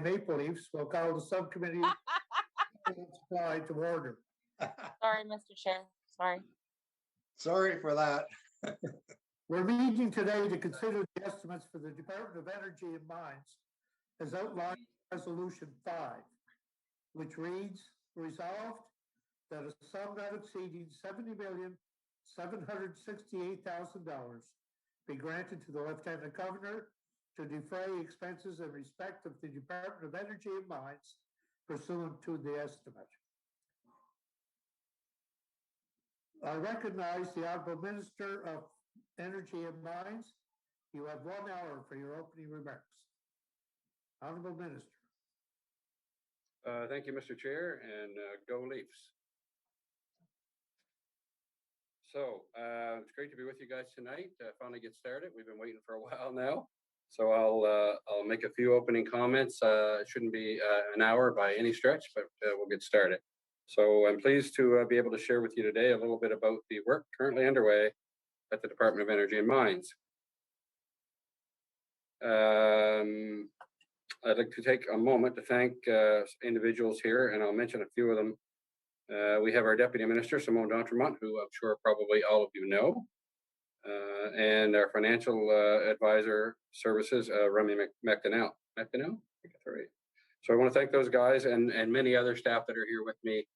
Maple Leafs will call the subcommittee supply to order. Sorry, Mr. Chair. Sorry. Sorry for that. We're meeting today to consider the estimates for the Department of Energy and Mines as outlined in Resolution 5, which reads, resolved that a sum not exceeding $70,768,000 be granted to the Lieutenant Governor to defray expenses in respect of the Department of Energy and Mines pursuant to the estimate. I recognize the Honorable Minister of Energy and Mines. You have 1 hour for your opening remarks. Honorable Minister. Thank you, Mr. Chair, and go Leafs. So it's great to be with you guys tonight. Finally get started. We've been waiting for a while now. So I'll make a few opening comments. It shouldn't be an hour by any stretch, but we'll get started. So I'm pleased to be able to share with you today a little bit about the work currently underway at the Department of Energy and Mines. I'd like to take a moment to thank individuals here, and I'll mention a few of them. We have our Deputy Minister, Simone d'Entremont, who I'm sure probably all of you know, and our Financial Advisor Services, Remy McDonnell. I think that's right. So I want to thank those guys and many other staff that are here with me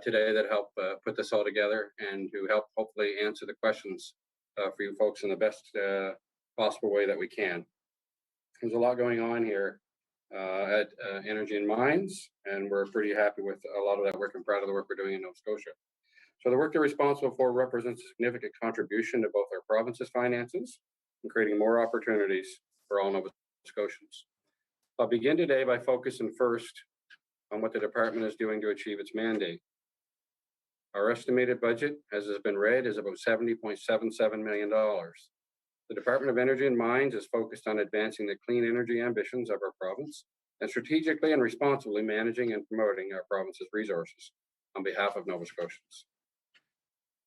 today that help put this all together and who help hopefully answer the questions for you folks in the best possible way that we can. There's a lot going on here at Energy and Mines, and we're pretty happy with a lot of that work and proud of the work we're doing in Nova Scotia. So the work they're responsible for represents a significant contribution to both our province's finances and creating more opportunities for all Nova Scotians. I'll begin today by focusing first on what the department is doing to achieve its mandate. Our estimated budget, as has been read, is about $70.77 million. The Department of Energy and Mines is focused on advancing the clean energy ambitions of our province and strategically and responsibly managing and promoting our province's resources on behalf of Nova Scotians.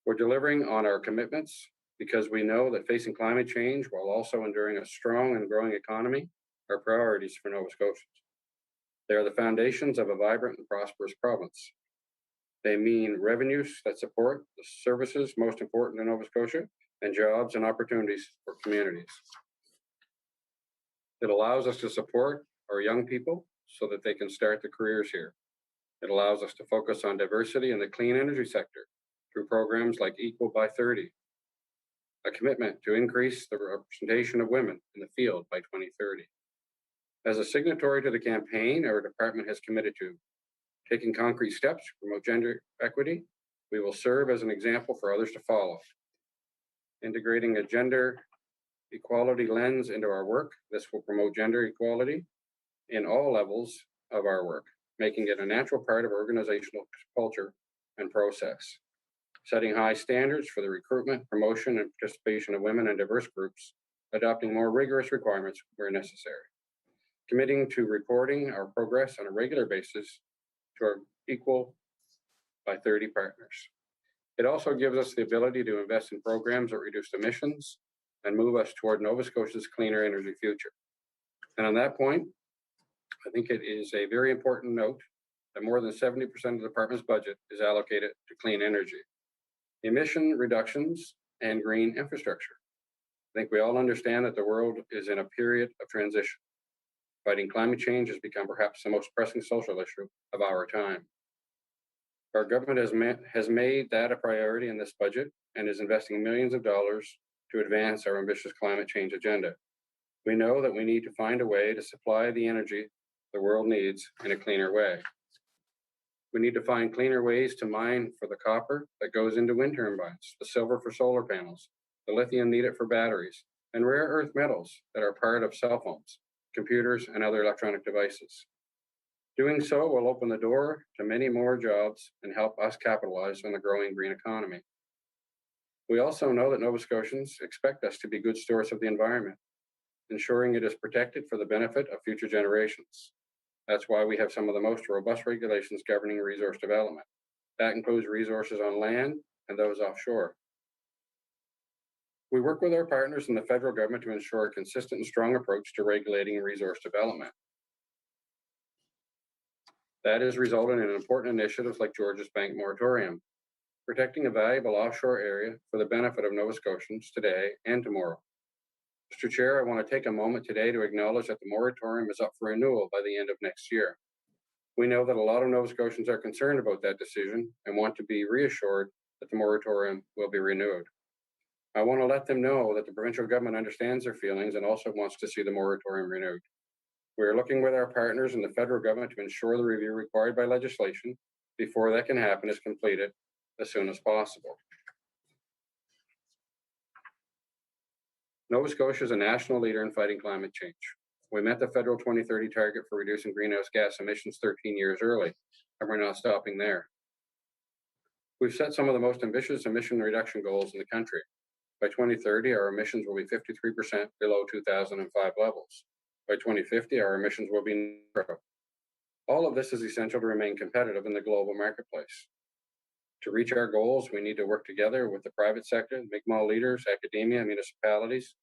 We're delivering on our commitments because we know that facing climate change while also enduring a strong and growing economy are priorities for Nova Scotians. They are the foundations of a vibrant and prosperous province. They mean revenues that support the services most important in Nova Scotia and jobs and opportunities for communities. It allows us to support our young people so that they can start their careers here. It allows us to focus on diversity in the clean energy sector through programs like Equal by 30, a commitment to increase the representation of women in the field by 2030. As a signatory to the campaign, our department has committed to taking concrete steps to promote gender equity. We will serve as an example for others to follow. Integrating a gender equality lens into our work, this will promote gender equality in all levels of our work, making it a natural part of organizational culture and process. Setting high standards for the recruitment, promotion, and participation of women and diverse groups, adopting more rigorous requirements where necessary. Committing to reporting our progress on a regular basis to our Equal by 30 partners. It also gives us the ability to invest in programs that reduce emissions and move us toward Nova Scotia's cleaner energy future. And on that point, I think it is a very important note that more than 70% of the department's budget is allocated to clean energy, emission reductions, and green infrastructure. I think we all understand that the world is in a period of transition. Fighting climate change has become perhaps the most pressing social issue of our time. Our government has made that a priority in this budget and is investing millions of dollars to advance our ambitious climate change agenda. We know that we need to find a way to supply the energy the world needs in a cleaner way. We need to find cleaner ways to mine for the copper that goes into wind turbines, the silver for solar panels, the lithium needed for batteries, and rare earth metals that are part of cell phones, computers, and other electronic devices. Doing so will open the door to many more jobs and help us capitalize on the growing green economy. We also know that Nova Scotians expect us to be good stewards of the environment, ensuring it is protected for the benefit of future generations. That's why we have some of the most robust regulations governing resource development. That includes resources on land and those offshore. We work with our partners in the federal government to ensure a consistent and strong approach to regulating resource development. That has resulted in important initiatives like Georgia's Bank Moratorium, protecting a valuable offshore area for the benefit of Nova Scotians today and tomorrow. Mr. Chair, I want to take a moment today to acknowledge that the moratorium is up for renewal by the end of next year. We know that a lot of Nova Scotians are concerned about that decision and want to be reassured that the moratorium will be renewed. I want to let them know that the provincial government understands their feelings and also wants to see the moratorium renewed. We are looking with our partners in the federal government to ensure the review required by legislation before that can happen is completed as soon as possible. Nova Scotia is a national leader in fighting climate change. We met the federal 2030 target for reducing greenhouse gas emissions 13 years early, and we're not stopping there. We've set some of the most ambitious emission reduction goals in the country. By 2030, our emissions will be 53% below 2005 levels. By 2050, our emissions will be zero. All of this is essential to remain competitive in the global marketplace. To reach our goals, we need to work together with the private sector, Mi'kmaq leaders, academia, municipalities,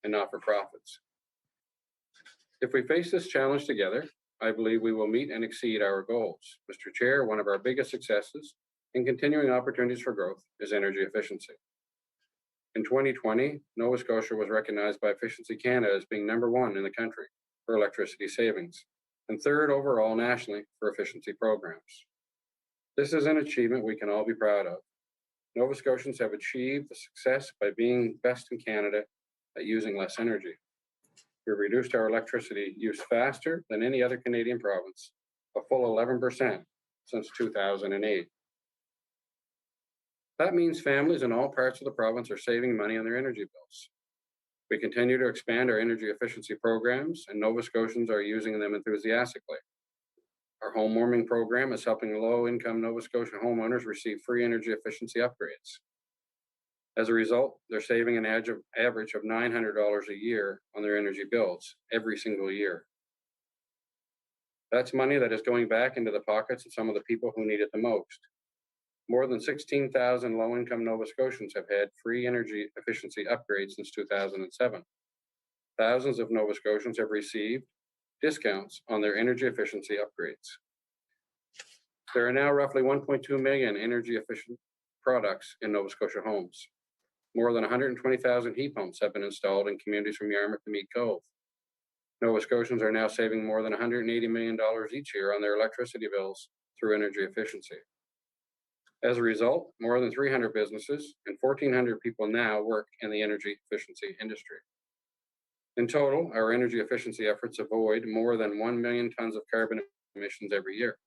and not-for-profits. If we face this challenge together, I believe we will meet and exceed our goals. Mr. Chair, one of our biggest successes and continuing opportunities for growth is energy efficiency. In 2020, Nova Scotia was recognized by Efficiency Canada as being #1 in the country for electricity savings and 3rd overall nationally for efficiency programs. This is an achievement we can all be proud of. Nova Scotians have achieved the success by being best in Canada at using less energy. We've reduced our electricity use faster than any other Canadian province, a full 11% since 2008. That means families in all parts of the province are saving money on their energy bills. We continue to expand our energy efficiency programs, and Nova Scotians are using them enthusiastically. Our home warming program is helping low-income Nova Scotia homeowners receive free energy efficiency upgrades. As a result, they're saving an average of $900 a year on their energy bills every single year. That's money that is going back into the pockets of some of the people who need it the most. More than 16,000 low-income Nova Scotians have had free energy efficiency upgrades since 2007. Thousands of Nova Scotians have received discounts on their energy efficiency upgrades. There are now roughly 1.2 million energy efficient products in Nova Scotia homes. More than 120,000 heat pumps have been installed in communities from Yarmouth to Mead Cove. Nova Scotians are now saving more than $180 million each year on their electricity bills through energy efficiency. As a result, more than 300 businesses and 1,400 people now work in the energy efficiency industry. In total, our energy efficiency efforts avoid more than 1 million tons of carbon emissions every year.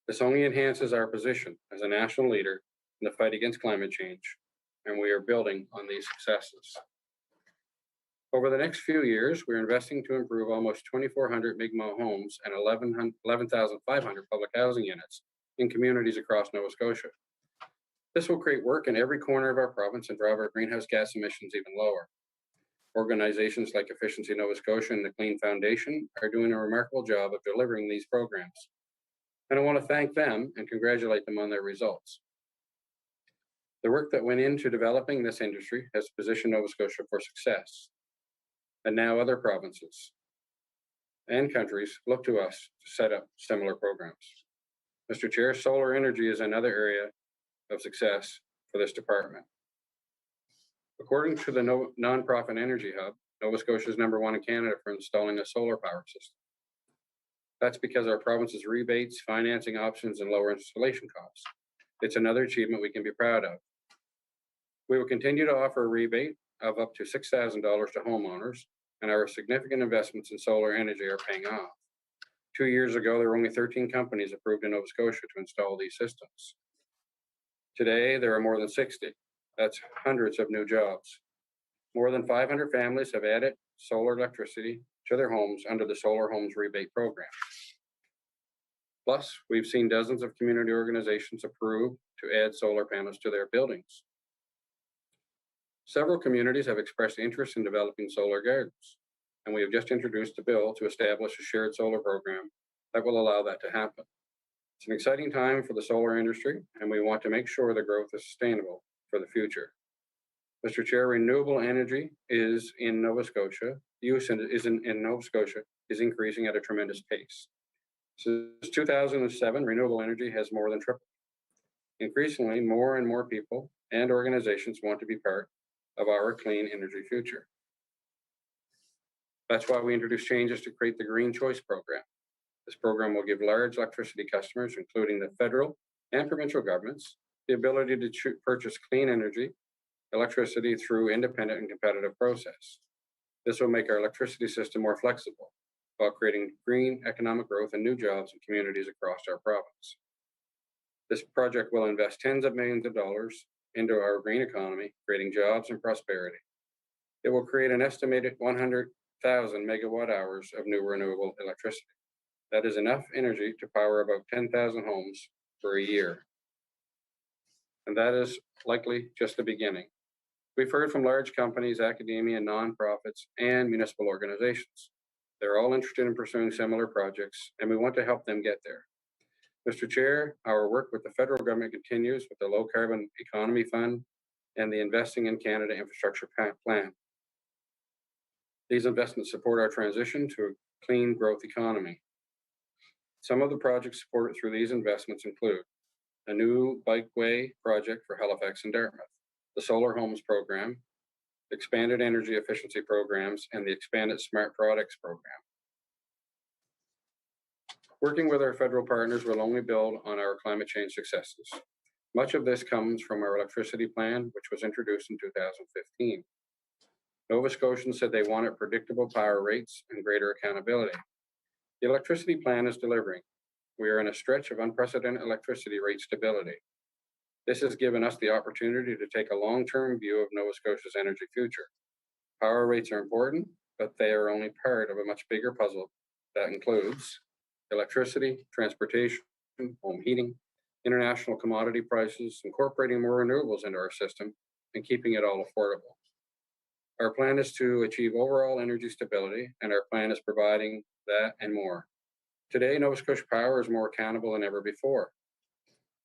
This only enhances our position as a national leader in the fight against climate change, and we are building on these successes. Over the next few years, we're investing to improve almost 2,400 Mi'kmaq homes and 11,500 public housing units in communities across Nova Scotia. This will create work in every corner of our province and drive our greenhouse gas emissions even lower. Organizations like Efficiency Nova Scotia and the Clean Foundation are doing a remarkable job of delivering these programs. And I want to thank them and congratulate them on their results. The work that went into developing this industry has positioned Nova Scotia for success. And now other provinces and countries look to us to set up similar programs. Mr. Chair, solar energy is another area of success for this department. According to the nonprofit Energy Hub, Nova Scotia is #1 in Canada for installing a solar power system. That's because our province's rebates, financing options, and lower installation costs. It's another achievement we can be proud of. We will continue to offer a rebate of up to $6,000 to homeowners, and our significant investments in solar energy are paying off. 2 years ago, there were only 13 companies approved in Nova Scotia to install these systems. Today, there are more than 60. That's hundreds of new jobs. More than 500 families have added solar electricity to their homes under the Solar Homes Rebate Program. Plus, we've seen dozens of community organizations approve to add solar panels to their buildings. Several communities have expressed interest in developing solar gardens, and we have just introduced a bill to establish a shared solar program that will allow that to happen. It's an exciting time for the solar industry, and we want to make sure the growth is sustainable for the future. Mr. Chair, renewable energy is in Nova Scotia. Use in Nova Scotia is increasing at a tremendous pace. Since 2007, renewable energy has more than tripled. Increasingly, more and more people and organizations want to be part of our clean energy future. That's why we introduced changes to create the Green Choice Program. This program will give large electricity customers, including the federal and provincial governments, the ability to purchase clean energy, electricity through independent and competitive process. This will make our electricity system more flexible while creating green economic growth and new jobs in communities across our province. This project will invest tens of millions of dollars into our green economy, creating jobs and prosperity. It will create an estimated 100,000 megawatt hours of new renewable electricity. That is enough energy to power about 10,000 homes for a year. And that is likely just the beginning. We've heard from large companies, academia, nonprofits, and municipal organizations. They're all interested in pursuing similar projects, and we want to help them get there. Mr. Chair, our work with the federal government continues with the Low Carbon Economy Fund and the Investing in Canada Infrastructure Plan. These investments support our transition to a clean growth economy. Some of the projects supported through these investments include a new bikeway project for Halifax and Dartmouth, the Solar Homes Program, expanded energy efficiency programs, and the expanded Smart Products Program. Working with our federal partners will only build on our climate change successes. Much of this comes from our electricity plan, which was introduced in 2015. Nova Scotians said they wanted predictable power rates and greater accountability. The electricity plan is delivering. We are in a stretch of unprecedented electricity rate stability. This has given us the opportunity to take a long-term view of Nova Scotia's energy future. Power rates are important, but they are only part of a much bigger puzzle that includes electricity, transportation, home heating, international commodity prices, incorporating more renewables into our system, and keeping it all affordable. Our plan is to achieve overall energy stability, and our plan is providing that and more. Today, Nova Scotia Power is more accountable than ever before.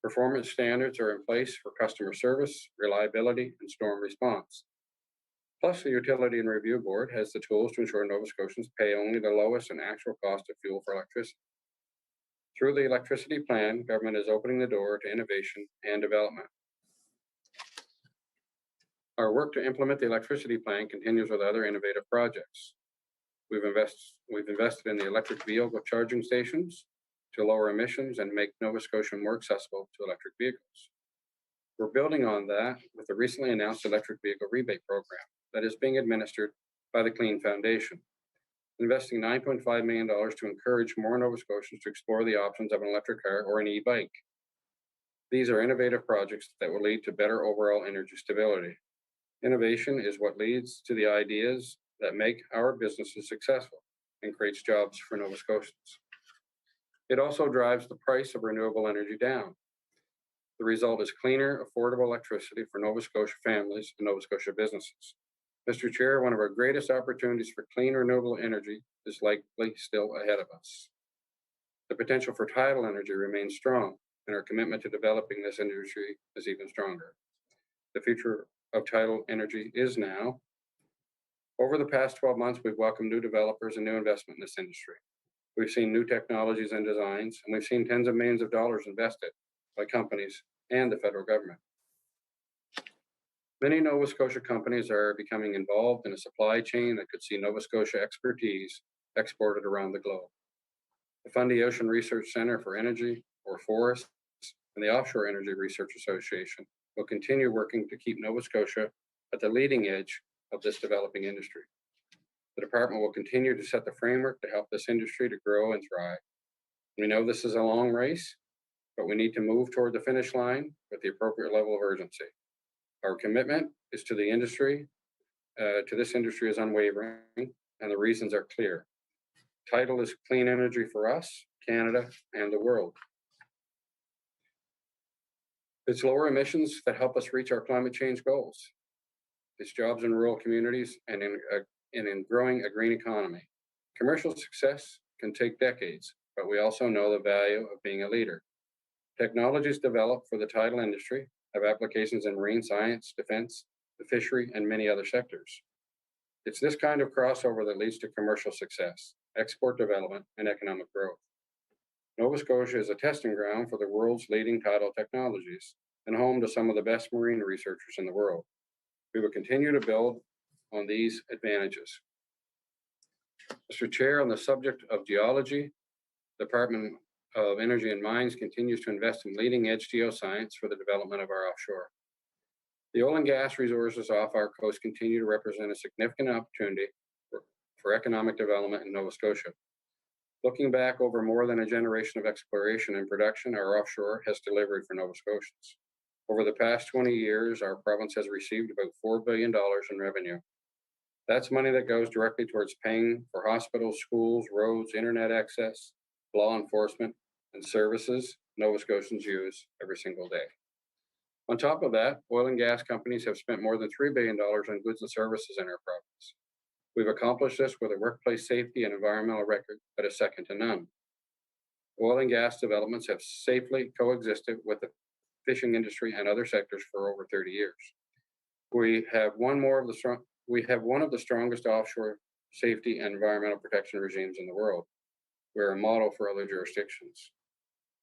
Performance standards are in place for customer service, reliability, and storm response. Plus, the Utility and Review Board has the tools to ensure Nova Scotians pay only the lowest and actual cost of fuel for electricity. Through the electricity plan, government is opening the door to innovation and development. Our work to implement the electricity plan continues with other innovative projects. We've invested in the electric vehicle charging stations to lower emissions and make Nova Scotia more accessible to electric vehicles. We're building on that with the recently announced electric vehicle rebate program that is being administered by the Clean Foundation, investing $9.5 million to encourage more Nova Scotians to explore the options of an electric car or an e-bike. These are innovative projects that will lead to better overall energy stability. Innovation is what leads to the ideas that make our businesses successful and creates jobs for Nova Scotians. It also drives the price of renewable energy down. The result is cleaner, affordable electricity for Nova Scotia families and Nova Scotia businesses. Mr. Chair, one of our greatest opportunities for clean renewable energy is likely still ahead of us. The potential for tidal energy remains strong, and our commitment to developing this industry is even stronger. The future of tidal energy is now. Over the past 12 months, we've welcomed new developers and new investment in this industry. We've seen new technologies and designs, and we've seen tens of millions of dollars invested by companies and the federal government. Many Nova Scotia companies are becoming involved in a supply chain that could see Nova Scotia expertise exported around the globe. The Fundy Ocean Research Centre for Energy, or FOREST, and the Offshore Energy Research Association will continue working to keep Nova Scotia at the leading edge of this developing industry. The department will continue to set the framework to help this industry to grow and thrive. We know this is a long race, but we need to move toward the finish line with the appropriate level of urgency. Our commitment is to the industry, to this industry is unwavering, and the reasons are clear. Title is clean energy for us, Canada, and the world. It's lower emissions that help us reach our climate change goals. It's jobs in rural communities and in growing a green economy. Commercial success can take decades, but we also know the value of being a leader. Technologies developed for the tidal industry have applications in marine science, defense, the fishery, and many other sectors. It's this kind of crossover that leads to commercial success, export development, and economic growth. Nova Scotia is a testing ground for the world's leading tidal technologies and home to some of the best marine researchers in the world. We will continue to build on these advantages. Mr. Chair, on the subject of geology, the Department of Energy and Mines continues to invest in leading-edge geoscience for the development of our offshore. The oil and gas resources off our coast continue to represent a significant opportunity for economic development in Nova Scotia. Looking back over more than a generation of exploration and production, our offshore has delivered for Nova Scotians. Over the past 20 years, our province has received about $4 billion in revenue. That's money that goes directly towards paying for hospitals, schools, roads, internet access, law enforcement, and services Nova Scotians use every single day. On top of that, oil and gas companies have spent more than $3 billion on goods and services in our province. We've accomplished this with a workplace safety and environmental record that is second to none. Oil and gas developments have safely coexisted with the fishing industry and other sectors for over 30 years. We have one of the strongest offshore safety and environmental protection regimes in the world. We're a model for other jurisdictions.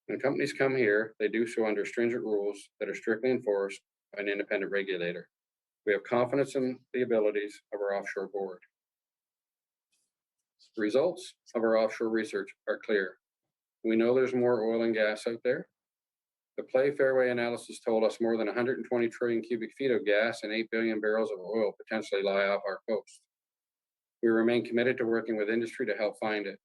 When companies come here, they do so under stringent rules that are strictly enforced by an independent regulator. We have confidence in the abilities of our offshore board. The results of our offshore research are clear. We know there's more oil and gas out there. The play fairway analysis told us more than 120 trillion cubic feet of gas and 8 billion barrels of oil potentially lie off our coast. We remain committed to working with industry to help find it.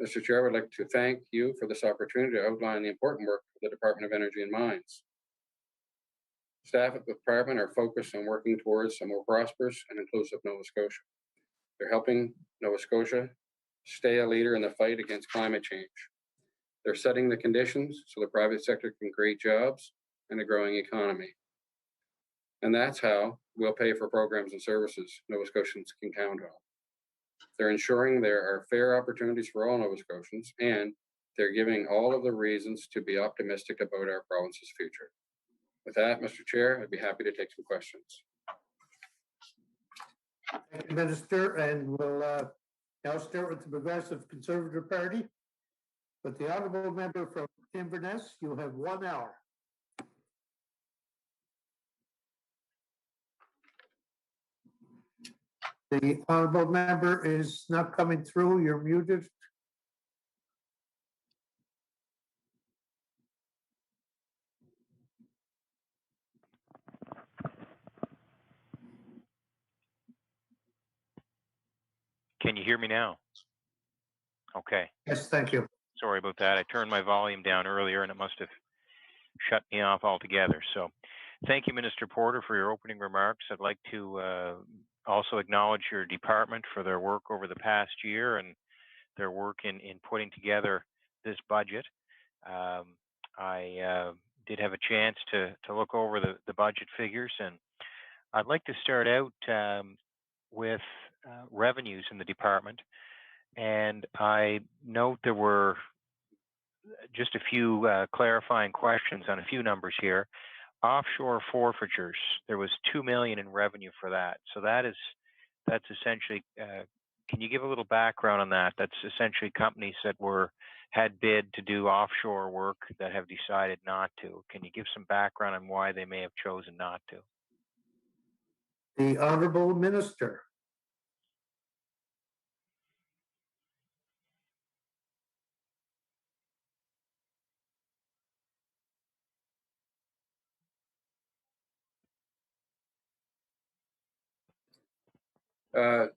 Mr. Chair, I would like to thank you for this opportunity to outline the important work of the Department of Energy and Mines. Staff at the department are focused on working towards a more prosperous and inclusive Nova Scotia. They're helping Nova Scotia stay a leader in the fight against climate change. They're setting the conditions so the private sector can create jobs and a growing economy. And that's how we'll pay for programs and services Nova Scotians can count on. They're ensuring there are fair opportunities for all Nova Scotians, and they're giving all of the reasons to be optimistic about our province's future. With that, Mr. Chair, I'd be happy to take some questions. Thank you, Minister, and we'll now start with the Progressive Conservative Party. With the honourable member from Inverness, you have 1 hour. The honourable member is not coming through. You're muted. Can you hear me now? Okay. Yes, thank you. Sorry about that. I turned my volume down earlier and it must have shut me off altogether. So thank you, Minister Porter, for your opening remarks. I'd like to also acknowledge your department for their work over the past year and their work in putting together this budget. I did have a chance to look over the budget figures, and I'd like to start out with revenues in the department. And I note there were just a few clarifying questions on a few numbers here. Offshore forfeitures, there was $2 million in revenue for that. So that's essentially, can you give a little background on that? That's essentially companies that had bid to do offshore work that have decided not to. Can you give some background on why they may have chosen not to? The honourable minister.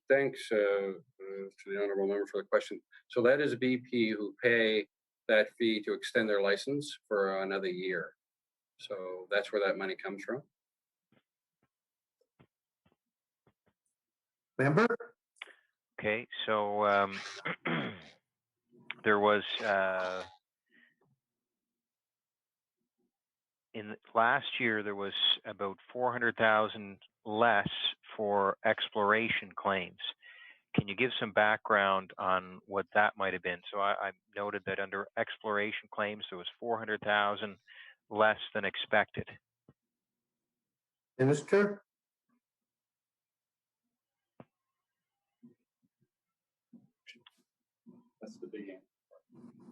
Thanks to the honourable member for the question. So that is BP who pay that fee to extend their license for another year. So that's where that money comes from. Member? Okay, so there was last year there was about 400,000 less for exploration claims. Can you give some background on what that might have been? So I noted that under exploration claims there was 400,000 less than expected. Minister? That's the big answer.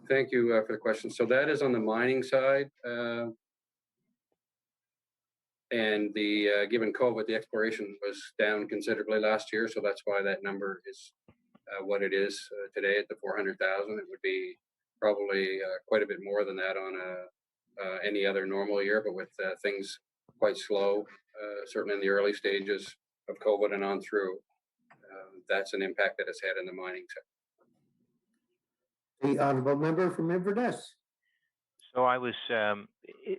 Thank you for the question. So that is on the mining side. And the given COVID, the exploration was down considerably last year. So that's why that number is what it is today at the 400,000. It would be probably quite a bit more than that on any other normal year, but with things quite slow, certainly in the early stages of COVID and on through, that's an impact that it's had in the mining sector. The honourable member from Inverness. So I was,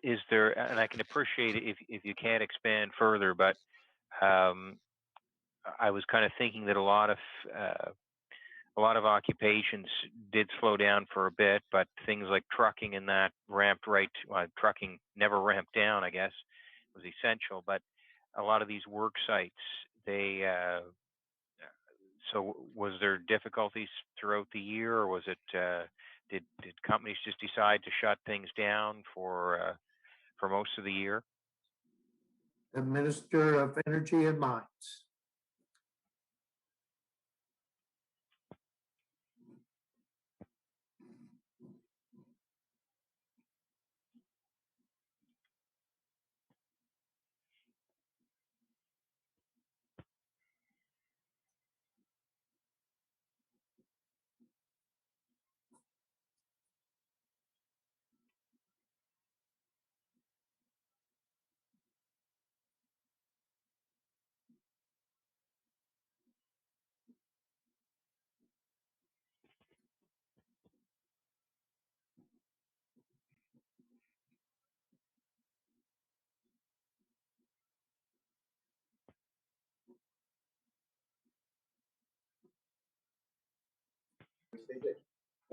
is there, and I can appreciate it if you can't expand further, but I was kind of thinking that a lot of occupations did slow down for a bit, but things like trucking and that ramped right. Trucking never ramped down, I guess, was essential. But a lot of these work sites, they. So was there difficulties throughout the year, or was it? Did companies just decide to shut things down for most of the year? The Minister of Energy and Mines.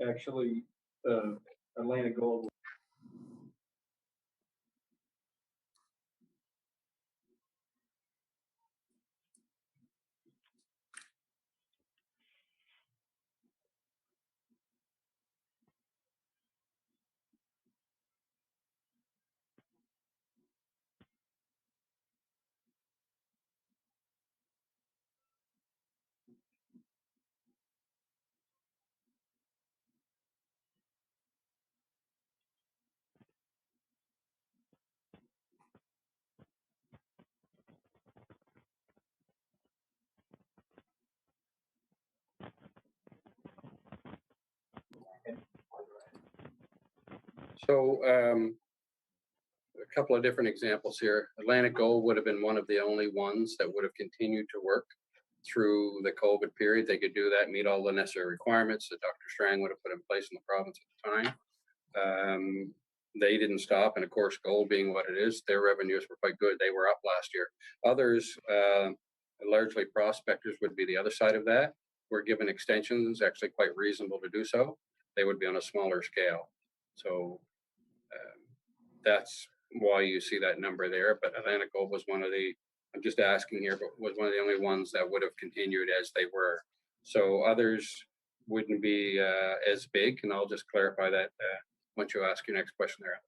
Actually, Atlantic Gold. So a couple of different examples here. Atlantic Gold would have been one of the only ones that would have continued to work through the COVID period. They could do that, meet all the necessary requirements that Dr. Strang would have put in place in the province at the time. They didn't stop, and of course, gold being what it is, their revenues were quite good. They were up last year. Others, largely prospectors, would be the other side of that. Were given extensions, actually quite reasonable to do so. They would be on a smaller scale. So that's why you see that number there. But Atlantic Gold was one of the, I'm just asking here, but was one of the only ones that would have continued as they were. So others wouldn't be as big, and I'll just clarify that once you ask your next question there.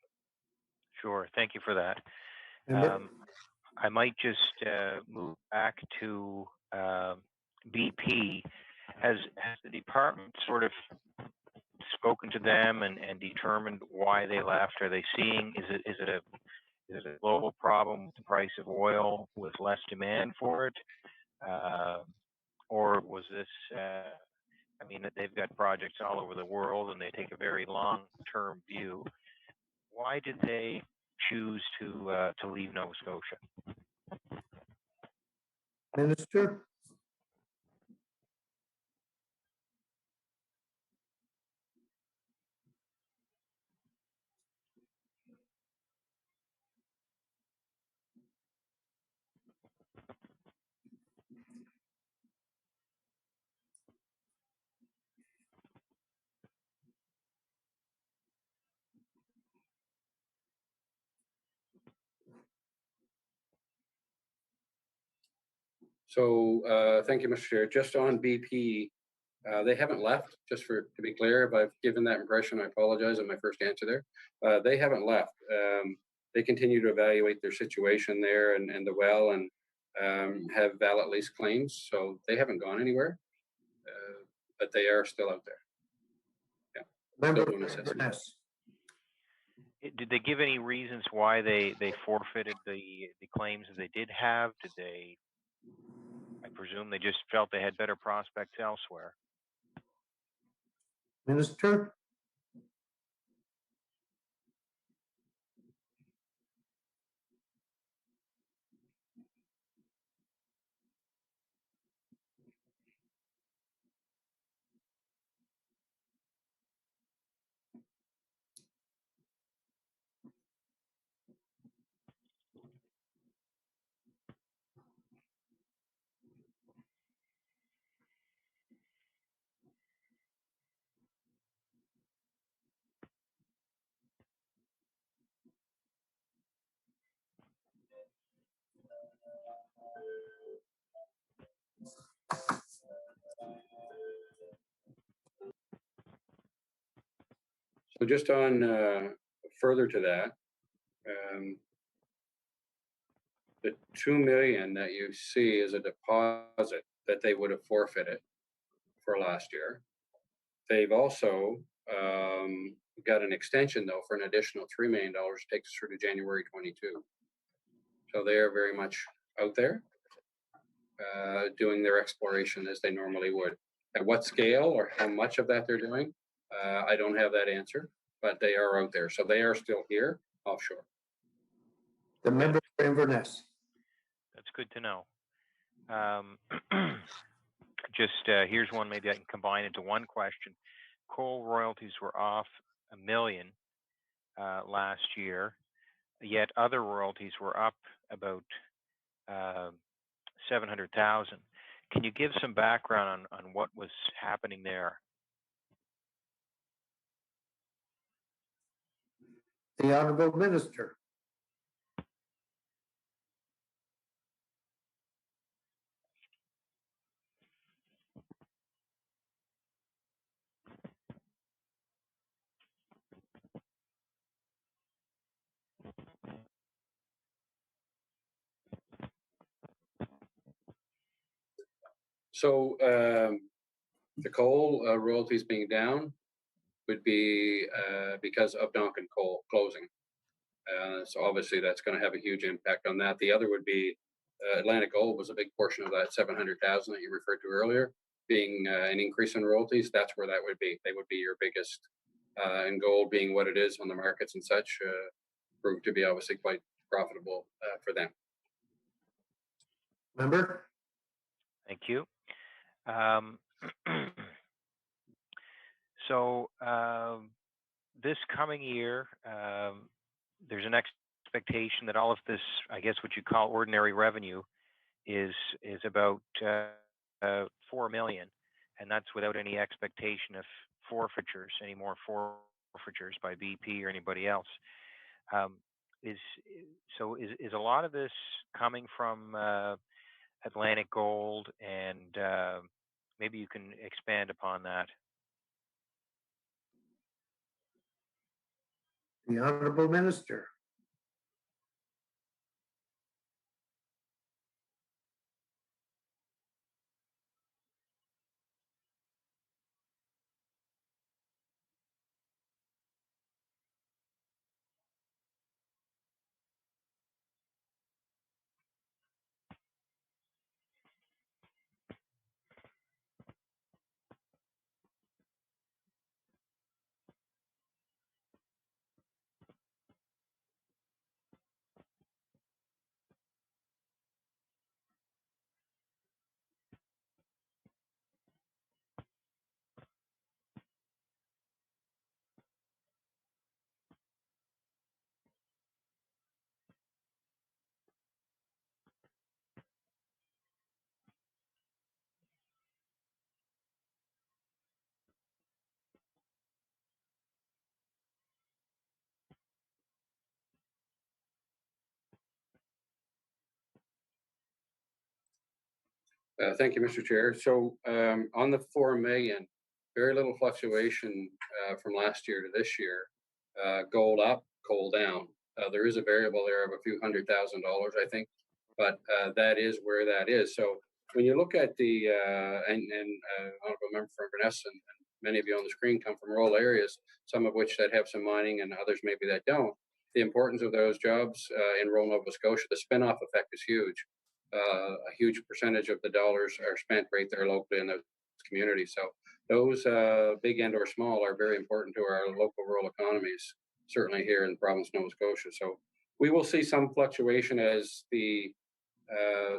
Sure, thank you for that. I might just move back to BP. Has the department sort of spoken to them and determined why they left? Are they seeing, is it a global problem with the price of oil with less demand for it? Or was this, I mean, they've got projects all over the world and they take a very long-term view. Why did they choose to leave Nova Scotia? Minister? So thank you, Mr. Chair. Just on BP, they haven't left, just to be clear. If I've given that impression, I apologize on my first answer there. They haven't left. They continue to evaluate their situation there and the well, and have valid lease claims. So they haven't gone anywhere, but they are still out there. Yeah. Member Still doing assessment. Inverness. Did they give any reasons why they forfeited the claims that they did have? Did they, I presume they just felt they had better prospects elsewhere? Minister? So just on further to that, the $2 million that you see is a deposit that they would have forfeited for last year. They've also got an extension though for an additional $3 million, takes us through to January 22. So they are very much out there doing their exploration as they normally would. At what scale or how much of that they're doing, I don't have that answer, but they are out there. So they are still here offshore. The member for Inverness. That's good to know. Just here's one maybe I can combine into one question. Coal royalties were off $1 million last year, yet other royalties were up about 700,000. Can you give some background on what was happening there? The Honourable Minister. So the coal royalties being down would be because of Duncan Coal closing. So obviously that's going to have a huge impact on that. The other would be Atlantic Gold was a big portion of that 700,000 that you referred to earlier, being an increase in royalties. That's where that would be. They would be your biggest, and gold being what it is on the markets and such, proved to be obviously quite profitable for them. Member? Thank you. So this coming year, there's an expectation that all of this, I guess what you call ordinary revenue, is about $4 million, and that's without any expectation of forfeitures, any more forfeitures by BP or anybody else. Is a lot of this coming from Atlantic Gold, and maybe you can expand upon that? The Honourable Minister. Thank you, Mr. Chair. So on the 4 million, very little fluctuation from last year to this year. Gold up, coal down. There is a variable there of a few $100,000, I think, but that is where that is. So when you look at the honorable member from Vanessa and many of you on the screen come from rural areas, some of which that have some mining and others maybe that don't. The importance of those jobs in rural Nova Scotia, the spin-off effect is huge. A huge percentage of the dollars are spent right there locally in those communities. So those big and or small are very important to our local rural economies, certainly here in the province of Nova Scotia. So we will see some fluctuation as the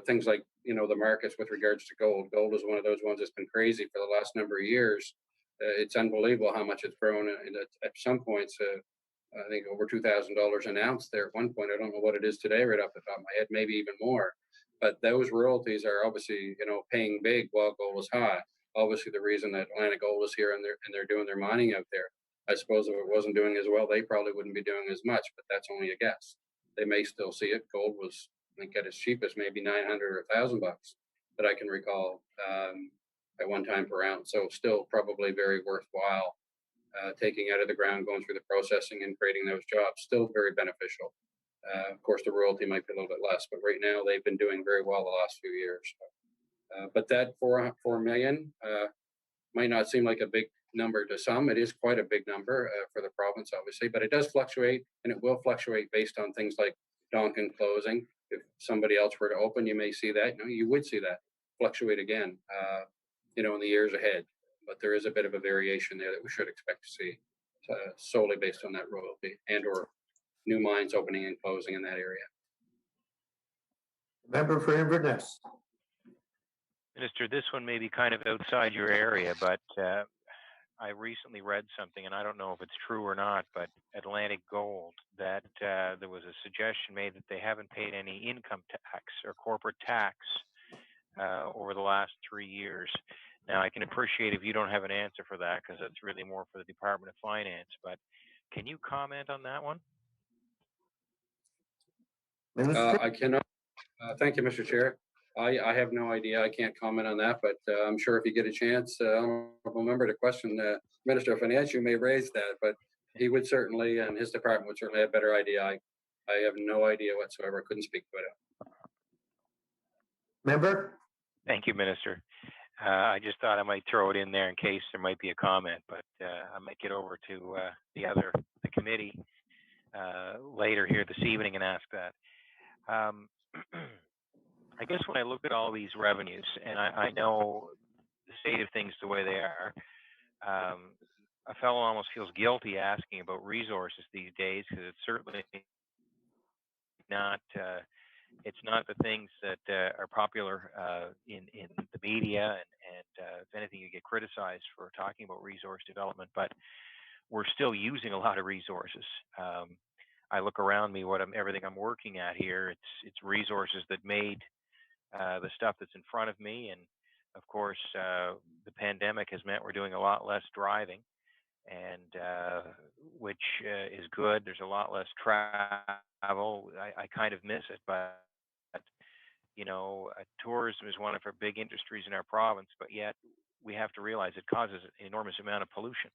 things like, the markets with regards to gold. Gold is one of those ones that's been crazy for the last number of years. It's unbelievable how much it's grown. And at some points, I think over $2,000 an ounce there at one point. I don't know what it is today right off the top of my head, maybe even more. But those royalties are obviously, paying big while gold is high. Obviously, the reason that Atlantic Gold is here and they're doing their mining out there. I suppose if it wasn't doing as well, they probably wouldn't be doing as much. But that's only a guess. They may still see it. Gold was, I think, at its cheapest, maybe $900 or $1,000 that I can recall at one time per ounce. So still probably very worthwhile taking out of the ground, going through the processing and creating those jobs. Still very beneficial. Of course, the royalty might be a little bit less, but right now they've been doing very well the last few years. But that 4 million might not seem like a big number to some. It is quite a big number for the province, obviously, but it does fluctuate, and it will fluctuate based on things like Donkin closing. If somebody else were to open, you may see that. You would see that fluctuate again, in the years ahead. But there is a bit of a variation there that we should expect to see solely based on that royalty and or new mines opening and closing in that area. Member for Inverness. Minister, this one may be kind of outside your area, but I recently read something, and I don't know if it's true or not, but Atlantic Gold, that there was a suggestion made that they haven't paid any income tax or corporate tax over the last 3 years. Now, I can appreciate if you don't have an answer for that, because that's really more for the Department of Finance, but can you comment on that one? Minister? I cannot. Thank you, Mr. Chair. I have no idea. I can't comment on that, but I'm sure if you get a chance, honorable member, to question the Minister of Finance, you may raise that, but he would certainly, and his department would certainly have a better idea. I have no idea whatsoever. I couldn't speak to it. Member? Thank you, Minister. I just thought I might throw it in there in case there might be a comment, but I might get over to the committee later here this evening and ask that. I guess when I look at all these revenues, and I know the state of things the way they are, a fellow almost feels guilty asking about resources these days, because it's certainly not it's not the things that are popular in the media, and if anything, you get criticized for talking about resource development, but we're still using a lot of resources. I look around me, everything I'm working at here, it's resources that made the stuff that's in front of me. And of course, the pandemic has meant we're doing a lot less driving, and which is good. There's a lot less travel. I kind of miss it, but tourism is one of our big industries in our province, but yet we have to realize it causes an enormous amount of pollution,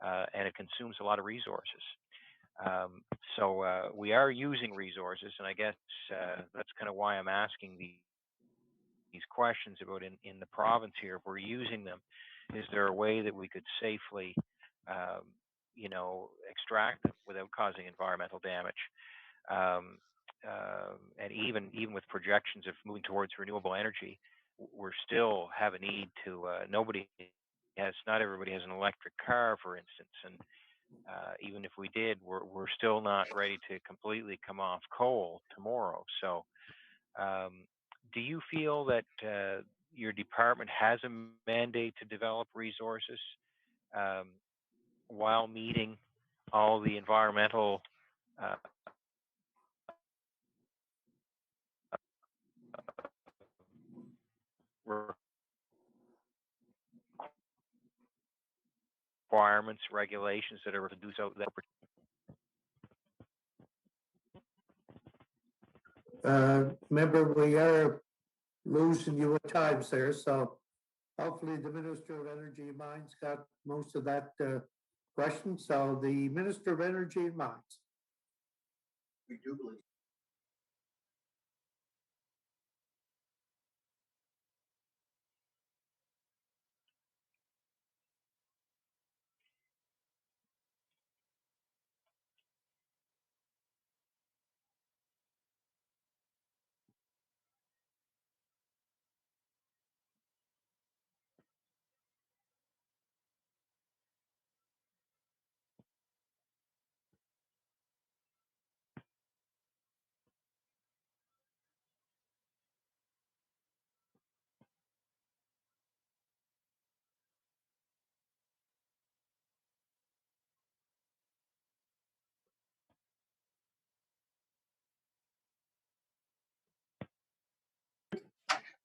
and it consumes a lot of resources. So we are using resources, and I guess that's kind of why I'm asking these questions about in the province here. If we're using them, is there a way that we could safely, extract them without causing environmental damage? And even with projections of moving towards renewable energy, we're still have a need to. Not everybody has an electric car, for instance, and even if we did, we're still not ready to completely come off coal tomorrow. So, do you feel that your department has a mandate to develop resources while meeting all the environmental requirements, regulations that are to do so? Member, we are losing you at times there. So hopefully the Minister of Energy and Mines got most of that question. So the Minister of Energy and Mines. We do believe.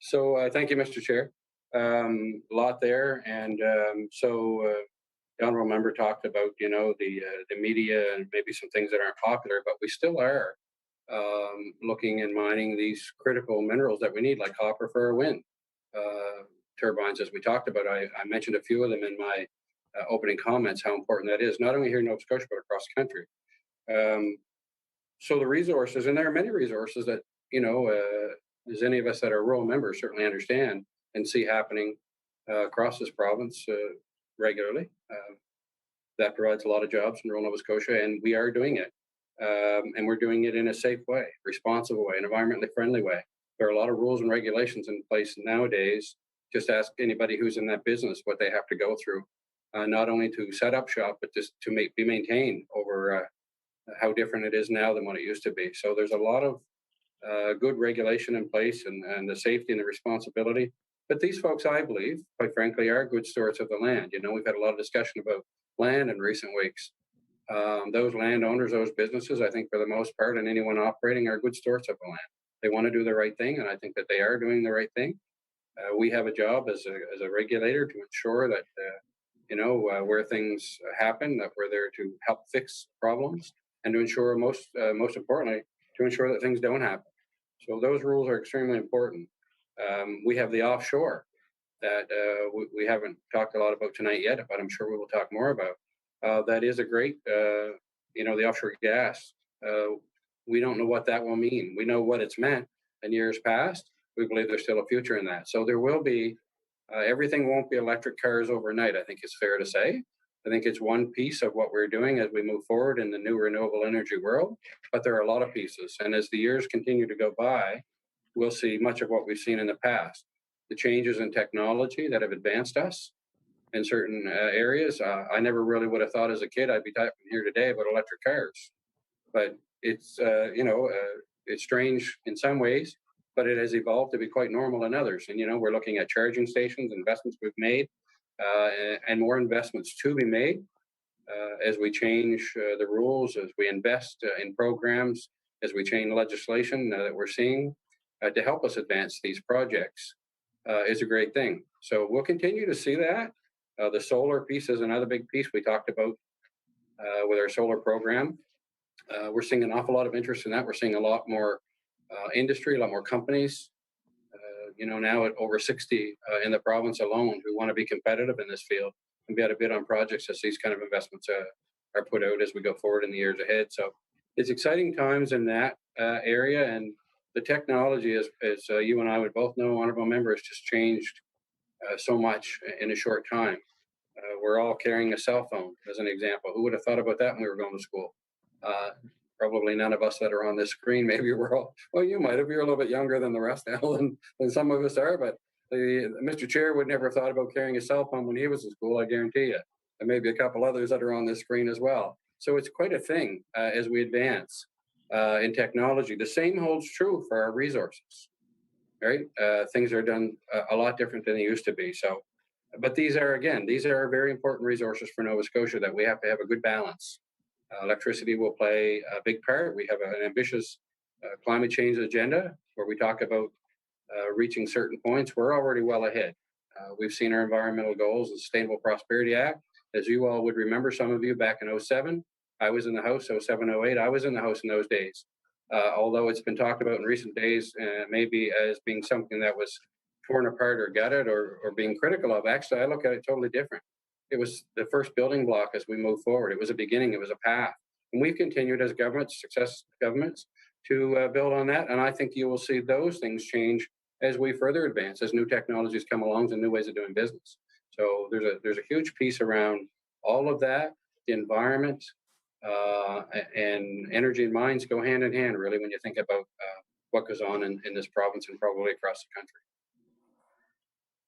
So thank you, Mr. Chair. A lot there, and the honourable member talked about the media and maybe some things that aren't popular, but we still are looking and mining these critical minerals that we need, like copper for our wind turbines, as we talked about. I mentioned a few of them in my opening comments, how important that is, not only here in Nova Scotia, but across the country. So the resources, and there are many resources that, as any of us that are rural members certainly understand and see happening across this province regularly. That provides a lot of jobs in rural Nova Scotia, and we are doing it. And we're doing it in a safe way, responsible way, an environmentally friendly way. There are a lot of rules and regulations in place nowadays. Just ask anybody who's in that business what they have to go through, not only to set up shop, but just to be maintained over how different it is now than what it used to be. So there's a lot of good regulation in place, and the safety and the responsibility. But these folks, I believe, quite frankly, are good stewards of the land. We've had a lot of discussion about land in recent weeks. Those landowners, those businesses, I think for the most part, and anyone operating, are good stewards of the land. They want to do the right thing, and I think that they are doing the right thing. We have a job as a regulator to ensure that where things happen, that we're there to help fix problems, and to ensure most importantly, to ensure that things don't happen. So those rules are extremely important. We have the offshore that we haven't talked a lot about tonight yet, but I'm sure we will talk more about. That is a great, the offshore gas. We don't know what that will mean. We know what it's meant in years past. We believe there's still a future in that. So there will be, everything won't be electric cars overnight, I think it's fair to say. I think it's one piece of what we're doing as we move forward in the new renewable energy world, but there are a lot of pieces. And as the years continue to go by, we'll see much of what we've seen in the past. The changes in technology that have advanced us in certain areas. I never really would have thought as a kid I'd be typing here today about electric cars. But it's, it's strange in some ways, but it has evolved to be quite normal in others. And, we're looking at charging stations, investments we've made, and more investments to be made as we change the rules, as we invest in programs, as we change legislation that we're seeing to help us advance these projects is a great thing. So we'll continue to see that. The solar piece is another big piece we talked about with our solar program. We're seeing an awful lot of interest in that. We're seeing a lot more industry, a lot more companies, now at over 60 in the province alone who want to be competitive in this field and be able to bid on projects as these kind of investments are put out as we go forward in the years ahead. So it's exciting times in that area, and the technology, as you and I would both know, honourable member, has just changed so much in a short time. We're all carrying a cell phone, as an example. Who would have thought about that when we were going to school? Probably none of us that are on this screen. Maybe we're all, well, you might have. You're a little bit younger than the rest now than some of us are, but Mr. Chair would never have thought about carrying a cell phone when he was in school, I guarantee you. And maybe a couple others that are on this screen as well. So it's quite a thing as we advance in technology. The same holds true for our resources, right? Things are done a lot different than they used to be. So, but these are very important resources for Nova Scotia that we have to have a good balance. Electricity will play a big part. We have an ambitious climate change agenda where we talk about reaching certain points. We're already well ahead. We've seen our environmental goals, the Sustainable Prosperity Act. As you all would remember, some of you back in 07, I was in the House, 07, 08, I was in the House in those days. although it's been talked about in recent days, maybe as being something that was torn apart or gutted or being critical of. Actually, I look at it totally different. It was the first building block as we move forward. It was a beginning. It was a path. And we've continued as governments, success governments, to build on that. And I think you will see those things change as we further advance, as new technologies come along and new ways of doing business. So there's a huge piece around all of that. The environment and energy and mines go hand in hand, really, when you think about what goes on in this province and probably across the country.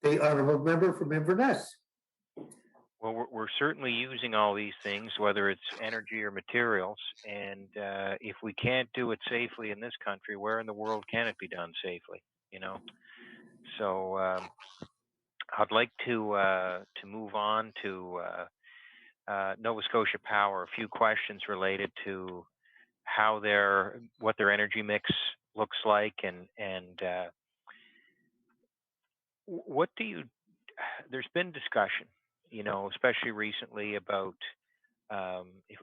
The honourable member from Inverness. Well, we're certainly using all these things, whether it's energy or materials. And if we can't do it safely in this country, where in the world can it be done safely? You know. So I'd like to move on to Nova Scotia Power. A few questions related to how what their energy mix looks like, and what do you? There's been discussion, you know, especially recently about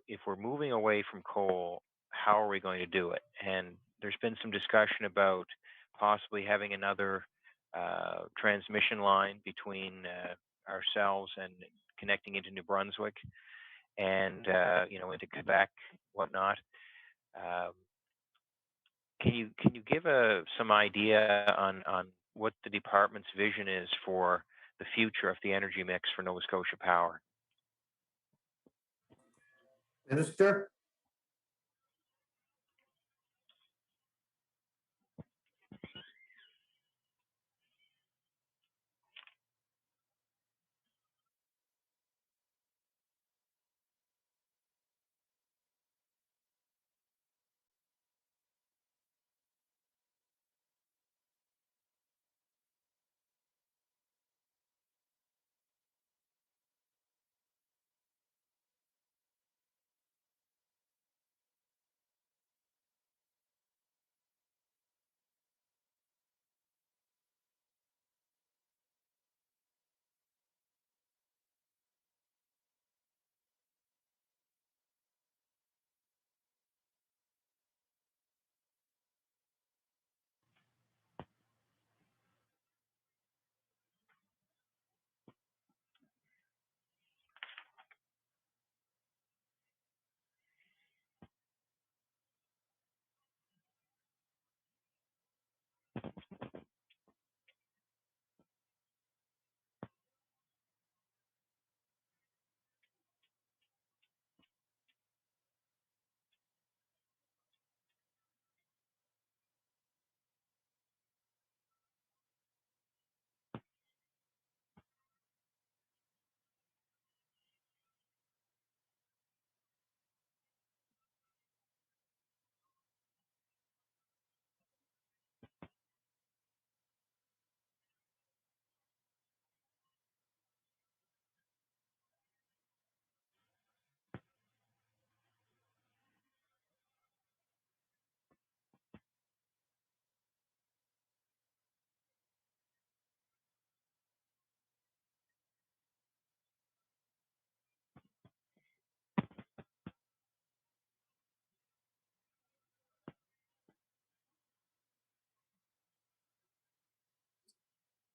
if we're moving away from coal, how are we going to do it? And there's been some discussion about possibly having another transmission line between ourselves and connecting into New Brunswick and you know, into Quebec, whatnot. Can you give some idea on what the department's vision is for the future of the energy mix for Nova Scotia Power? Minister.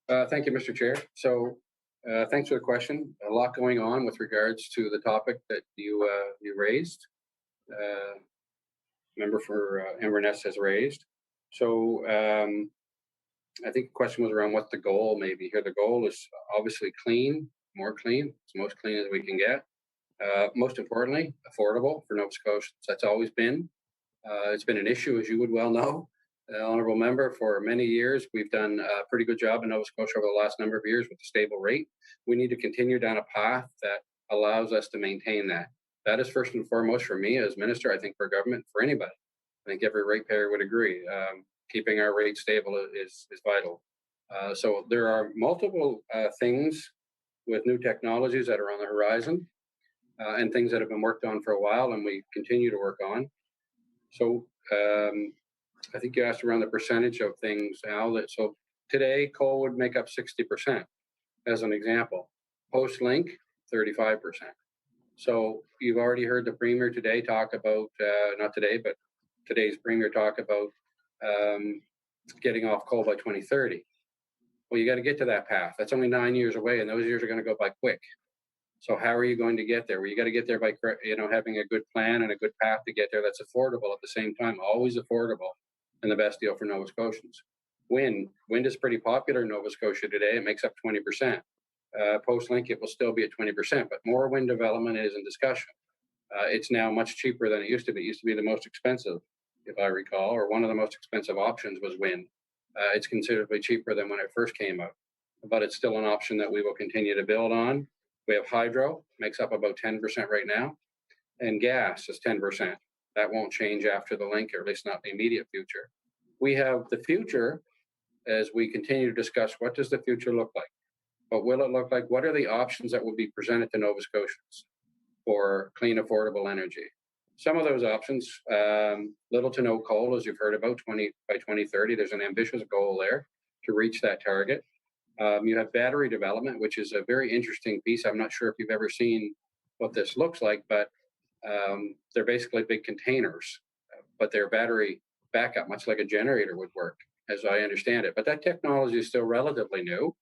Thank you, Mr. Chair. So thanks for the question. A lot going on with regards to the topic that you raised. Member for Inverness has raised. So I think the question was around what the goal may be here. The goal is obviously clean, more clean, as most clean as we can get. Most importantly, affordable for Nova Scotians. That's always been. It's been an issue, as you would well know, honourable member, for many years. We've done a pretty good job in Nova Scotia over the last number of years with a stable rate. We need to continue down a path that allows us to maintain that. That is first and foremost for me as minister, I think for government, for anybody. I think every ratepayer would agree. Keeping our rate stable is vital. So there are multiple things with new technologies that are on the horizon and things that have been worked on for a while and we continue to work on. So I think you asked around the percentage of things, Al. So today, coal would make up 60%, as an example. Post-link, 35%. So you've already heard the Premier today talk about, not today, but today's Premier talk about getting off coal by 2030. Well, you got to get to that path. That's only 9 years away, and those years are going to go by quick. So how are you going to get there? Well, you got to get there by having a good plan and a good path to get there that's affordable at the same time, always affordable, and the best deal for Nova Scotians. Wind is pretty popular in Nova Scotia today. It makes up 20%. Post-link, it will still be at 20%, but more wind development is in discussion. It's now much cheaper than it used to be. It used to be the most expensive, if I recall, or one of the most expensive options was wind. It's considerably cheaper than when it first came out, but it's still an option that we will continue to build on. We have hydro, makes up about 10% right now, and gas is 10%. That won't change after the link, or at least not the immediate future. We have the future as we continue to discuss what does the future look like. But will it look like, what are the options that will be presented to Nova Scotians for clean, affordable energy? Some of those options, little to no coal, as you've heard about, by 2030. There's an ambitious goal there to reach that target. You have battery development, which is a very interesting piece. I'm not sure if you've ever seen what this looks like, but they're basically big containers, but they're battery backup, much like a generator would work, as I understand it. But that technology is still relatively new.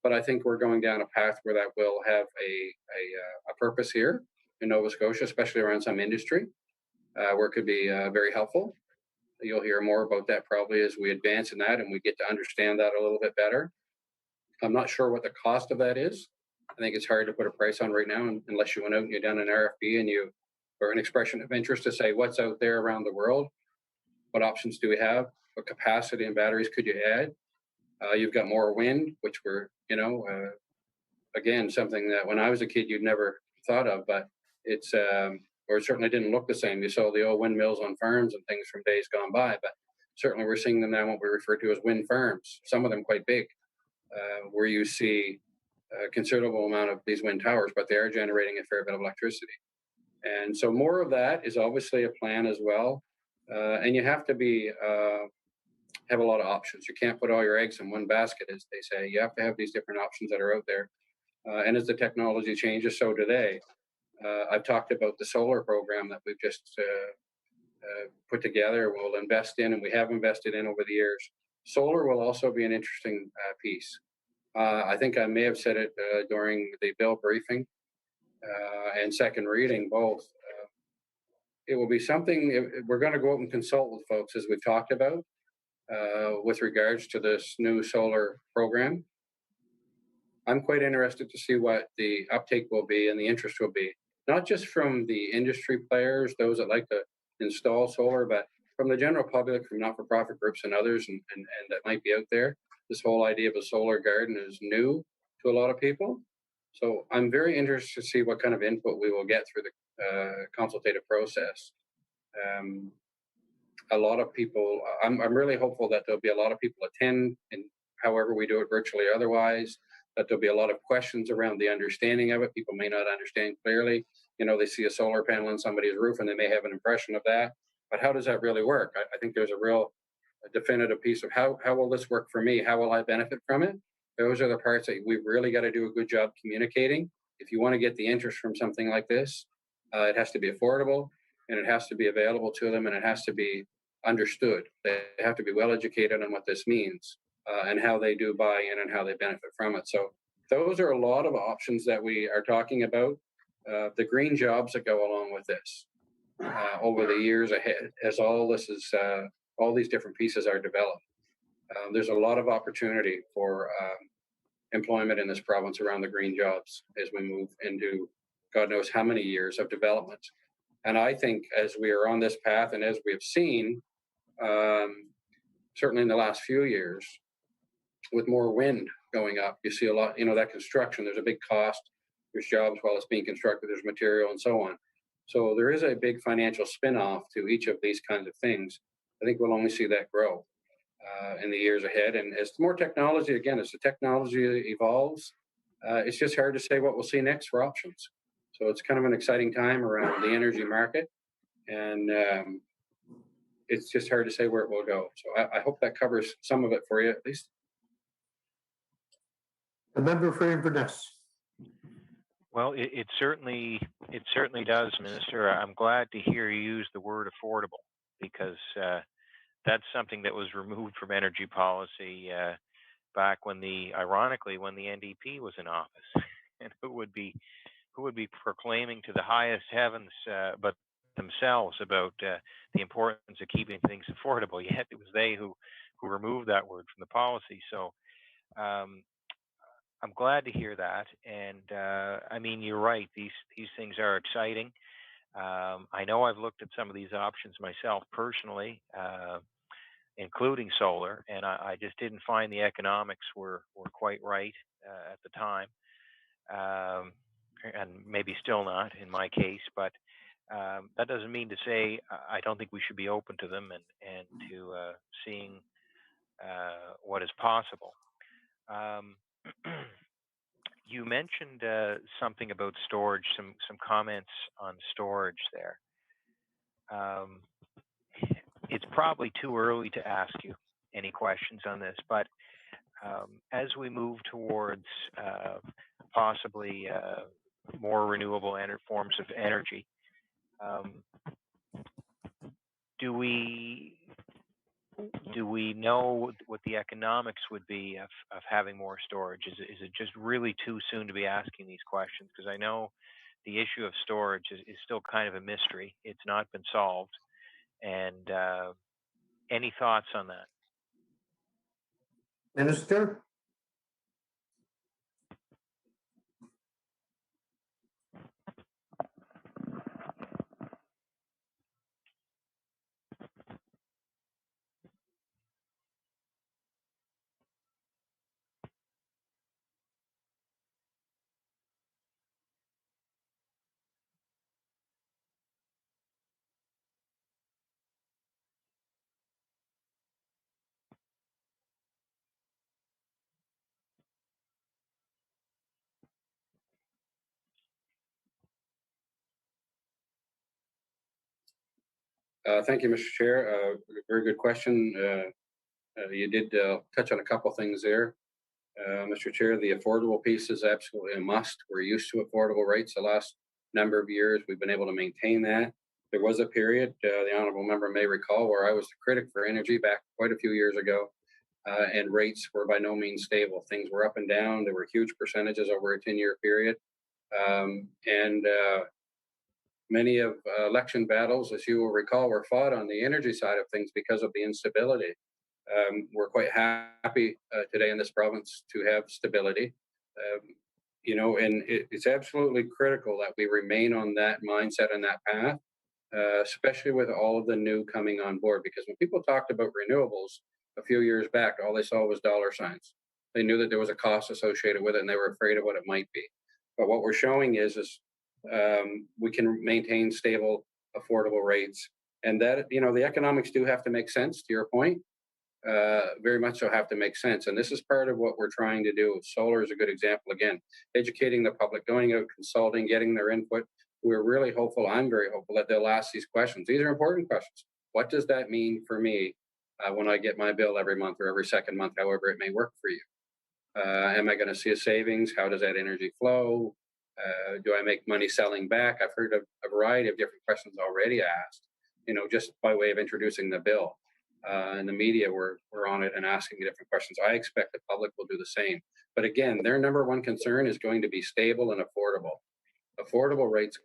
But I think we're going down a path where that will have a purpose here in Nova Scotia, especially around some industry, where it could be very helpful. You'll hear more about that probably as we advance in that and we get to understand that a little bit better. I'm not sure what the cost of that is. I think it's hard to put a price on right now unless you went out and you've done an RFP and you or an expression of interest to say what's out there around the world. What options do we have? What capacity and batteries could you add? You've got more wind, which we're, again, something that when I was a kid, you'd never thought of, but it's, or it certainly didn't look the same. You saw the old windmills on farms and things from days gone by, but certainly we're seeing them now, what we refer to as wind farms, some of them quite big, where you see a considerable amount of these wind towers, but they are generating a fair bit of electricity. And so more of that is obviously a plan as well. And you have to be, have a lot of options. You can't put all your eggs in one basket, as they say. You have to have these different options that are out there. And as the technology changes, so do they. I've talked about the solar program that we've just put together, we'll invest in, and we have invested in over the years. Solar will also be an interesting piece. I think I may have said it during the bill briefing and second reading, both. It will be something, we're going to go out and consult with folks, as we've talked about, with regards to this new solar program. I'm quite interested to see what the uptake will be and the interest will be, not just from the industry players, those that like to install solar, but from the general public, from not-for-profit groups and others and that might be out there. This whole idea of a solar garden is new to a lot of people. So I'm very interested to see what kind of input we will get through the consultative process. A lot of people, I'm really hopeful that there'll be a lot of people attend, and however we do it, virtually or otherwise, that there'll be a lot of questions around the understanding of it. People may not understand clearly. They see a solar panel on somebody's roof and they may have an impression of that. But how does that really work? I think there's a real definitive piece of how will this work for me? How will I benefit from it? Those are the parts that we've really got to do a good job communicating. If you want to get the interest from something like this, it has to be affordable, and it has to be available to them, and it has to be understood. They have to be well educated on what this means and how they do buy in and how they benefit from it. So those are a lot of options that we are talking about. The green jobs that go along with this over the years ahead, as all these different pieces are developed. There's a lot of opportunity for employment in this province around the green jobs as we move into God knows how many years of development. And I think as we are on this path and as we have seen, certainly in the last few years, with more wind going up, you see a lot, that construction, there's a big cost. There's jobs while it's being constructed, there's material and so on. So there is a big financial spin-off to each of these kinds of things. I think we'll only see that grow in the years ahead. And as more technology, again, as the technology evolves, it's just hard to say what we'll see next for options. So it's kind of an exciting time around the energy market. And it's just hard to say where it will go. So I hope that covers some of it for you, at least. The member for Inverness. Well, it certainly does, Minister. I'm glad to hear you use the word affordable. because that's something that was removed from energy policy back when ironically, when the NDP was in office, and who would be proclaiming to the highest heavens, but themselves, about the importance of keeping things affordable. Yet it was they who removed that word from the policy. So I'm glad to hear that. And I mean, you're right. These things are exciting. I know I've looked at some of these options myself personally, including solar, and I just didn't find the economics were quite right at the time, and maybe still not in my case. But that doesn't mean to say I don't think we should be open to them and to seeing what is possible. You mentioned something about storage, some comments on storage there. It's probably too early to ask you any questions on this, but as we move towards possibly more renewable forms of energy, do we know what the economics would be of having more storage? Is it just really too soon to be asking these questions? Because I know the issue of storage is still kind of a mystery. It's not been solved. And any thoughts on that? Minister? Thank you, Mr. Chair. Very good question. You did touch on a couple things there, Mr. Chair. The affordable piece is absolutely a must. We're used to affordable rates the last number of years. We've been able to maintain that. There was a period, the honourable member may recall, where I was the critic for energy back quite a few years ago, and rates were by no means stable. Things were up and down. There were huge percentages over a 10-year period. And many of election battles, as you will recall, were fought on the energy side of things because of the instability. We're quite happy today in this province to have stability. And it's absolutely critical that we remain on that mindset and that path, especially with all of the new coming on board. Because when people talked about renewables a few years back, all they saw was dollar signs. They knew that there was a cost associated with it, and they were afraid of what it might be. But what we're showing is we can maintain stable, affordable rates, and that the economics do have to make sense. To your point, very much so have to make sense, and this is part of what we're trying to do. Solar is a good example. Again, educating the public, going out, consulting, getting their input. We're really hopeful. I'm very hopeful that they'll ask these questions. These are important questions. What does that mean for me when I get my bill every month or every second month, however it may work for you? Am I going to see a savings? How does that energy flow? Do I make money selling back? I've heard a variety of different questions already asked, just by way of introducing the bill. And the media were on it and asking different questions. I expect the public will do the same. But again, their number one concern is going to be stable and affordable. Affordable rates,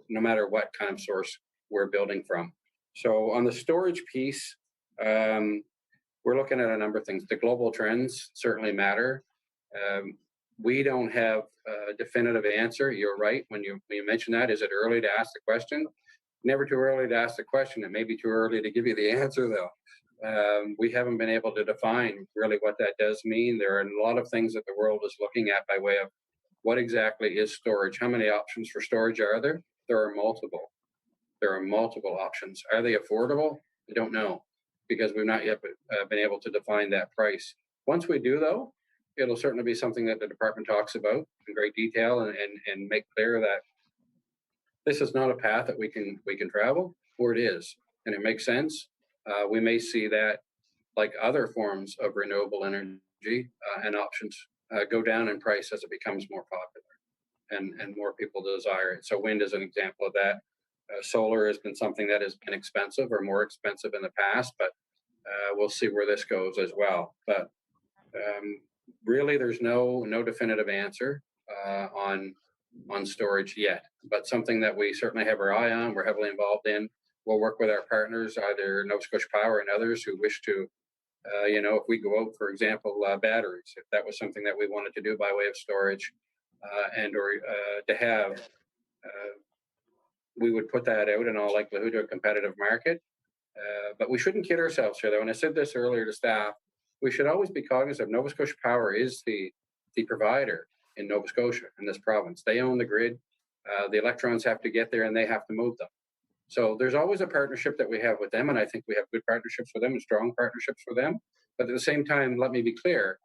no matter what kind of source we're building from. So on the storage piece, we're looking at a number of things. The global trends certainly matter. We don't have a definitive answer. You're right when you mention that. Is it early to ask the question? Never too early to ask the question. It may be too early to give you the answer, though. We haven't been able to define really what that does mean. There are a lot of things that the world is looking at by way of what exactly is storage. How many options for storage are there? There are multiple. There are multiple options. Are they affordable? I don't know, because we've not yet been able to define that price. Once we do, though, it'll certainly be something that the department talks about in great detail and make clear that this is not a path that we can travel, or it is, and it makes sense. We may see that, like other forms of renewable energy and options, go down in price as it becomes more popular and more people desire it. So wind is an example of that. Solar has been something that has been expensive or more expensive in the past, but we'll see where this goes as well. But really, there's no definitive answer on storage yet, but something that we certainly have our eye on. We're heavily involved in. We'll work with our partners, either Nova Scotia Power and others who wish to, if we go out, for example, batteries, if that was something that we wanted to do by way of storage and or to have, we would put that out in all likelihood to a competitive market. But we shouldn't kid ourselves here, though. And I said this earlier to staff, we should always be cognizant of Nova Scotia Power is the provider in Nova Scotia, in this province. They own the grid. The electrons have to get there and they have to move them. So there's always a partnership that we have with them, and I think we have good partnerships with them and strong partnerships with them. But at the same time, let me be clear,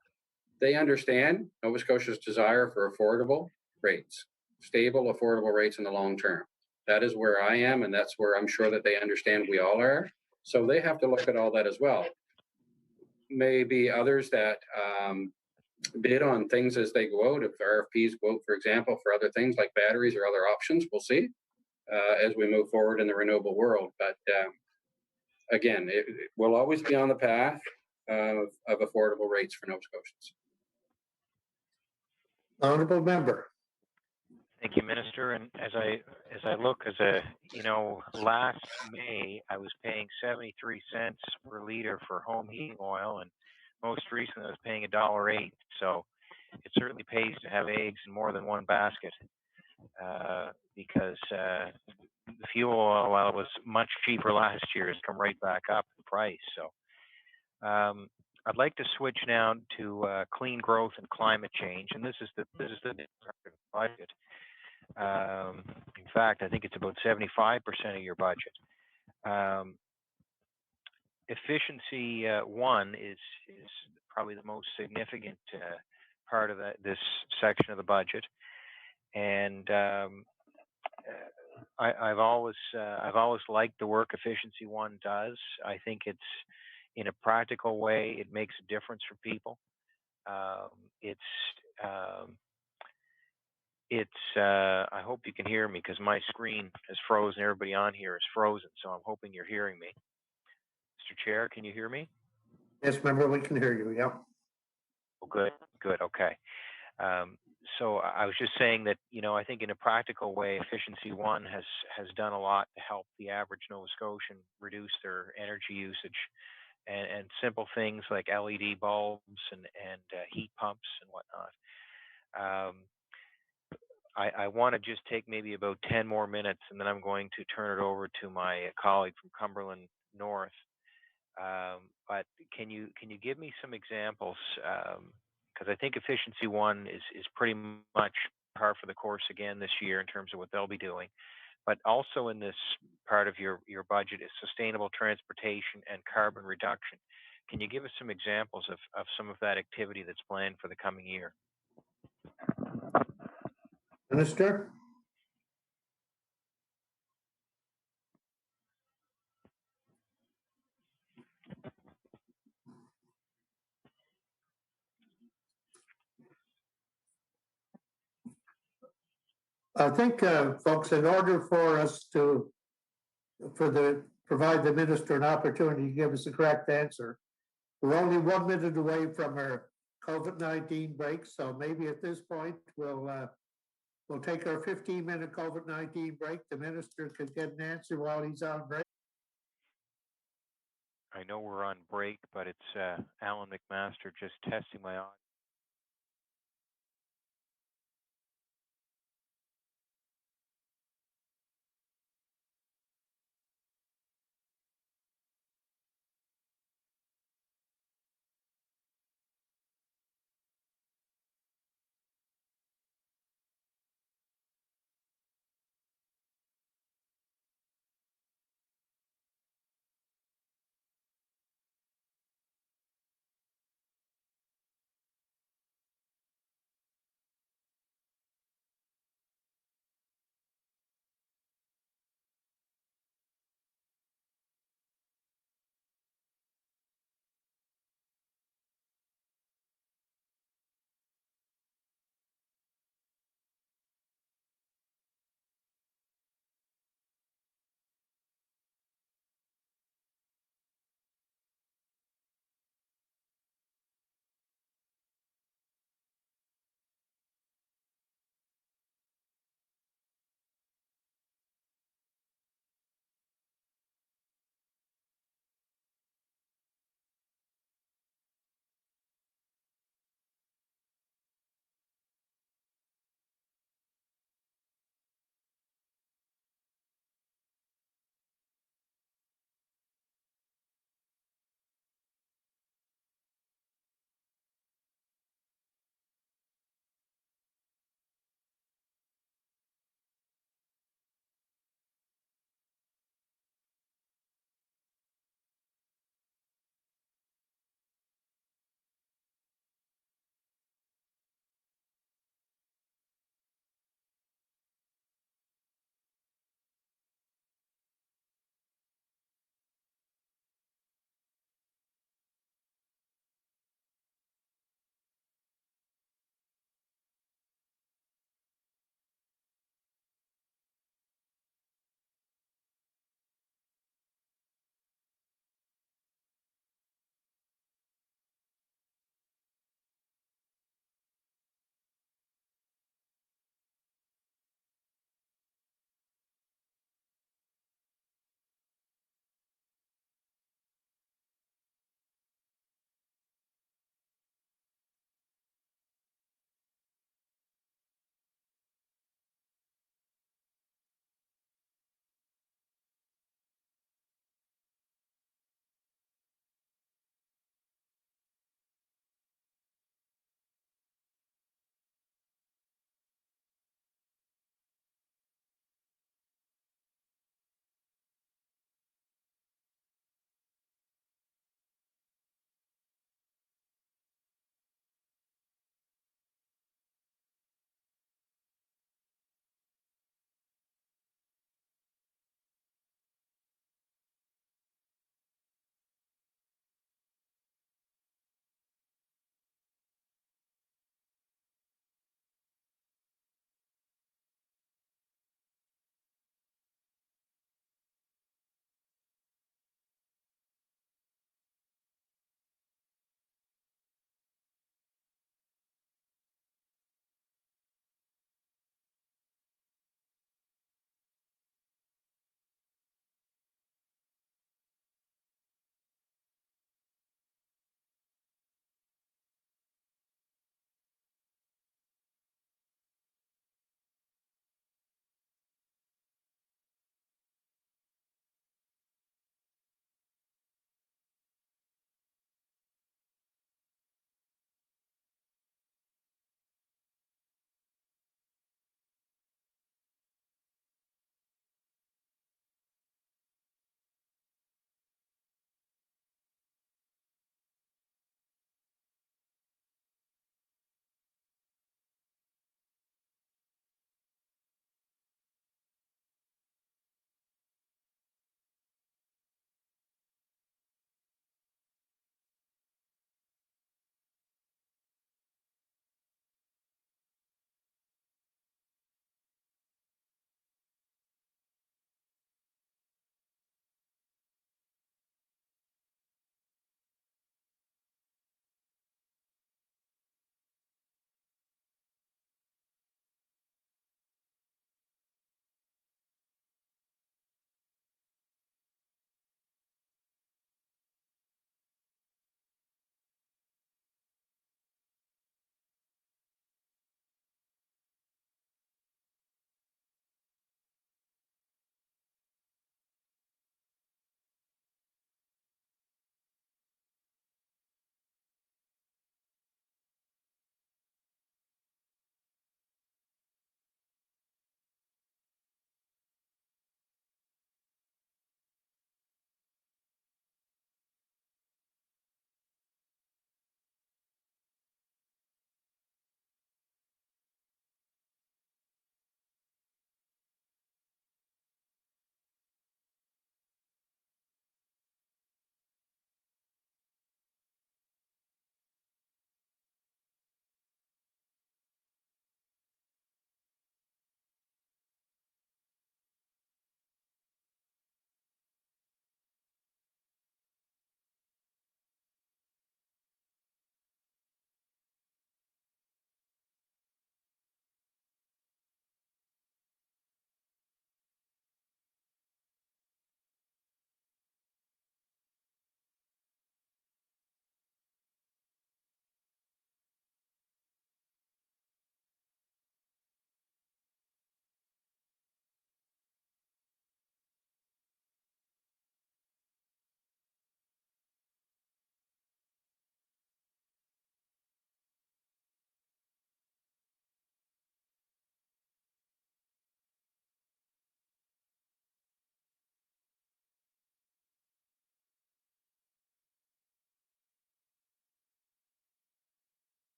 they understand Nova Scotia's desire for affordable rates, stable, affordable rates in the long term. That is where I am, and that's where I'm sure that they understand we all are. So they have to look at all that as well. Maybe others that bid on things as they go out, if RFPs go out, for example, for other things like batteries or other options, we'll see as we move forward in the renewable world. But again, it will always be on the path of affordable rates for Nova Scotians. Honourable member. Thank you, Minister. And as I look, last May I was paying 73 cents per liter for home heating oil, and most recently I was paying $1.08. So it certainly pays to have eggs in more than one basket, because the fuel oil, while it was much cheaper last year, has come right back up in price. So I'd like to switch now to clean growth and climate change, and this is the budget. In fact, I think it's about 75% of your budget. Efficiency one is probably the most significant part of this section of the budget, and I've always liked the work Efficiency One does. I think it's, in a practical way, it makes a difference for people. I hope you can hear me, because my screen is frozen. Everybody on here is frozen, so I'm hoping you're hearing me. Mr. Chair, can you hear me? Yes, member, we can hear you. Yeah. Oh, good. Okay. So I was just saying that, I think in a practical way, Efficiency One has done a lot to help the average Nova Scotian reduce their energy usage, and simple things like LED bulbs and heat pumps and whatnot. I want to just take maybe about 10 more minutes, and then I'm going to turn it over to my colleague from Cumberland North. But can you give me some examples? Because I think Efficiency One is pretty much par for the course again this year in terms of what they'll be doing. But also in this part of your budget is sustainable transportation and carbon reduction. Can you give us some examples of some of that activity that's planned for the coming year? Minister. I think, folks, in order for us to provide the minister an opportunity to give us the correct answer, we're only 1 minute away from our COVID-19 break, so maybe at this point we'll take our 15-minute COVID-19 break. The minister could get an answer while he's on break. I know we're on break, but it's Alan McMaster just testing my audio.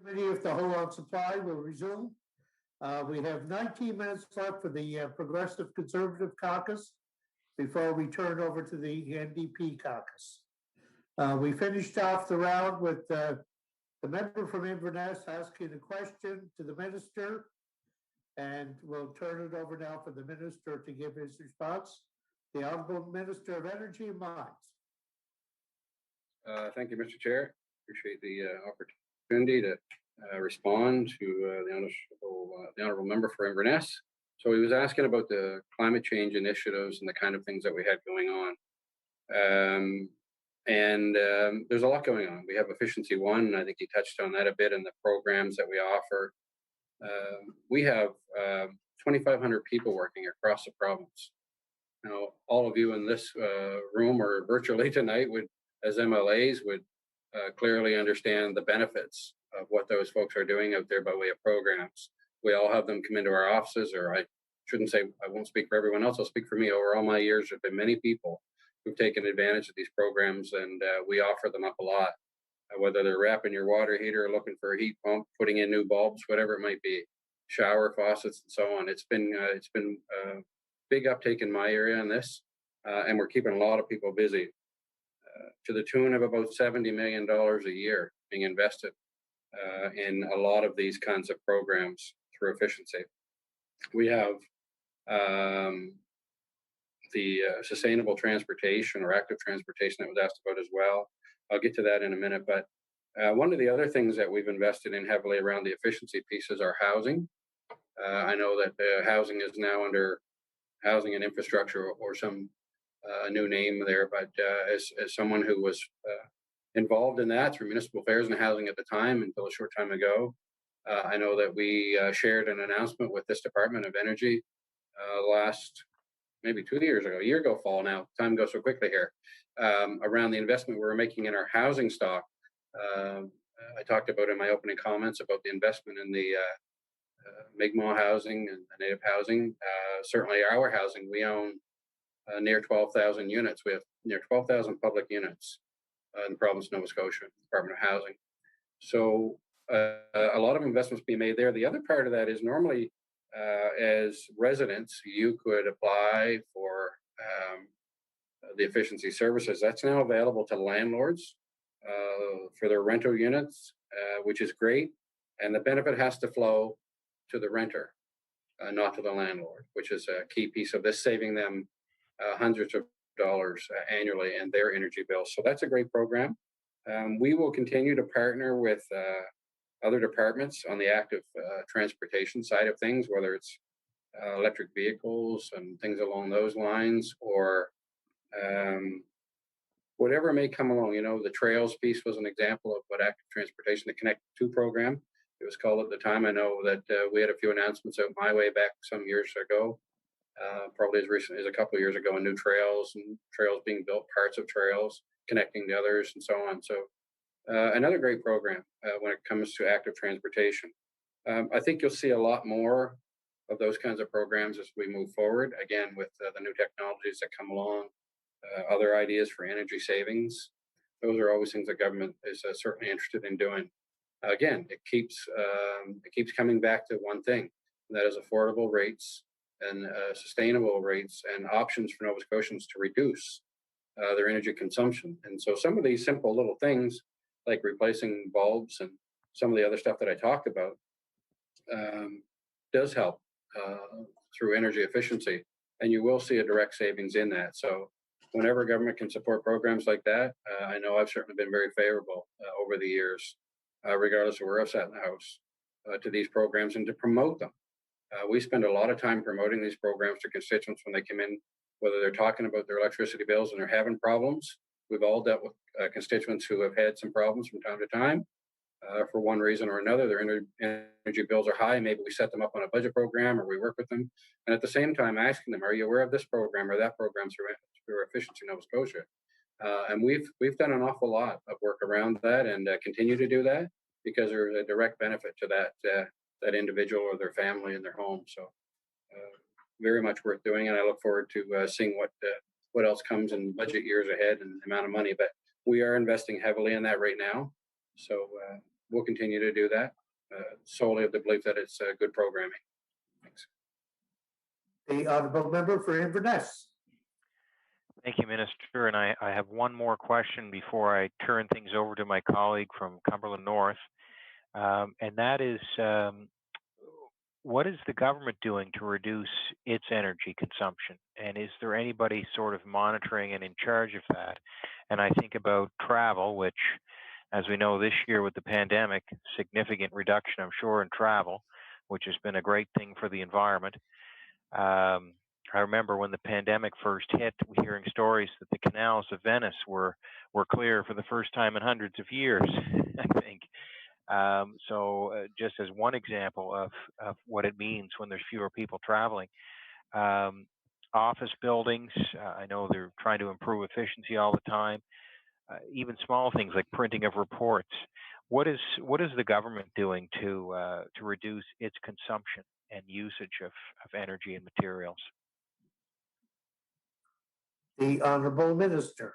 Committee of the Whole on Supply will resume. We have 19 minutes left for the Progressive Conservative Caucus before we turn over to the NDP caucus. We finished off the round with the member from Inverness asking a question to the minister, and we'll turn it over now for the minister to give his response. The Honourable Minister of Energy and Mines. Thank you, Mr. Chair. Appreciate the opportunity to respond to the honourable member for Inverness. So he was asking about the climate change initiatives and the kind of things that we had going on. There's a lot going on. We have Efficiency One, and I think he touched on that a bit in the programs that we offer. We have 2,500 people working across the province. Now, all of you in this room or virtually tonight would, as MLAs, would clearly understand the benefits of what those folks are doing out there by way of programs. We all have them come into our offices, or I shouldn't say, I won't speak for everyone else, I'll speak for me. Over all my years, there have been many people who've taken advantage of these programs, and we offer them up a lot, whether they're wrapping your water heater, looking for a heat pump, putting in new bulbs, whatever it might be, shower faucets and so on. It's been a big uptake in my area on this, and we're keeping a lot of people busy to the tune of about $70 million a year being invested in a lot of these kinds of programs through efficiency. We have the sustainable transportation or active transportation that was asked about as well. I'll get to that in a minute, but one of the other things that we've invested in heavily around the efficiency piece is our housing. I know that housing is now under housing and infrastructure or some new name there, but as someone who was involved in that through municipal affairs and housing at the time until a short time ago, I know that we shared an announcement with this Department of Energy last maybe 2 years ago, a year ago fall now, time goes so quickly here, around the investment we were making in our housing stock. I talked about in my opening comments about the investment in the Mi'kmaq housing and the Native housing. Certainly our housing, we own near 12,000 units. We have near 12,000 public units in the province of Nova Scotia, Department of Housing. So a lot of investments being made there. The other part of that is normally as residents, you could apply for the efficiency services. That's now available to landlords for their rental units, which is great. And the benefit has to flow to the renter, not to the landlord, which is a key piece of this, saving them hundreds of dollars annually in their energy bills. So that's a great program. We will continue to partner with other departments on the active transportation side of things, whether it's electric vehicles and things along those lines, or whatever may come along. You know, the trails piece was an example of what active transportation, the Connect 2 program, it was called at the time. I know that we had a few announcements out my way back some years ago, probably as recent as a couple of years ago, on new trails and trails being built, parts of trails connecting to others and so on. So another great program when it comes to active transportation. I think you'll see a lot more of those kinds of programs as we move forward, again, with the new technologies that come along, other ideas for energy savings. Those are always things the government is certainly interested in doing. Again, it keeps coming back to one thing, and that is affordable rates and sustainable rates and options for Nova Scotians to reduce their energy consumption. And so some of these simple little things, like replacing bulbs and some of the other stuff that I talked about, does help through energy efficiency, and you will see a direct savings in that. So whenever government can support programs like that, I know I've certainly been very favorable over the years, regardless of where I've sat in the House, to these programs and to promote them. We spend a lot of time promoting these programs to constituents when they come in, whether they're talking about their electricity bills and they're having problems. We've all dealt with constituents who have had some problems from time to time for one reason or another. Their energy bills are high. Maybe we set them up on a budget program or we work with them. And at the same time, asking them, are you aware of this program or that program through Efficiency Nova Scotia? And we've done an awful lot of work around that and continue to do that because there's a direct benefit to that individual or their family and their home. So very much worth doing. And I look forward to seeing what else comes in budget years ahead and the amount of money. But we are investing heavily in that right now. So we'll continue to do that solely of the belief that it's good programming. Thanks. The honourable member for Inverness. Thank you, Minister. And I have one more question before I turn things over to my colleague from Cumberland North. And that is, what is the government doing to reduce its energy consumption? And is there anybody sort of monitoring and in charge of that? And I think about travel, which, as we know this year with the pandemic, significant reduction, I'm sure, in travel, which has been a great thing for the environment. I remember when the pandemic first hit, hearing stories that the canals of Venice were clear for the first time in hundreds of years, I think. So just as one example of what it means when there's fewer people traveling. Office buildings, I know they're trying to improve efficiency all the time. Even small things like printing of reports. What is the government doing to reduce its consumption and usage of energy and materials? The honourable minister.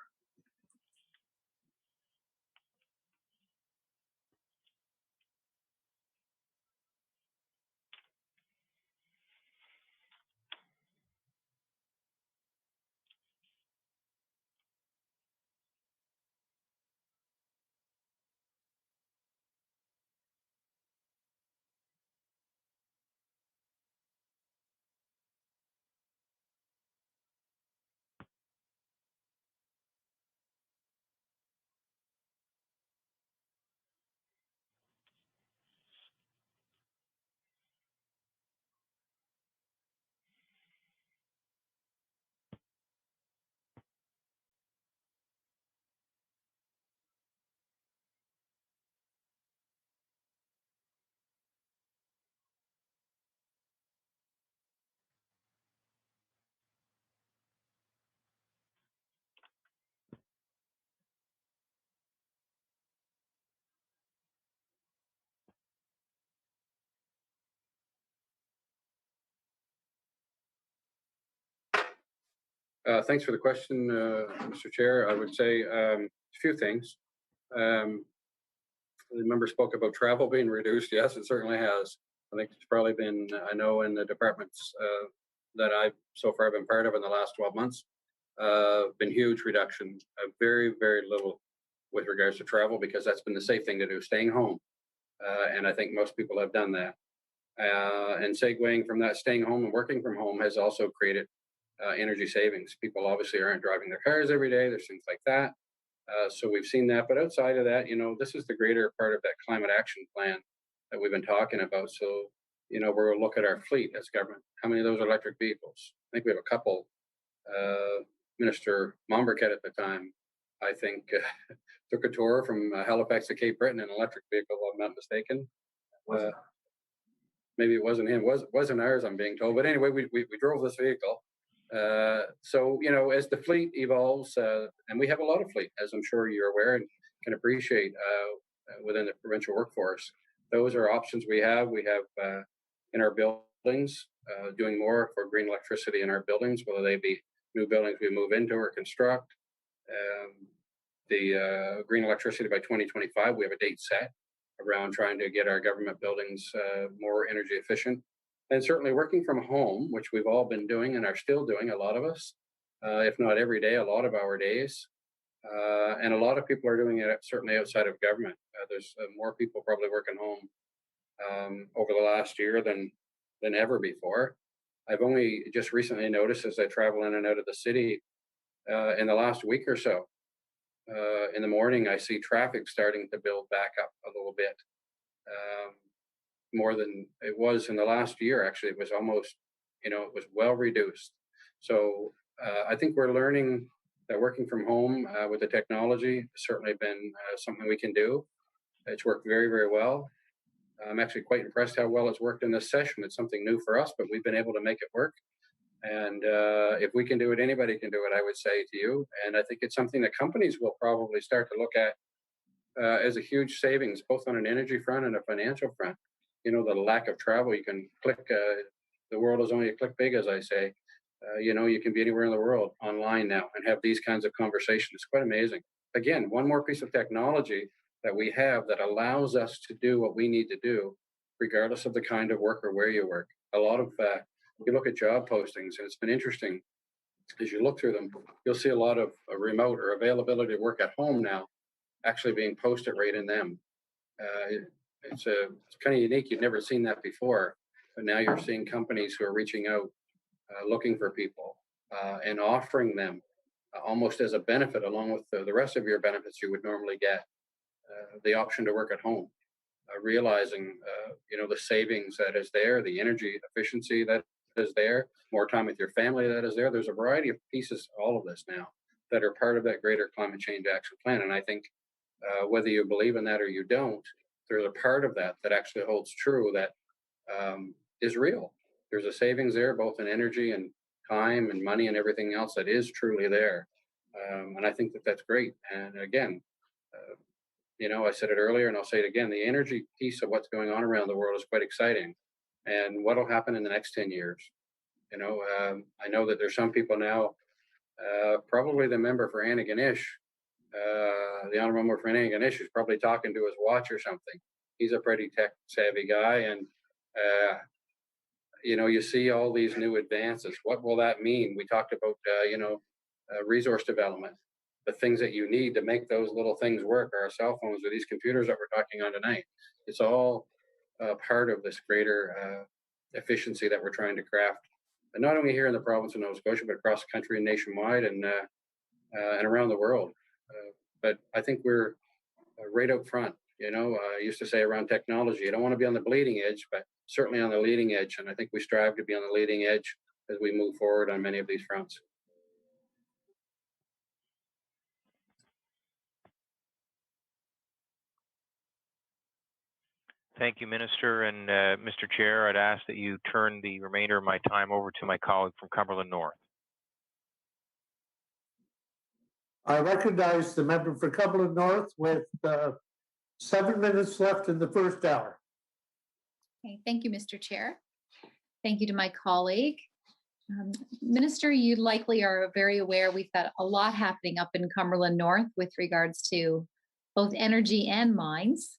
Thanks for the question, Mr. Chair. I would say a few things. The member spoke about travel being reduced. Yes, it certainly has. I think it's probably been, I know in the departments that I've so far been part of in the last 12 months, been huge reduction, very, very little with regards to travel, because that's been the safe thing to do, staying home. And I think most people have done that. And segueing from that, staying home and working from home has also created energy savings. People obviously aren't driving their cars every day. There's things like that. So we've seen that. But outside of that, this is the greater part of that climate action plan that we've been talking about. So, we'll look at our fleet as government. How many of those are electric vehicles? I think we have a couple. Minister Momberket at the time, I think, took a tour from Halifax to Cape Breton in an electric vehicle, if I'm not mistaken. Maybe it wasn't him. Wasn't ours, I'm being told. But anyway, we drove this vehicle. So, as the fleet evolves, and we have a lot of fleet, as I'm sure you're aware and can appreciate within the provincial workforce, those are options we have. We have in our buildings, doing more for green electricity in our buildings, whether they be new buildings we move into or construct. The green electricity by 2025, we have a date set around trying to get our government buildings more energy efficient. And certainly working from home, which we've all been doing and are still doing, a lot of us, if not every day, a lot of our days. And a lot of people are doing it certainly outside of government. There's more people probably working home over the last year than ever before. I've only just recently noticed, as I travel in and out of the city in the last week or so, in the morning, I see traffic starting to build back up a little bit. More than it was in the last year. Actually, it was almost, it was well reduced. So I think we're learning that working from home with the technology has certainly been something we can do. It's worked very, very well. I'm actually quite impressed how well it's worked in this session. It's something new for us, but we've been able to make it work. And if we can do it, anybody can do it, I would say to you. And I think it's something that companies will probably start to look at as a huge savings, both on an energy front and a financial front. The lack of travel, you can click, the world is only a click big, as I say. You can be anywhere in the world online now and have these kinds of conversations. It's quite amazing. Again, one more piece of technology that we have that allows us to do what we need to do, regardless of the kind of work or where you work. A lot of, you look at job postings, and it's been interesting as you look through them, you'll see a lot of remote or availability to work at home now actually being posted right in them. It's kind of unique. You've never seen that before, but now you're seeing companies who are reaching out, looking for people, and offering them almost as a benefit, along with the rest of your benefits you would normally get, the option to work at home, realizing the savings that is there, the energy efficiency that is there, more time with your family that is there. There's a variety of pieces, all of this now, that are part of that greater climate change action plan. And I think whether you believe in that or you don't, there's a part of that that actually holds true, that is real. There's a savings there, both in energy and time and money and everything else, that is truly there. And I think that that's great. And again, I said it earlier and I'll say it again, the energy piece of what's going on around the world is quite exciting. And what will happen in the next 10 years? I know that there's some people now, probably the member for Antigonish, the honorable member for Antigonish, is probably talking to his watch or something. He's a pretty tech savvy guy. And, you see all these new advances. What will that mean? We talked about, resource development. The things that you need to make those little things work, our cell phones or these computers that we're talking on tonight. It's all part of this greater efficiency that we're trying to craft, and not only here in the province of Nova Scotia, but across the country and nationwide, and around the world. But I think we're right out front. I used to say around technology, you don't want to be on the bleeding edge, but certainly on the leading edge. And I think we strive to be on the leading edge as we move forward on many of these fronts. Thank you, Minister. And Mr. Chair, I'd ask that you turn the remainder of my time over to my colleague from Cumberland North. I recognize the member for Cumberland North with 7 minutes left in the first hour. Okay, thank you, Mr. Chair. Thank you to my colleague. Minister, you likely are very aware we've got a lot happening up in Cumberland North with regards to both energy and mines.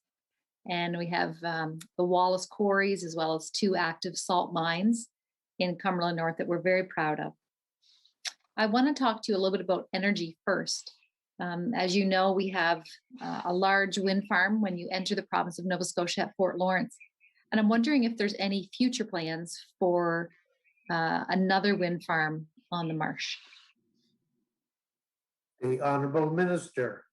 And we have the Wallace quarries as well as 2 active salt mines in Cumberland North that we're very proud of. I want to talk to you a little bit about energy first. As you know, we have a large wind farm when you enter the province of Nova Scotia at Fort Lawrence. And I'm wondering if there's any future plans for another wind farm on the marsh. The Honourable Minister.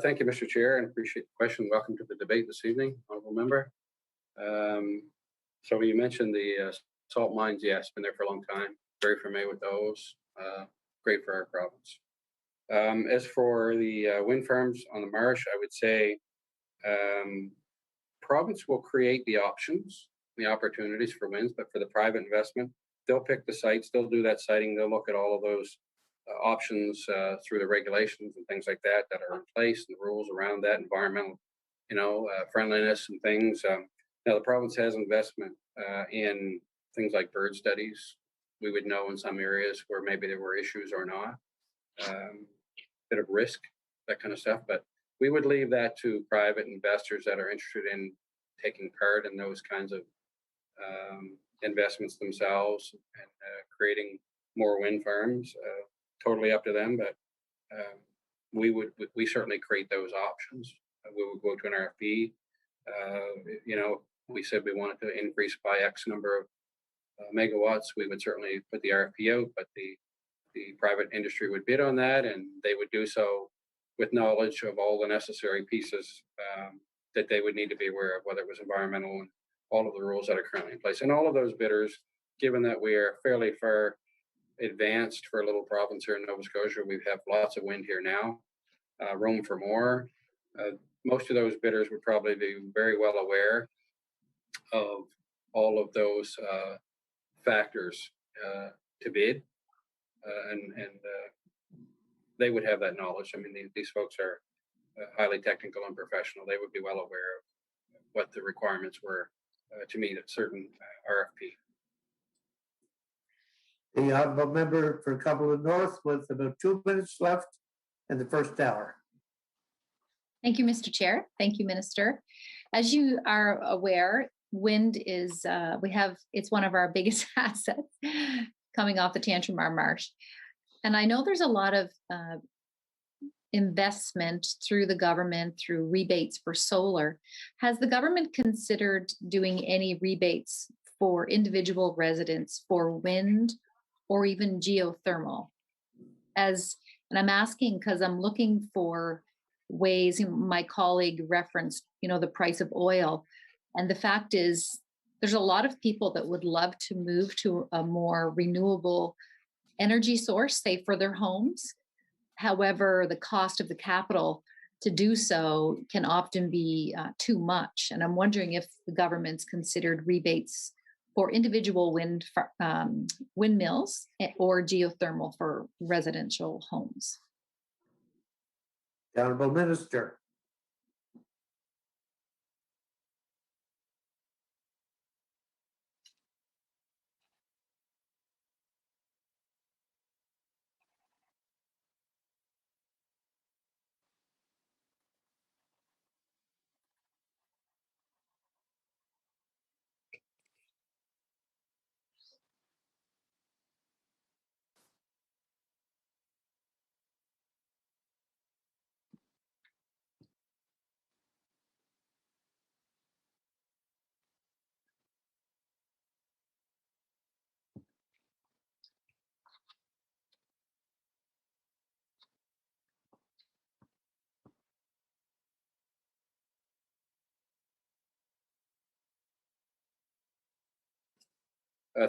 Thank you, Mr. Chair, and appreciate the question. Welcome to the debate this evening, honourable member. So you mentioned the salt mines. Yes, been there for a long time. Very familiar with those. Great for our province. As for the wind farms on the marsh, I would say province will create the options, the opportunities for winds, but for the private investment, they'll pick the sites, they'll do that siting, they'll look at all of those options through the regulations and things like that are in place, and the rules around that, environmental, friendliness and things. Now the province has investment in things like bird studies. We would know in some areas where maybe there were issues or not, bit of risk, that kind of stuff. But we would leave that to private investors that are interested in taking part in those kinds of investments themselves and creating more wind farms. Totally up to them, but we certainly create those options. We would go to an RFP. We said we wanted to increase by X number of megawatts. We would certainly put the RFP out, but the private industry would bid on that, and they would do so with knowledge of all the necessary pieces that they would need to be aware of, whether it was environmental and all of the rules that are currently in place. And all of those bidders, given that we are fairly far advanced for a little province here in Nova Scotia, we have lots of wind here now, room for more. Most of those bidders would probably be very well aware of all of those factors to bid, and they would have that knowledge. I mean, these folks are highly technical and professional. They would be well aware of what the requirements were to meet a certain RFP. The honorable member for Cumberland North with about 2 minutes left in the first hour. Thank you, Mr. Chair. Thank you, Minister. As you are aware, wind is, it's one of our biggest assets coming off the Tantramar Marsh. And I know there's a lot of investment through the government, through rebates for solar. Has the government considered doing any rebates for individual residents for wind or even geothermal? And I'm asking because I'm looking for ways. My colleague referenced, the price of oil. And the fact is, there's a lot of people that would love to move to a more renewable energy source, say for their homes. However, the cost of the capital to do so can often be too much. And I'm wondering if the government's considered rebates for individual windmills or geothermal for residential homes. The honorable minister.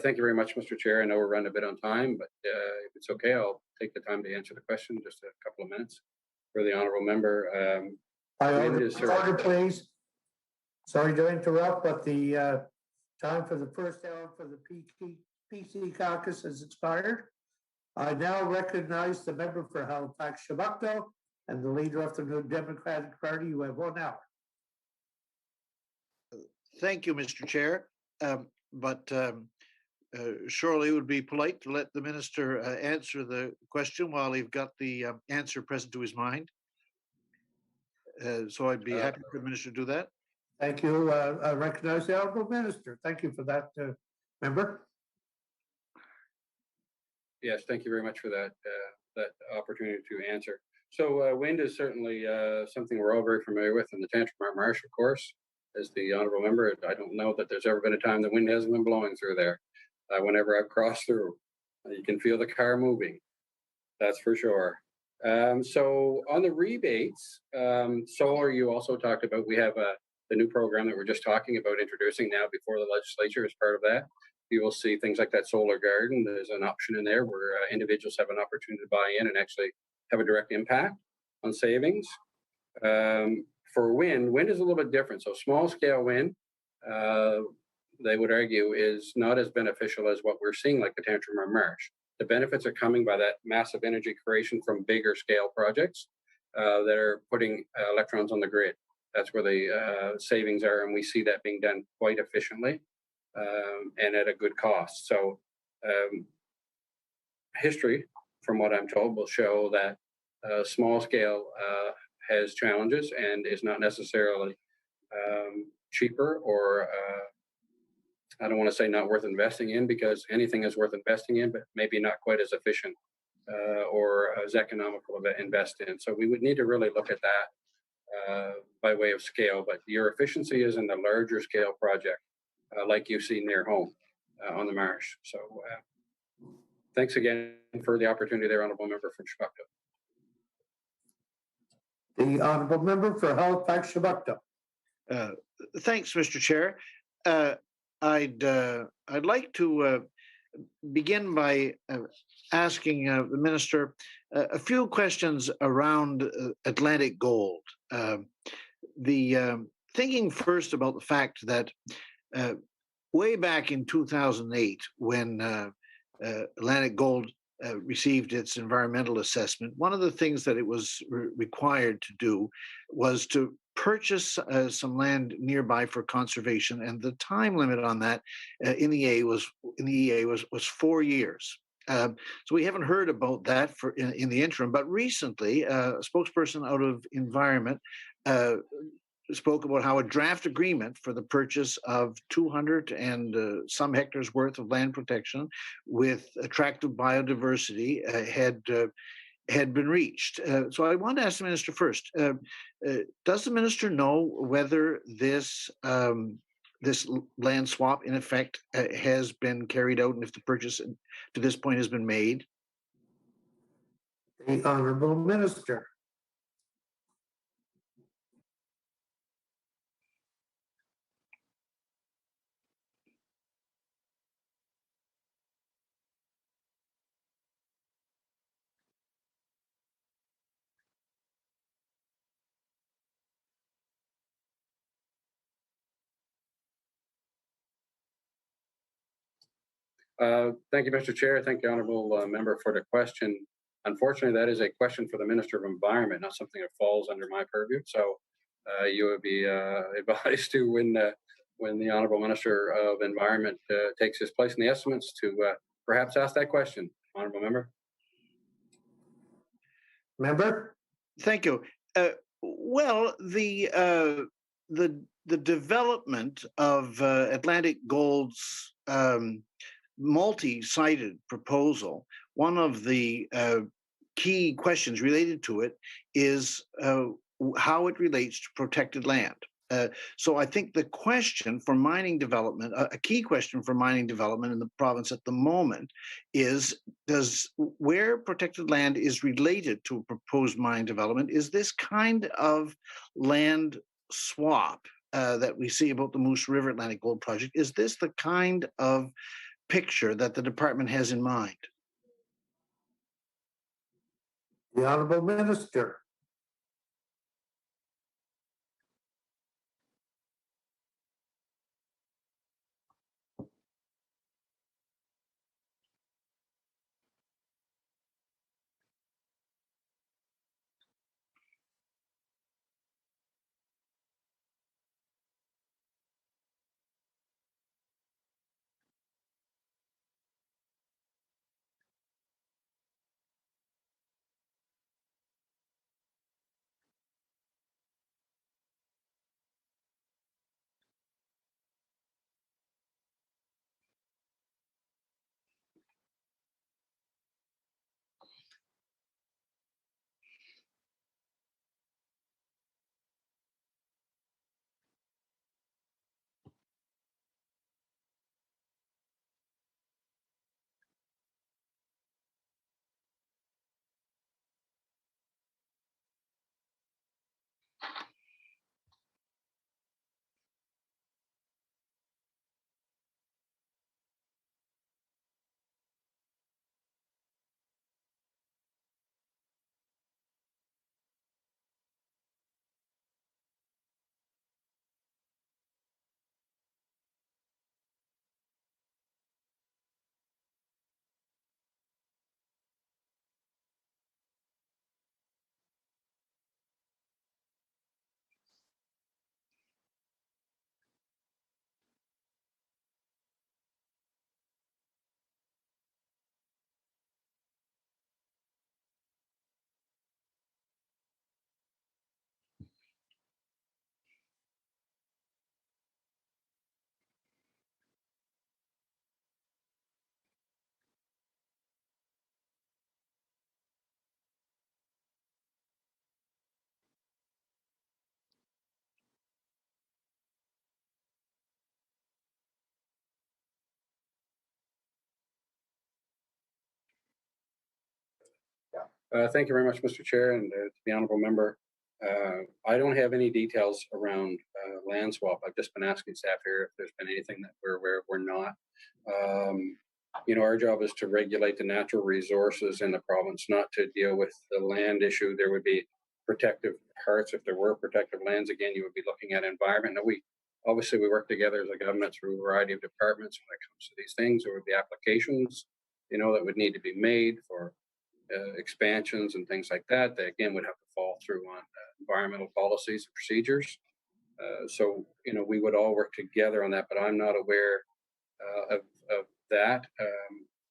Thank you very much, Mr. Chair. I know we're running a bit on time, but if it's okay, I'll take the time to answer the question, just a couple of minutes for the honourable member. Order, please. Sorry to interrupt, but the time for the first hour for the PC caucus has expired. I now recognize the member for Halifax Chebucto and the leader of the New Democratic Party. You have 1 hour. Thank you, Mr. Chair. Surely it would be polite to let the minister answer the question while he's got the answer present to his mind. So I'd be happy for the minister to do that. Thank you. I recognize the honourable minister. Thank you for that, member. Yes, thank you very much for that opportunity to answer. So wind is certainly something we're all very familiar with in the Tantramar Marsh, of course. As the honourable member, I don't know that there's ever been a time the wind hasn't been blowing through there. Whenever I've crossed through, you can feel the car moving. That's for sure. So on the rebates, solar, you also talked about, we have the new program that we're just talking about introducing now before the legislature as part of that. You will see things like that solar garden. There's an option in there where individuals have an opportunity to buy in and actually have a direct impact on savings. For wind is a little bit different. So small scale wind, they would argue, is not as beneficial as what we're seeing like the Tantramar Marsh. The benefits are coming by that massive energy creation from bigger scale projects that are putting electrons on the grid. That's where the savings are, and we see that being done quite efficiently and at a good cost. So history, from what I'm told, will show that small scale has challenges and is not necessarily cheaper or I don't want to say not worth investing in, because anything is worth investing in, but maybe not quite as efficient or as economical to invest in. So we would need to really look at that by way of scale. But your efficiency is in the larger scale project, like you see near home on the marsh. So thanks again for the opportunity there, Honourable Member from Shabukta. The Honourable Member for Halifax Shabukta. Thanks, Mr. Chair. I'd like to begin by asking the Minister a few questions around Atlantic Gold. Thinking first about the fact that way back in 2008, when Atlantic Gold received its environmental assessment, one of the things that it was required to do was to purchase some land nearby for conservation, and the time limit on that in the EA was 4 years. So we haven't heard about that in the interim, but recently a spokesperson out of Environment spoke about how a draft agreement for the purchase of 200 and some hectares worth of land protection with attractive biodiversity had been reached. So I want to ask the Minister first, does the Minister know whether this land swap in effect has been carried out, and if the purchase to this point has been made? The Honourable Minister. Thank you, Mr. Chair. Thank you, Honourable Member, for the question. Unfortunately, that is a question for the Minister of Environment, not something that falls under my purview. So you would be advised to, when the Honourable Minister of Environment takes his place in the estimates, to perhaps ask that question. Honourable Member. Member? Thank you. Well, the development of Atlantic Gold's multi-sided proposal, one of the key questions related to it is how it relates to protected land. So I think the question for mining development, a key question for mining development in the province at the moment is, where protected land is related to a proposed mine development, is this kind of land swap that we see about the Moose River Atlantic Gold Project, is this the kind of picture that the department has in mind? The Honourable Minister. Thank you very much, Mr. Chair, and to the honourable member. I don't have any details around land swap. I've just been asking staff here if there's been anything that we're aware of. We're not. Our job is to regulate the natural resources in the province, not to deal with the land issue. There would be protective parts. If there were protective lands, again, you would be looking at environment. Now, we work together as a government through a variety of departments when it comes to these things. There would be applications, that would need to be made for expansions and things like that. They again would have to fall through on environmental policies and procedures. We would all work together on that, but I'm not aware of that.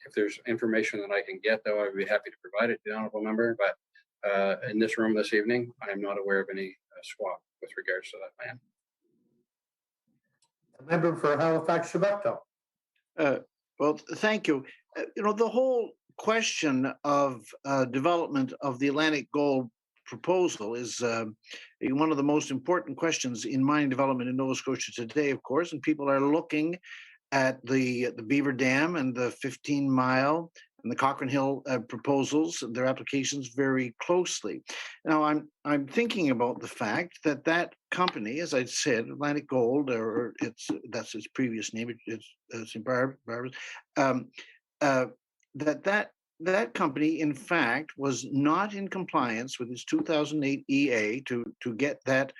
If there's information that I can get, though, I would be happy to provide it to the honourable member. But in this room this evening, I am not aware of any swap with regards to that land. The member for Halifax Chebucto. Well, thank you. The whole question of development of the Atlantic Gold proposal is one of the most important questions in mine development in Nova Scotia today, of course, and people are looking at the Beaver Dam and the 15-mile and the Cochrane Hill proposals, their applications very closely. Now, I'm thinking about the fact that company, as I said, Atlantic Gold, or that's its previous name, it's in Barbara, that company, in fact, was not in compliance with its 2008 EA to get that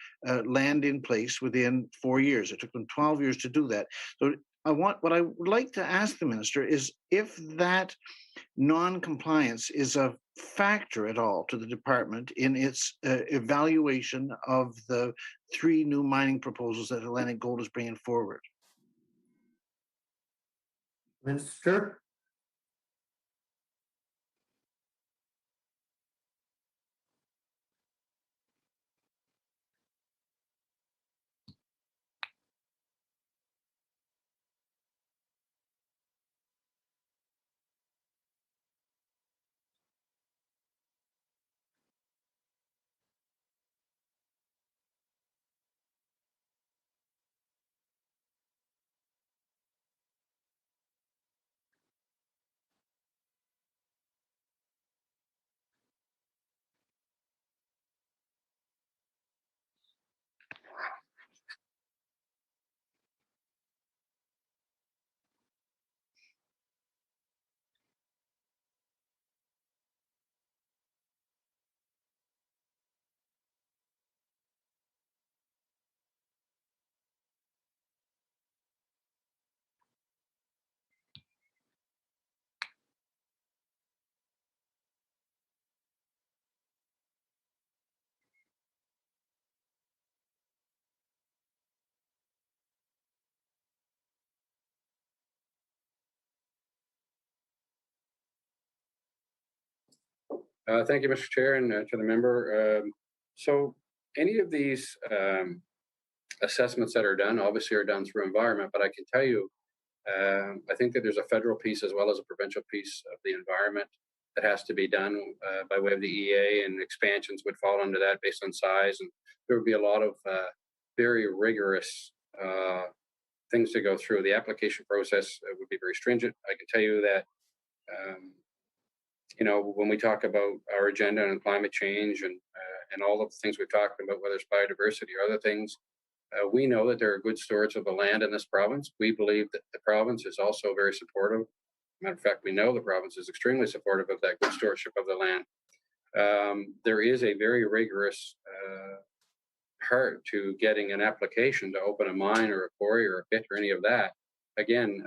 land in place within 4 years. It took them 12 years to do that. So what I would like to ask the minister is if that non-compliance is a factor at all to the department in its evaluation of the 3 new mining proposals that Atlantic Gold is bringing forward. Minister. Thank you, Mr. Chair, and to the member. So any of these assessments that are done, obviously, are done through environment, but I can tell you, I think that there's a federal piece as well as a provincial piece of the environment that has to be done by way of the EA, and expansions would fall under that based on size, and there would be a lot of very rigorous things to go through. The application process would be very stringent. I can tell you that when we talk about our agenda on climate change and all of the things we've talked about, whether it's biodiversity or other things, we know that there are good stewards of the land in this province. We believe that the province is also very supportive. Matter of fact, we know the province is extremely supportive of that good stewardship of the land. There is a very rigorous part to getting an application to open a mine or a quarry or a pit or any of that. Again,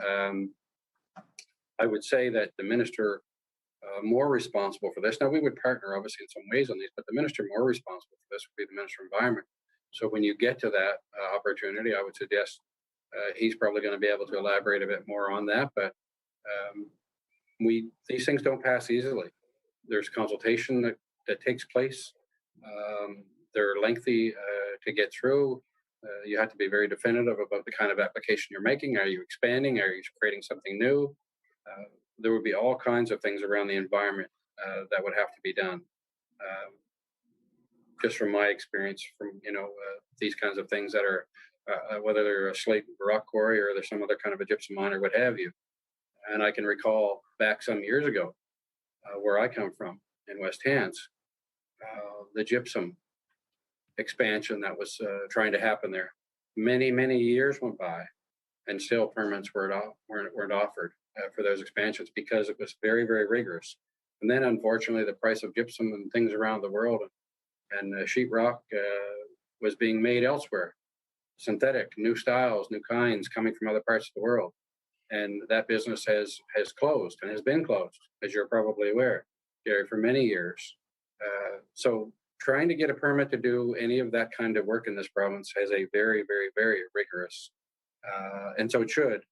I would say that the minister more responsible for this. Now, we would partner, obviously, in some ways on these, but the minister more responsible for this would be the Minister of Environment. So when you get to that opportunity, I would suggest he's probably going to be able to elaborate a bit more on that. But these things don't pass easily. There's consultation that takes place. They're lengthy to get through. You have to be very definitive about the kind of application you're making. Are you expanding? Are you creating something new? There would be all kinds of things around the environment that would have to be done. Just from my experience, from these kinds of things that are whether they're a slate rock quarry or there's some other kind of a gypsum mine or what have you. And I can recall back some years ago where I come from, in West Hands, the gypsum expansion that was trying to happen there. Many years went by, and still permits weren't offered for those expansions because it was very rigorous. And then, unfortunately, the price of gypsum and things around the world and sheetrock was being made elsewhere, synthetic, new styles, new kinds coming from other parts of the world. And that business has closed and has been closed, as you're probably aware, Gary, for many years. So trying to get a permit to do any of that kind of work in this province has a very rigorous, and so it should.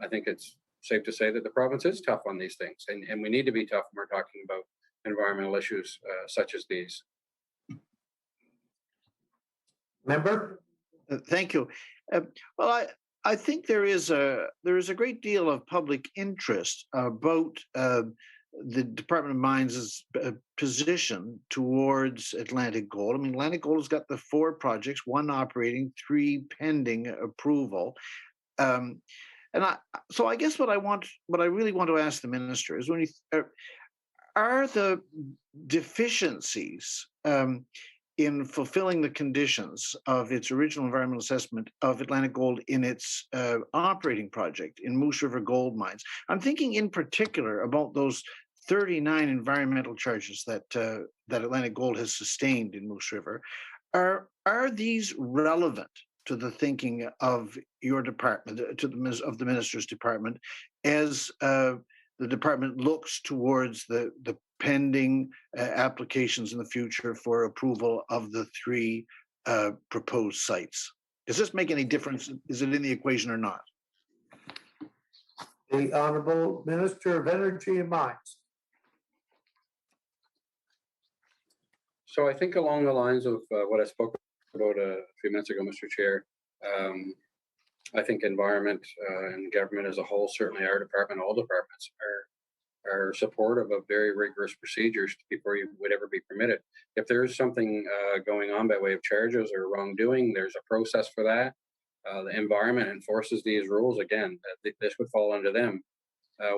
I think it's safe to say that the province is tough on these things, and we need to be tough when we're talking about environmental issues such as these. Member? Thank you. Well, I think there is a great deal of public interest about the Department of Mines' position towards Atlantic Gold. I mean, Atlantic Gold has got the 4 projects, 1 operating, 3 pending approval. So I guess what I really want to ask the minister is, when are the deficiencies in fulfilling the conditions of its original environmental assessment of Atlantic Gold in its operating project in Moose River Gold Mines? I'm thinking in particular about those 39 environmental charges that Atlantic Gold has sustained in Moose River. Are these relevant to the thinking of your department, of the minister's department, as the department looks towards the pending applications in the future for approval of the 3 proposed sites? Does this make any difference? Is it in the equation or not? The Honourable Minister of Energy and Mines. So I think along the lines of what I spoke about a few minutes ago, Mr. Chair, I think environment and government as a whole, certainly our department, all departments, are supportive of very rigorous procedures before you would ever be permitted. If there is something going on by way of charges or wrongdoing, there's a process for that. The environment enforces these rules. Again, this would fall under them.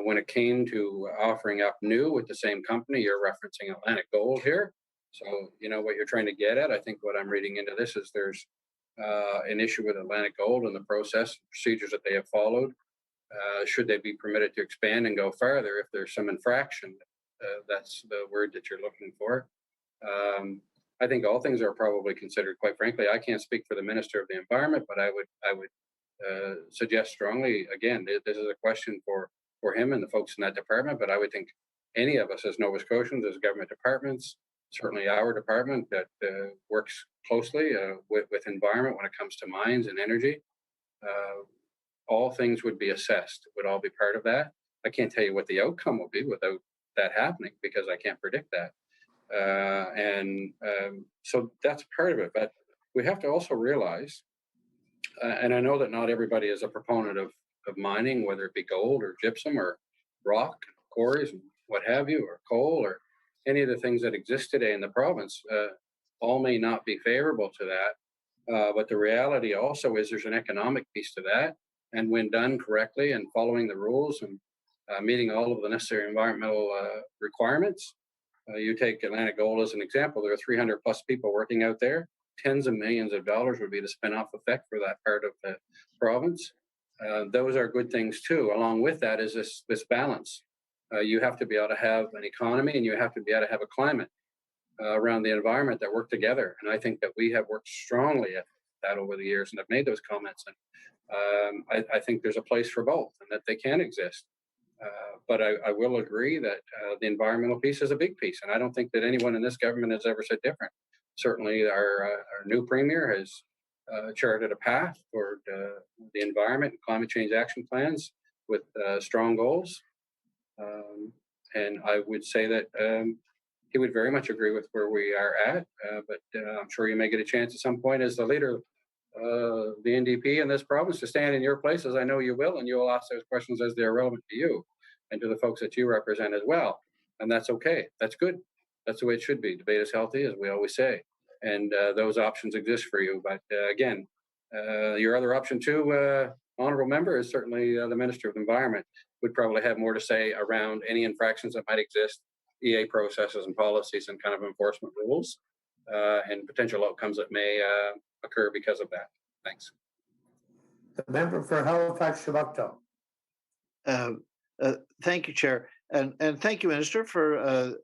When it came to offering up new with the same company, you're referencing Atlantic Gold here. So, you know what you're trying to get at. I think what I'm reading into this is there's an issue with Atlantic Gold and the process, procedures that they have followed. Should they be permitted to expand and go farther if there's some infraction? That's the word that you're looking for. I think all things are probably considered. Quite frankly, I can't speak for the Minister of the Environment, but I would suggest strongly, again, this is a question for him and the folks in that department, but I would think any of us as Nova Scotians, as government departments, certainly our department that works closely with environment when it comes to mines and energy, all things would be assessed, would all be part of that. I can't tell you what the outcome will be without that happening because I can't predict that. So that's part of it. But we have to also realize, and I know that not everybody is a proponent of mining, whether it be gold or gypsum or rock, quarries, and what have you, or coal, or any of the things that exist today in the province, all may not be favorable to that. But the reality also is there's an economic piece to that. And when done correctly and following the rules and meeting all of the necessary environmental requirements, you take Atlantic Gold as an example. There are 300 plus people working out there. Tens of millions of dollars would be the spin-off effect for that part of the province. Those are good things too. Along with that is this balance. You have to be able to have an economy and you have to be able to have a climate around the environment that work together. And I think that we have worked strongly at that over the years and have made those comments. And I think there's a place for both and that they can exist. But I will agree that the environmental piece is a big piece. And I don't think that anyone in this government has ever said different. Certainly our new premier has charted a path toward the environment and climate change action plans with strong goals. And I would say that he would very much agree with where we are at. But I'm sure you may get a chance at some point as the leader of the NDP in this province to stand in your place, as I know you will, and you will ask those questions as they're relevant to you and to the folks that you represent as well. And that's okay. That's good. That's the way it should be. Debate is healthy, as we always say. And those options exist for you. But again, your other option too, honourable member, is certainly the Minister of the Environment would probably have more to say around any infractions that might exist EA processes and policies and kind of enforcement rules and potential outcomes that may occur because of that. Thanks. The member for Halifax Chiboucto. Thank you, Chair, and thank you, Minister, for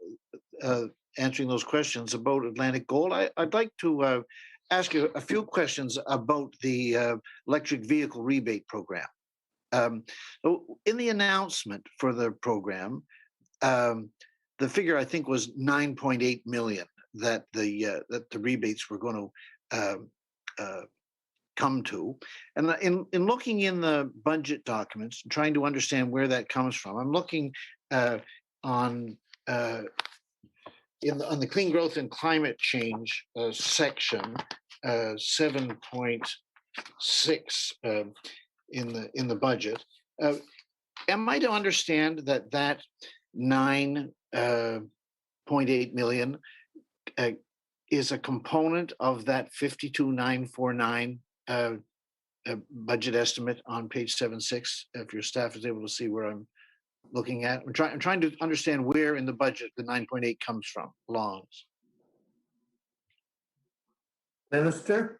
answering those questions about Atlantic Gold. I'd like to ask you a few questions about the electric vehicle rebate program. So in the announcement for the program, the figure I think was 9.8 million that the rebates were going to come to. And in looking in the budget documents, trying to understand where that comes from, I'm looking on the Clean Growth and Climate Change section 7.6 in the budget. Am I to understand that 9.8 million is a component of that 52,949 budget estimate on page 7.6? If your staff is able to see where I'm looking at, I'm trying to understand where in the budget the 9.8 comes from, belongs. Minister?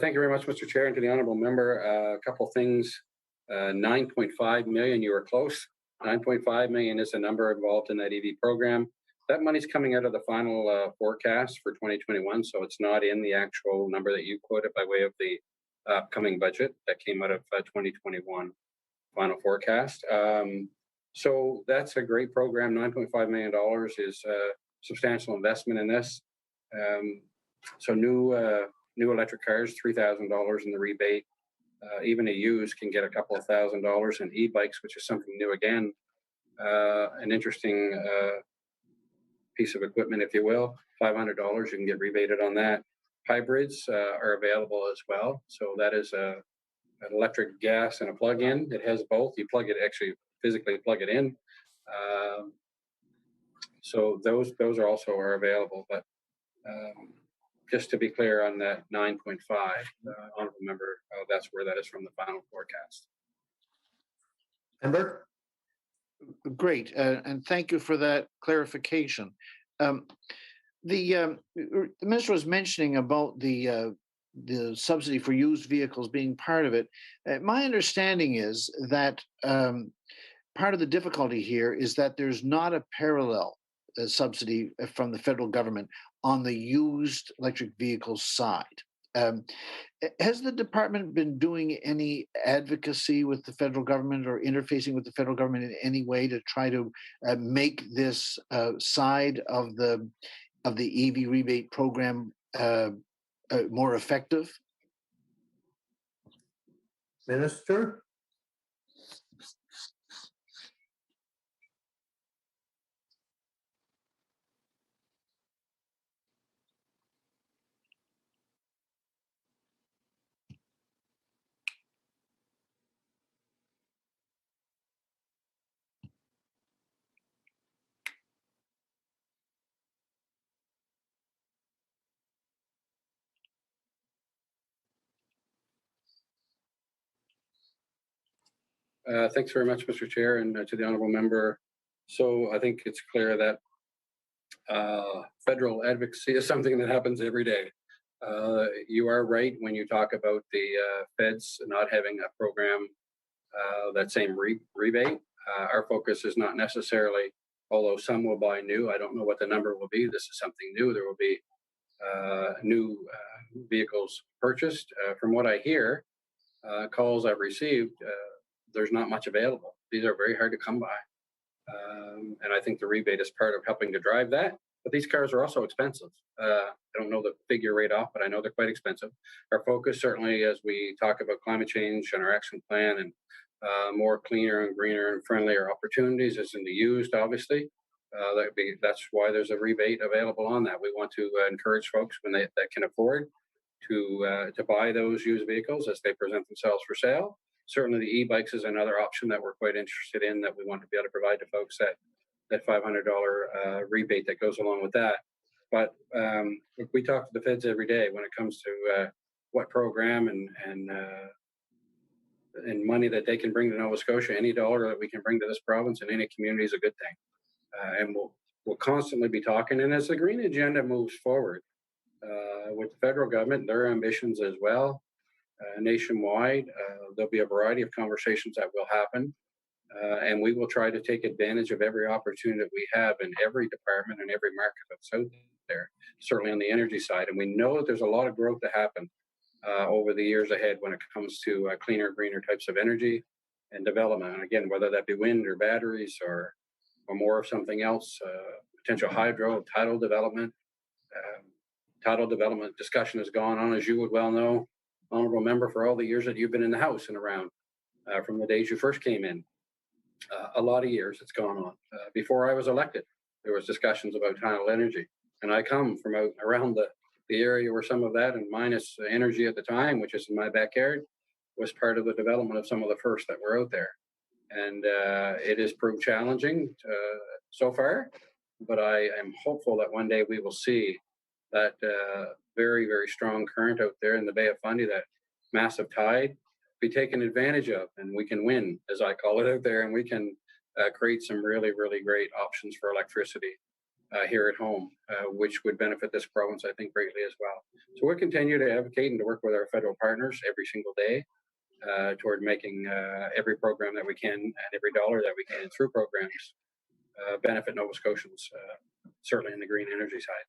Thank you very much, Mr. Chair, and to the honourable member. A couple things. 9.5 million, you were close. 9.5 million is the number involved in that EV program. That money's coming out of the final forecast for 2021, so it's not in the actual number that you quoted by way of the upcoming budget that came out of 2021 final forecast. So that's a great program. $9.5 million is a substantial investment in this. So new electric cars, $3,000 in the rebate. Even a used can get a couple of $1,000, and e-bikes, which is something new again, an interesting piece of equipment, if you will, $500. You can get rebated on that. Hybrids are available as well. So that is an electric, gas, and a plug-in. It has both. You plug it, actually physically plug it in. So those are also are available. But just to be clear on that 9.5, honorable member, that's where that is from the final forecast. Member? Great, and thank you for that clarification. The minister was mentioning about the subsidy for used vehicles being part of it. My understanding is that part of the difficulty here is that there's not a parallel subsidy from the federal government on the used electric vehicle side. Has the department been doing any advocacy with the federal government or interfacing with the federal government in any way to try to make this side of the EV rebate program more effective? Minister? Thanks very much, Mr. Chair, and to the honourable member. So I think it's clear that federal advocacy is something that happens every day. You are right when you talk about the feds not having a program, that same rebate. Our focus is not necessarily, although some will buy new. I don't know what the number will be. This is something new. There will be new vehicles purchased. From what I hear, calls I've received, there's not much available. These are very hard to come by. And I think the rebate is part of helping to drive that. But these cars are also expensive. I don't know the figure right off, but I know they're quite expensive. Our focus, certainly, as we talk about climate change and our action plan and more cleaner and greener and friendlier opportunities, is in the used, obviously. That's why there's a rebate available on that. We want to encourage folks when that can afford to buy those used vehicles as they present themselves for sale. Certainly, the e-bikes is another option that we're quite interested in, that we want to be able to provide to folks, that $500 rebate that goes along with that. But we talk to the feds every day when it comes to what program and money that they can bring to Nova Scotia. Any dollar that we can bring to this province and any community is a good thing. And we'll constantly be talking. And as the green agenda moves forward with the federal government, their ambitions as well, nationwide, there'll be a variety of conversations that will happen. And we will try to take advantage of every opportunity that we have in every department and every market that's out there, certainly on the energy side. And we know that there's a lot of growth to happen over the years ahead when it comes to cleaner, greener types of energy and development. And again, whether that be wind or batteries or more of something else, potential hydro, tidal development. Tidal development discussion has gone on, as you would well know, honourable member, for all the years that you've been in the House and around, from the days you first came in. A lot of years it's gone on. Before I was elected, there was discussions about tidal energy. And I come from out around the area where some of that, and Minus Energy at the time, which is in my backyard, was part of the development of some of the first that were out there. And it has proved challenging so far, but I am hopeful that one day we will see that very, very strong current out there in the Bay of Fundy, that massive tide, be taken advantage of, and we can win, as I call it, out there, and we can create some really, really great options for electricity here at home, which would benefit this province, I think, greatly as well. So we'll continue to advocate and to work with our federal partners every single day toward making every program that we can and every dollar that we can through programs benefit Nova Scotians, certainly in the green energy side.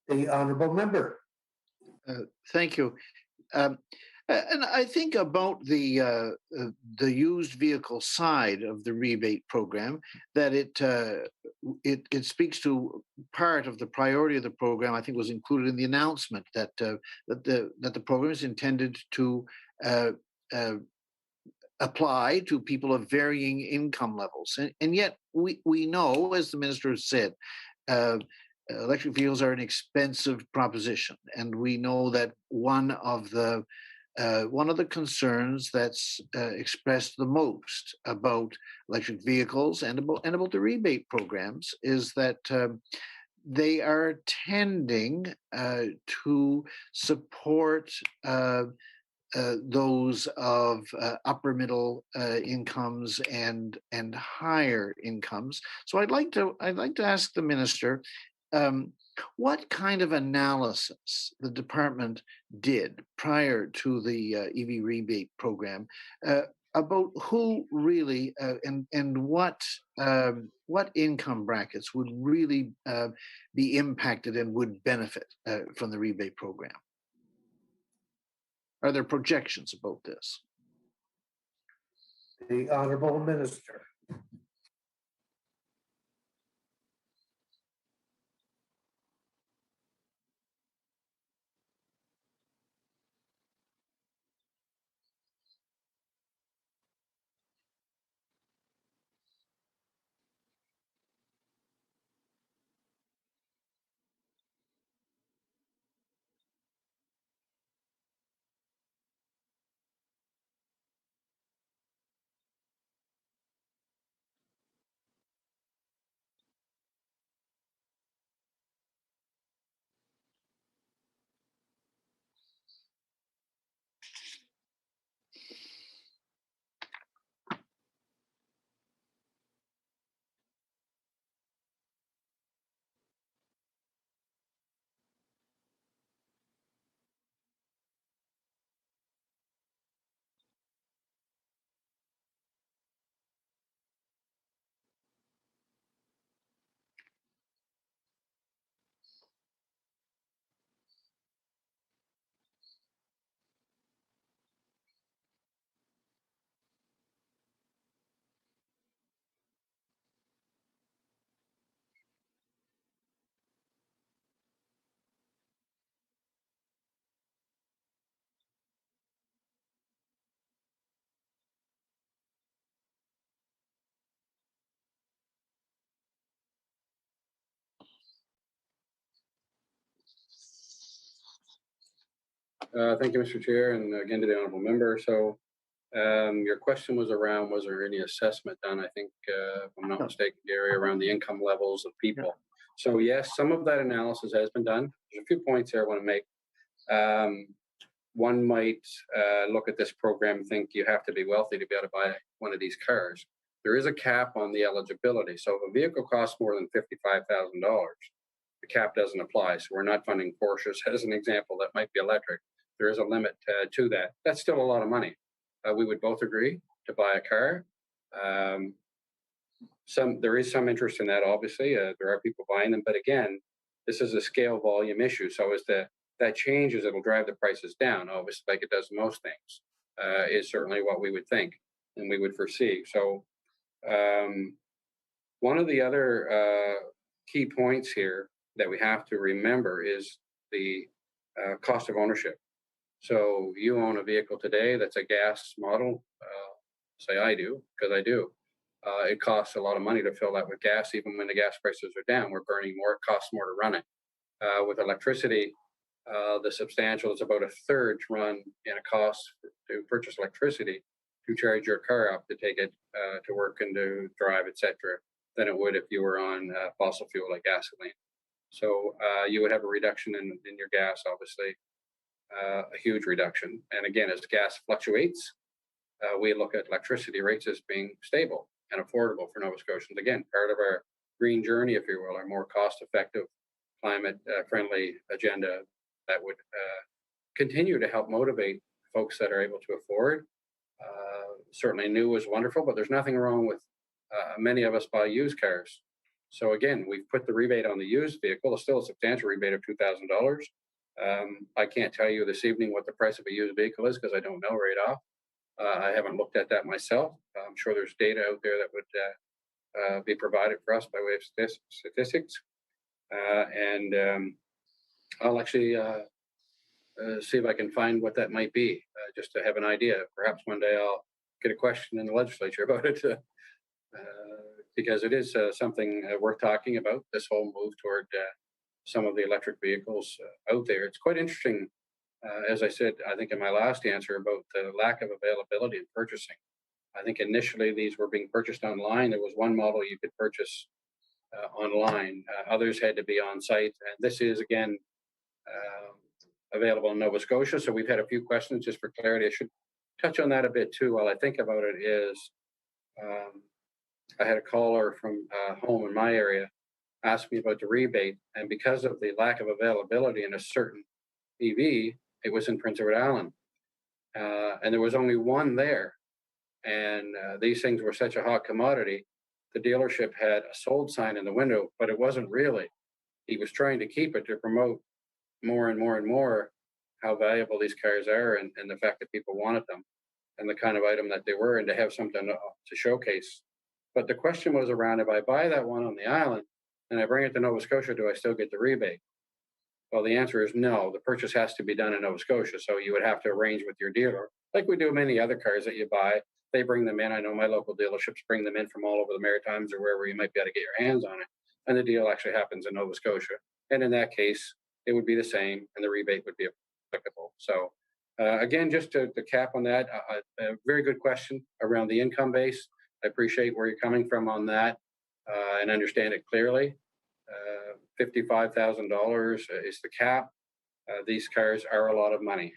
The honourable member. Thank you. And I think about the used vehicle side of the rebate program, that it speaks to part of the priority of the program. I think was included in the announcement that the program is intended to apply to people of varying income levels, and yet we know, as the minister has said, electric vehicles are an expensive proposition, and we know that one of the concerns that's expressed the most about electric vehicles and about the rebate programs is that they are tending to support those of upper middle incomes and higher incomes. So I'd like to ask the minister what kind of analysis the department did prior to the EV rebate program about who really and what income brackets would really be impacted and would benefit from the rebate program. Are there projections about this? The honourable minister. Thank you, Mr. Chair, and again to the honourable member. So your question was around, was there any assessment done? I think, if I'm not mistaken, Gary, around the income levels of people. So yes, some of that analysis has been done. There's a few points here I want to make. One might look at this program and think you have to be wealthy to be able to buy one of these cars. There is a cap on the eligibility. So if a vehicle costs more than $55,000, the cap doesn't apply. So we're not funding Porsches as an example that might be electric. There is a limit to that. That's still a lot of money. We would both agree to buy a car. There is some interest in that, obviously. There are people buying them, but again, this is a scale volume issue. So as that changes, it'll drive the prices down, obviously, like it does most things, is certainly what we would think and we would foresee. So one of the other key points here that we have to remember is the cost of ownership. So you own a vehicle today that's a gas model, say I do, because I do. It costs a lot of money to fill that with gas, even when the gas prices are down. We're burning more, it costs more to run it. With electricity, the substantial is about a third to run in a cost to purchase electricity to charge your car up to take it to work and to drive, etc., than it would if you were on fossil fuel like gasoline. So you would have a reduction in your gas, obviously, a huge reduction. And again, as gas fluctuates, we look at electricity rates as being stable and affordable for Nova Scotians. Again, part of our green journey, if you will, our more cost-effective, climate-friendly agenda that would continue to help motivate folks that are able to afford. Certainly new is wonderful, but there's nothing wrong with many of us buy used cars. So again, we've put the rebate on the used vehicle. It's still a substantial rebate of $2,000. I can't tell you this evening what the price of a used vehicle is because I don't know right off. I haven't looked at that myself. I'm sure there's data out there that would be provided for us by way of statistics. And I'll actually see if I can find what that might be, just to have an idea. Perhaps one day I'll get a question in the legislature about it, because it is something worth talking about, this whole move toward some of the electric vehicles out there. It's quite interesting, as I said, I think in my last answer, about the lack of availability in purchasing. I think initially these were being purchased online. There was one model you could purchase online. Others had to be on site. And this is, again, available in Nova Scotia. So we've had a few questions just for clarity. I should touch on that a bit too while I think about it. Is I had a caller from home in my area ask me about the rebate, and because of the lack of availability in a certain EV, it was in Prince Edward Island, and there was only one there. And these things were such a hot commodity. The dealership had a sold sign in the window, but it wasn't really. He was trying to keep it to promote more and more and more how valuable these cars are, and the fact that people wanted them and the kind of item that they were, and to have something to showcase. But the question was around, if I buy that one on the island and I bring it to Nova Scotia, do I still get the rebate? Well, the answer is no. The purchase has to be done in Nova Scotia. So you would have to arrange with your dealer, like we do many other cars that you buy. They bring them in. I know my local dealerships bring them in from all over the Maritimes or wherever you might be able to get your hands on it. And the deal actually happens in Nova Scotia. And in that case, it would be the same and the rebate would be applicable. So again, just to cap on that, a very good question around the income base. I appreciate where you're coming from on that and understand it clearly. $55,000 is the cap. These cars are a lot of money.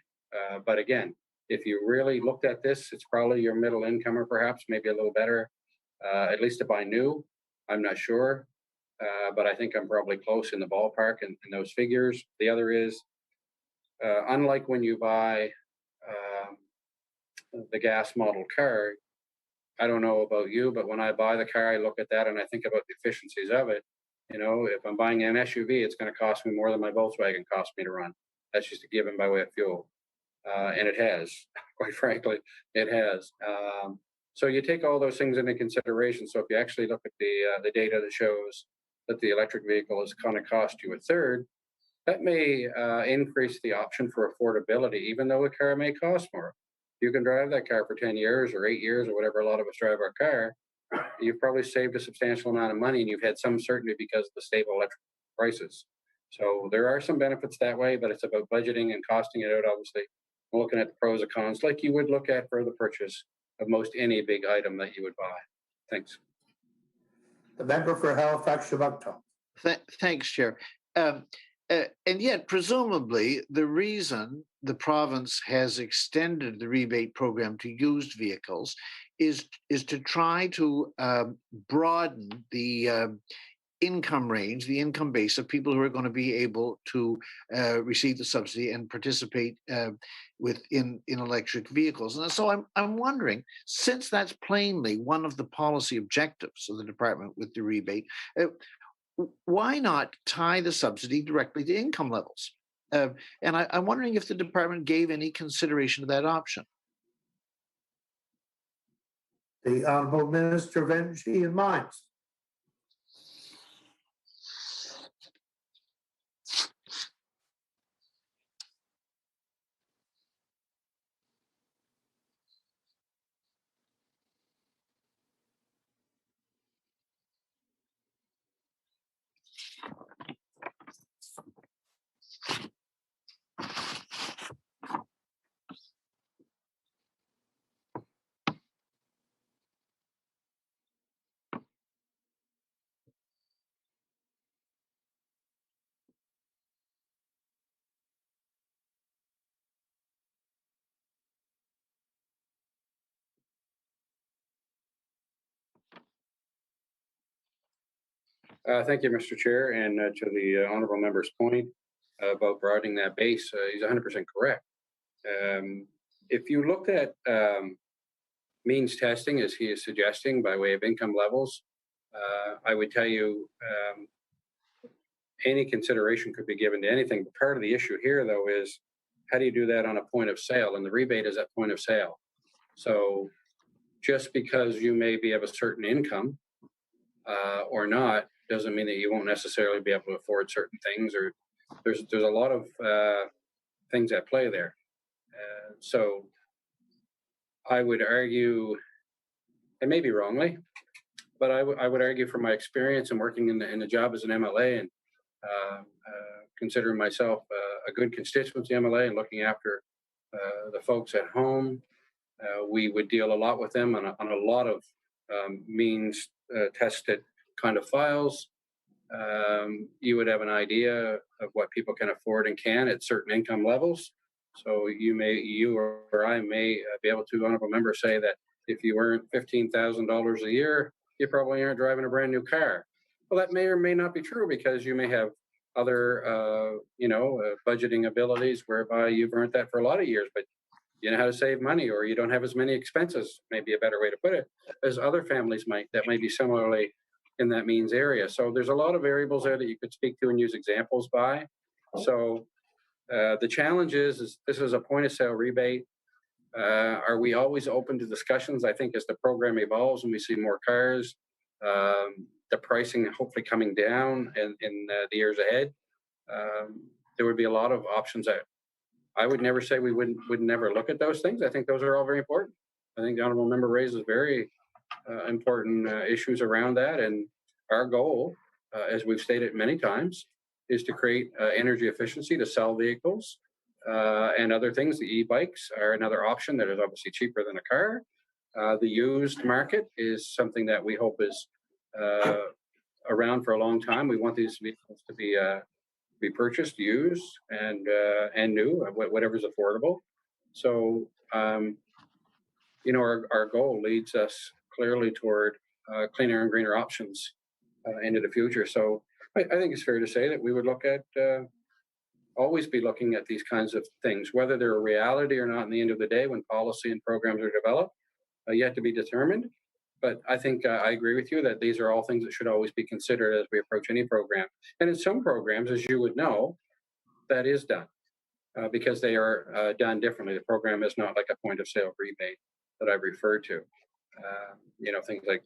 But again, if you really looked at this, it's probably your middle income or perhaps maybe a little better, at least to buy new. I'm not sure, but I think I'm probably close in the ballpark in those figures. The other is, unlike when you buy the gas model car, I don't know about you, but when I buy the car, I look at that and I think about the efficiencies of it. You know, if I'm buying an SUV, it's going to cost me more than my Volkswagen cost me to run. That's just a given by way of fuel. And it has, quite frankly, it has. So you take all those things into consideration. So if you actually look at the data that shows that the electric vehicle is going to cost you a third, that may increase the option for affordability, even though a car may cost more. You can drive that car for 10 years or 8 years or whatever a lot of us drive our car. You've probably saved a substantial amount of money and you've had some certainty because of the stable electric prices. So there are some benefits that way, but it's about budgeting and costing it out, obviously, and looking at the pros and cons like you would look at for the purchase of most any big item that you would buy. Thanks. The member for Halifax, Chiboucton. Thanks, Chair. And yet, presumably, the reason the province has extended the rebate program to used vehicles is to try to broaden the income range, the income base of people who are going to be able to receive the subsidy and participate in electric vehicles. And so I'm wondering, since that's plainly one of the policy objectives of the department with the rebate, why not tie the subsidy directly to income levels? And I'm wondering if the department gave any consideration to that option. The Honourable Minister of Energy and Mines. Thank you, Mr. Chair. And to the honourable member's point about broadening that base, he's 100% correct. If you look at means testing, as he is suggesting, by way of income levels, I would tell you any consideration could be given to anything. But part of the issue here, though, is how do you do that on a point of sale? And the rebate is at point of sale. So just because you may be of a certain income or not, doesn't mean that you won't necessarily be able to afford certain things, or there's a lot of things at play there. So I would argue, and maybe wrongly, but I would argue from my experience and working in the job as an MLA and considering myself a good constituency MLA and looking after the folks at home, we would deal a lot with them on a lot of means tested kind of files. You would have an idea of what people can afford and can at certain income levels. So you or I may be able to, honourable member, say that if you earn $15,000 a year, you probably aren't driving a brand new car. Well, that may or may not be true because you may have other, budgeting abilities whereby you've earned that for a lot of years, but you know how to save money, or you don't have as many expenses, maybe a better way to put it, as other families might that might be similarly in that means area. So there's a lot of variables there that you could speak to and use examples by. So the challenge is this is a point of sale rebate. Are we always open to discussions? I think as the program evolves and we see more cars, the pricing hopefully coming down in the years ahead, there would be a lot of options that I would never say we would never look at those things. I think those are all very important. I think the honourable member raises very important issues around that. And our goal, as we've stated many times, is to create energy efficiency to sell vehicles and other things. The e-bikes are another option that is obviously cheaper than a car. The used market is something that we hope is around for a long time. We want these vehicles to be purchased, used, and new, whatever's affordable. So, our goal leads us clearly toward cleaner and greener options into the future. So I think it's fair to say that we would look at, always be looking at these kinds of things, whether they're a reality or not in the end of the day when policy and programs are developed, yet to be determined. But I think I agree with you that these are all things that should always be considered as we approach any program. And in some programs, as you would know, that is done because they are done differently. The program is not like a point of sale rebate that I've referred to. Things like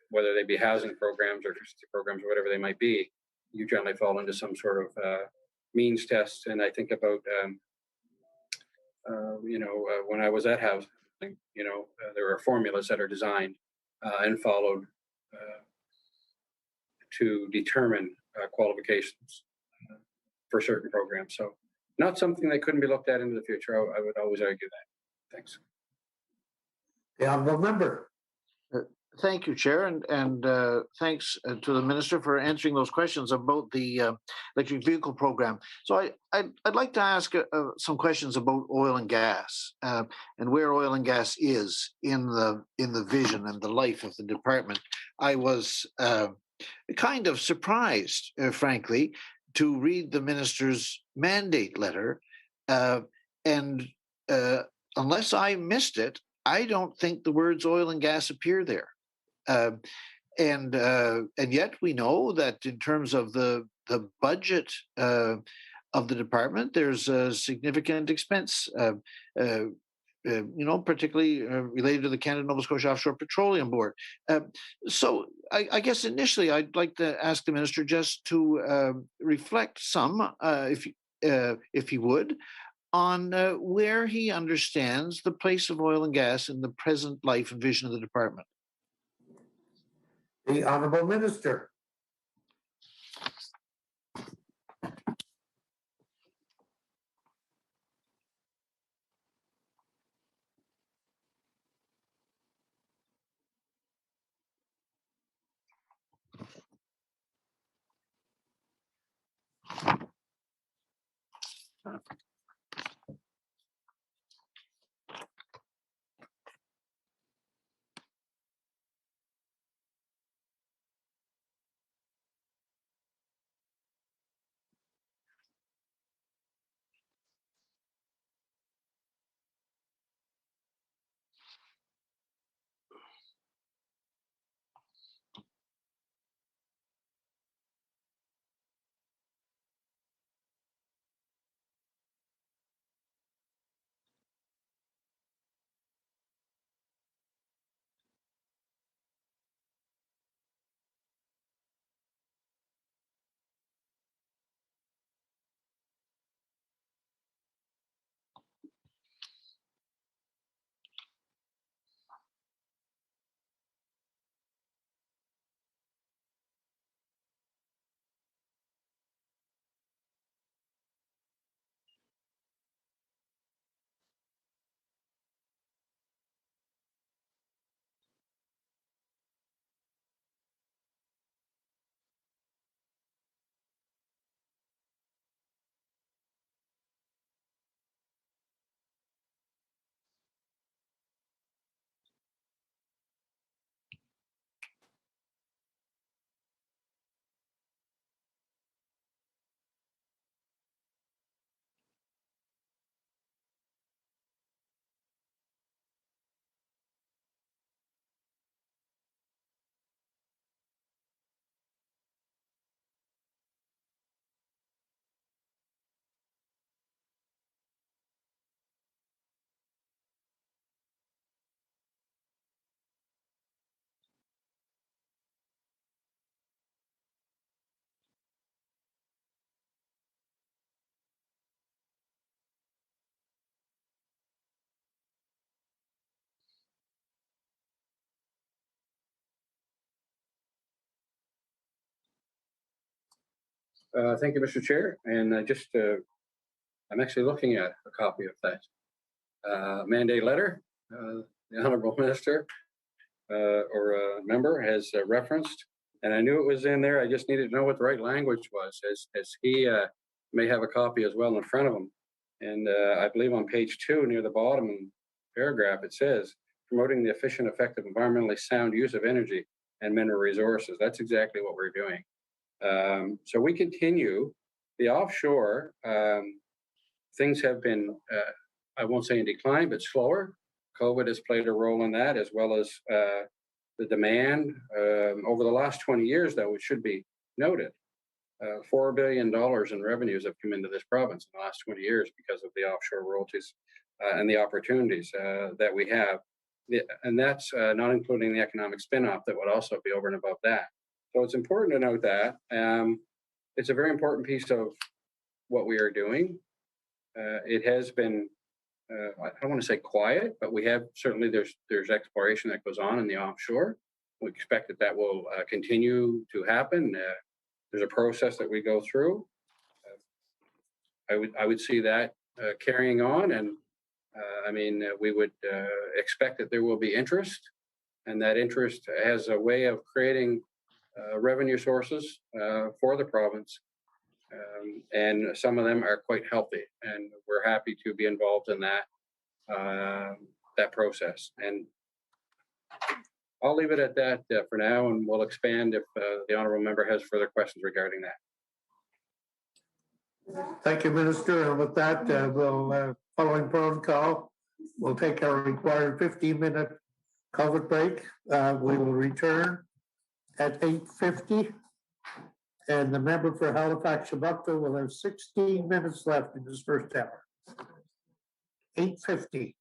whether they be housing programs or efficiency programs or whatever they might be, you generally fall into some sort of means test. And I think about, when I was at housing, there are formulas that are designed and followed to determine qualifications. for certain programs. So not something that couldn't be looked at into the future. I would always argue that. Thanks. The honourable member. Thank you, Chair, and thanks to the Minister for answering those questions about the electric vehicle program. So I'd like to ask some questions about oil and gas and where oil and gas is in the vision and the life of the department. I was kind of surprised, frankly, to read the Minister's mandate letter, and unless I missed it, I don't think the words oil and gas appear there. And yet we know that in terms of the budget of the department, there's a significant expense, particularly related to the Canada Nova Scotia Offshore Petroleum Board. So I guess initially I'd like to ask the minister just to reflect some, if he would, on where he understands the place of oil and gas in the present life and vision of the department. The honourable minister. Thank you, Mr. Chair. And I'm actually looking at a copy of that mandate letter. The Honourable Minister or a member has referenced, and I knew it was in there. I just needed to know what the right language was, as he may have a copy as well in front of him. And I believe on page 2, near the bottom paragraph, it says, promoting the efficient, effective, environmentally sound use of energy and mineral resources. That's exactly what we're doing. So we continue. The offshore, things have been, I won't say in decline, but slower. COVID has played a role in that, as well as the demand over the last 20 years, though, it should be noted. $4 billion in revenues have come into this province in the last 20 years because of the offshore royalties and the opportunities that we have. And that's not including the economic spin-off that would also be over and above that. So it's important to note that. It's a very important piece of what we are doing. It has been, I don't want to say quiet, but we have certainly, there's exploration that goes on in the offshore. We expect that will continue to happen. There's a process that we go through. I would see that carrying on, and we would expect that there will be interest, and that interest has a way of creating revenue sources for the province. And some of them are quite healthy, and we're happy to be involved in that process. And I'll leave it at that for now, and we'll expand if the honourable member has further questions regarding that. Thank you, Minister. And with that, we'll, following protocol, we'll take our required 15-minute COVID break. We will return at 8:50. And the member for Halifax Shabukta will have 16 minutes left in his first hour. 8:50.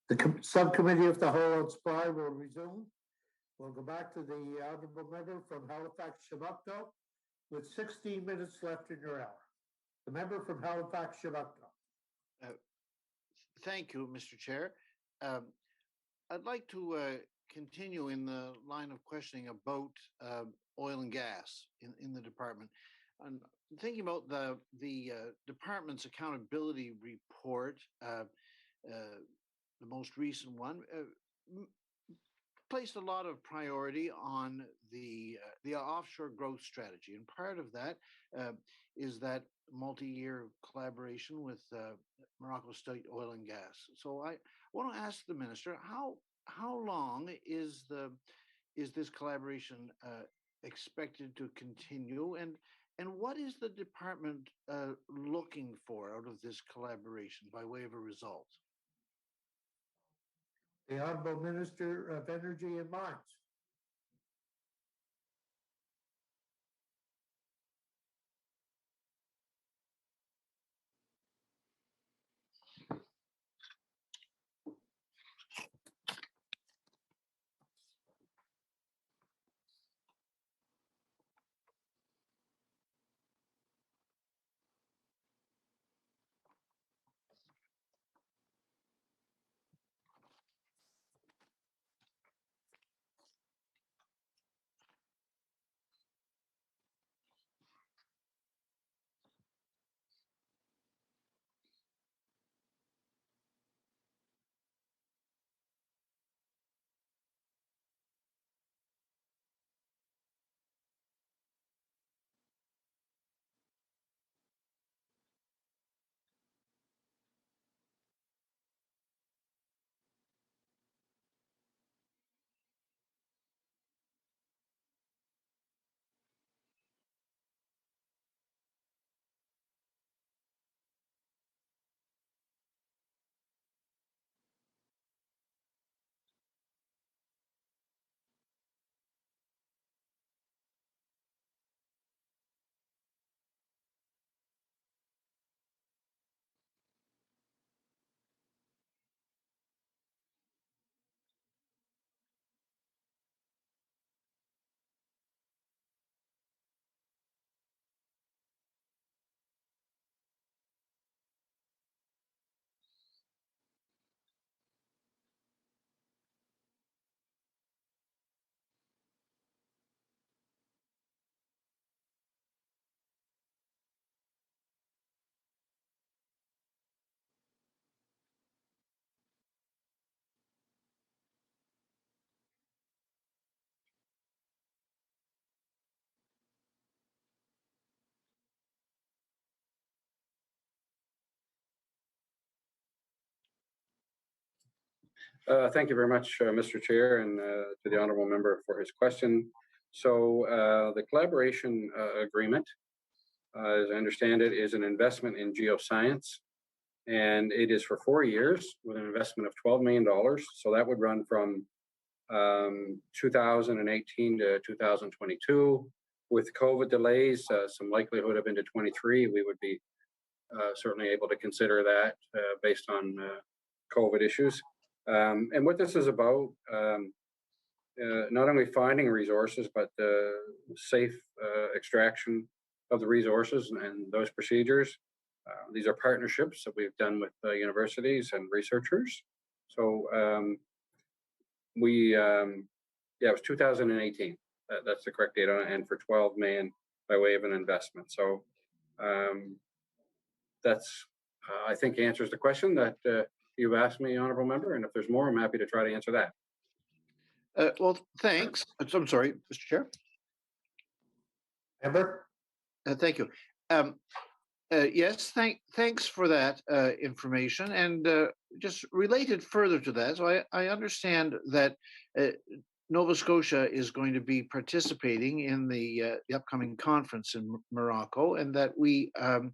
The subcommittee of the whole on supply will resume. We'll go back to the honorable member from Halifax, Chinook, with 16 minutes left in your hour. The member from Halifax, Chinook. Thank you, Mr. Chair. I'd like to continue in the line of questioning about oil and gas in the department. I'm thinking about the department's accountability report, the most recent one, placed a lot of priority on the offshore growth strategy, and part of that is that multi-year collaboration with Morocco State Oil and Gas. So I want to ask the minister, how long is this collaboration expected to continue, and what is the department looking for out of this collaboration by way of a result? The Honorable Minister of Energy and Mines. Thank you very much, Mr. Chair, and to the honourable member for his question. So the collaboration agreement, as I understand it, is an investment in geoscience, and it is for 4 years with an investment of $12 million. So that would run from 2018 to 2022. With COVID delays, some likelihood of into 23, we would be certainly able to consider that based on COVID issues. And what this is about, not only finding resources, but the safe extraction of the resources and those procedures. These are partnerships that we've done with universities and researchers. So it was 2018. That's the correct date on it, and for 12 million by way of an investment. So that's, I think, answers the question that you've asked me, honourable member. And if there's more, I'm happy to try to answer that. Well, thanks. I'm sorry, Mr. Chair. Member? Thank you. Yes, thanks for that information. And just related further to that, so I understand that Nova Scotia is going to be participating in the upcoming conference in Morocco, and that we have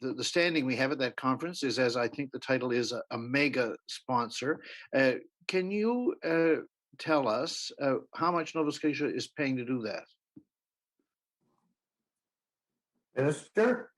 the standing we have at that conference is, as I think the title is, a mega sponsor. Can you tell us how much Nova Scotia is paying to do that? Minister?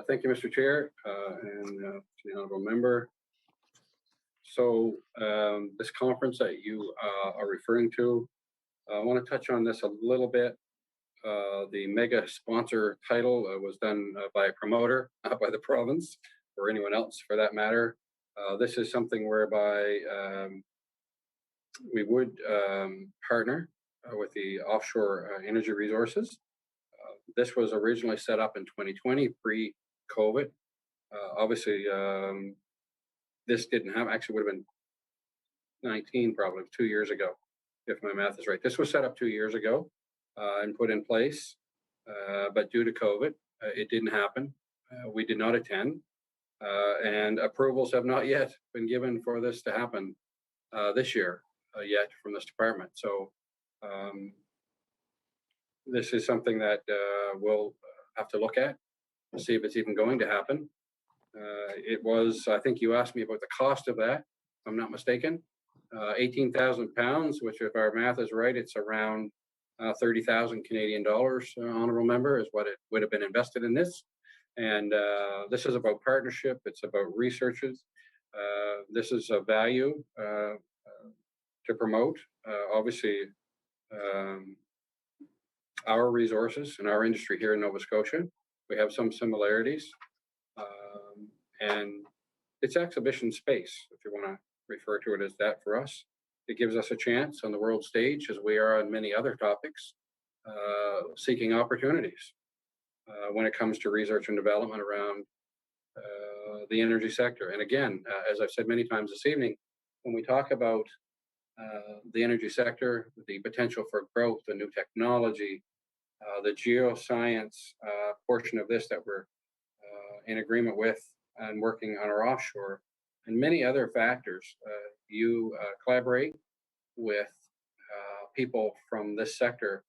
Thank you, Mr. Chair, and to the honorable member. So this conference that you are referring to, I want to touch on this a little bit. The mega sponsor title was done by a promoter, not by the province or anyone else for that matter. This is something whereby we would partner with the offshore energy resources. This was originally set up in 2020, pre-COVID. Obviously, this didn't happen. Actually, would have been 19, probably 2 years ago, if my math is right. This was set up 2 years ago and put in place, but due to COVID, it didn't happen. We did not attend, and approvals have not yet been given for this to happen this year yet from this department. So this is something that we'll have to look at to see if it's even going to happen. It was, I think you asked me about the cost of that, if I'm not mistaken, 18,000 pounds, which if our math is right, it's around 30,000 Canadian dollars, honorable member, is what it would have been invested in this. And this is about partnership. It's about researches. This is a value to promote. Obviously, our resources and our industry here in Nova Scotia, we have some similarities. And it's exhibition space, if you want to refer to it as that for us. It gives us a chance on the world stage, as we are on many other topics, seeking opportunities when it comes to research and development around the energy sector. And again, as I've said many times this evening, when we talk about the energy sector, the potential for growth, the new technology, the geoscience portion of this that we're in agreement with and working on our offshore, and many other factors, you collaborate with people from this sector,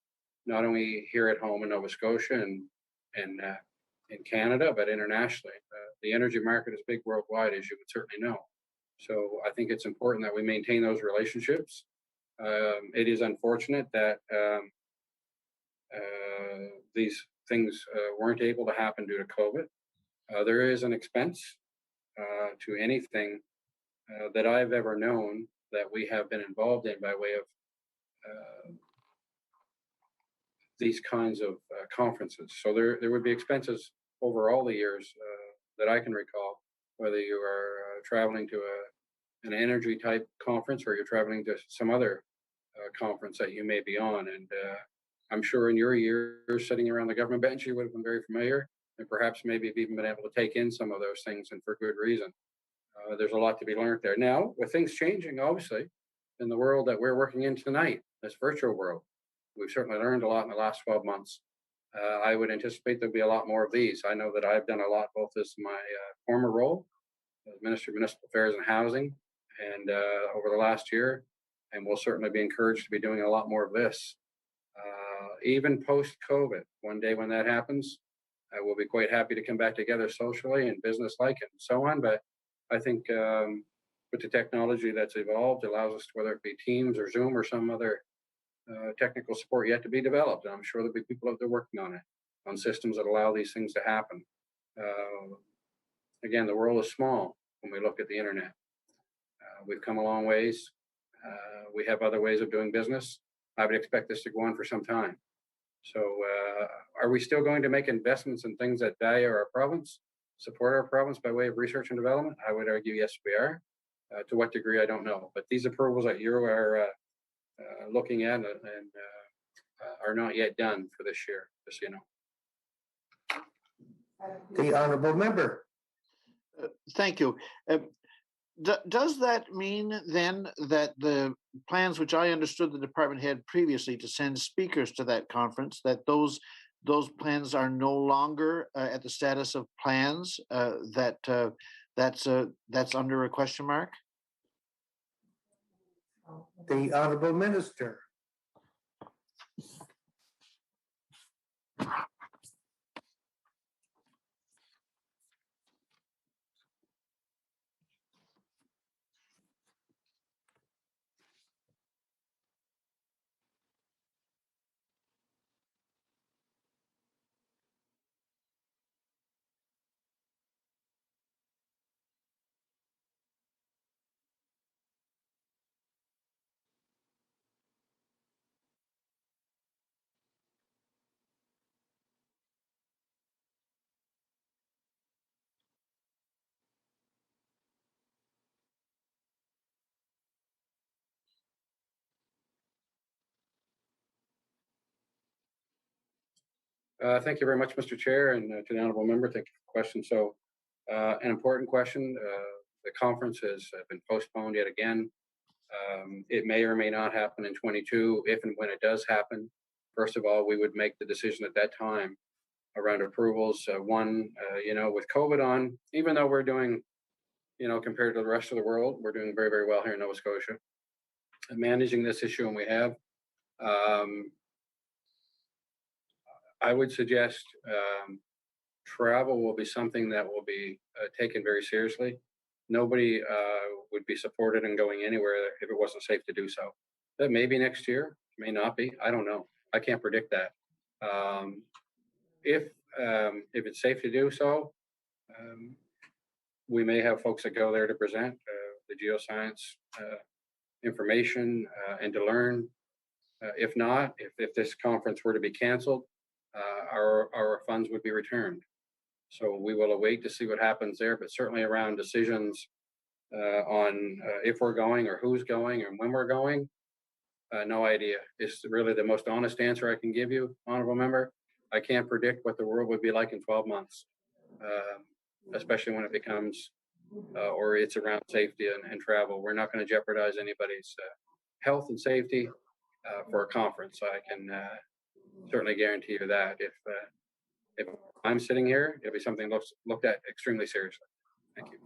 not only here at home in Nova Scotia and in Canada, but internationally. The energy market is big worldwide, as you would certainly know. So I think it's important that we maintain those relationships. It is unfortunate that these things weren't able to happen due to COVID. There is an expense to anything that I've ever known that we have been involved in by way of these kinds of conferences. So there would be expenses over all the years that I can recall, whether you are traveling to an energy type conference or you're traveling to some other conference that you may be on. And I'm sure in your years sitting around the government bench, you would have been very familiar and perhaps maybe have even been able to take in some of those things, and for good reason. There's a lot to be learned there. Now, with things changing, obviously, in the world that we're working in tonight, this virtual world, we've certainly learned a lot in the last 12 months. I would anticipate there'll be a lot more of these. I know that I've done a lot, both as my former role as Minister of Municipal Affairs and Housing, and over the last year, and we'll certainly be encouraged to be doing a lot more of this. Even post-COVID, one day when that happens, I will be quite happy to come back together socially and business-like and so on. But I think with the technology that's evolved, allows us to, whether it be Teams or Zoom or some other technical support yet to be developed. And I'm sure there'll be people out there working on it, on systems that allow these things to happen. Again, the world is small when we look at the internet. We've come a long ways. We have other ways of doing business. I would expect this to go on for some time. So are we still going to make investments in things that value our province, support our province by way of research and development? I would argue, yes, we are. To what degree, I don't know. But these approvals that you are looking at and are not yet done for this year, just so you know. The honorable member. Thank you. Does that mean then that the plans, which I understood the department had previously to send speakers to that conference, that those plans are no longer at the status of plans? That's under a question mark? The honorable minister. Thank you very much, Mr. Chair, and to the honourable member. Thank you for the question. So, an important question. The conference has been postponed yet again. It may or may not happen in 22. If and when it does happen, first of all, we would make the decision at that time around approvals. With COVID on, even though we're doing, compared to the rest of the world, we're doing very, very well here in Nova Scotia. And managing this issue, and we have. I would suggest travel will be something that will be taken very seriously. Nobody would be supported in going anywhere if it wasn't safe to do so. That may be next year, may not be. I don't know. I can't predict that. If it's safe to do so, we may have folks that go there to present the geoscience information and to learn. If not, if this conference were to be canceled, our funds would be returned. So we will await to see what happens there, but certainly around decisions on if we're going or who's going and when we're going, no idea. It's really the most honest answer I can give you, honorable member. I can't predict what the world would be like in 12 months, especially when it becomes or it's around safety and travel. We're not going to jeopardize anybody's health and safety for a conference. So I can certainly guarantee you that if I'm sitting here, it'll be something looked at extremely seriously. Thank you.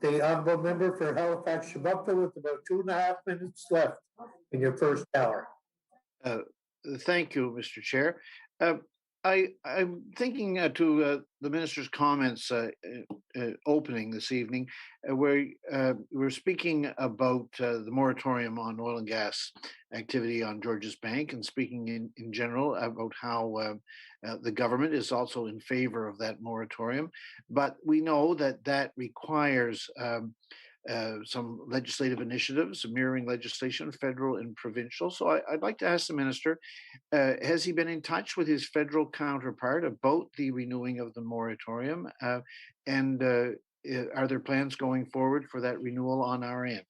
The honorable member for Halifax Shabupta with about 2.5 minutes left in your first hour. Thank you, Mr. Chair. I'm thinking to the minister's comments opening this evening, where we're speaking about the moratorium on oil and gas activity on Georges Bank, and speaking in general about how the government is also in favor of that moratorium. But we know that requires some legislative initiatives, mirroring legislation, federal and provincial. So I'd like to ask the minister, has he been in touch with his federal counterpart about the renewing of the moratorium? And are there plans going forward for that renewal on our end?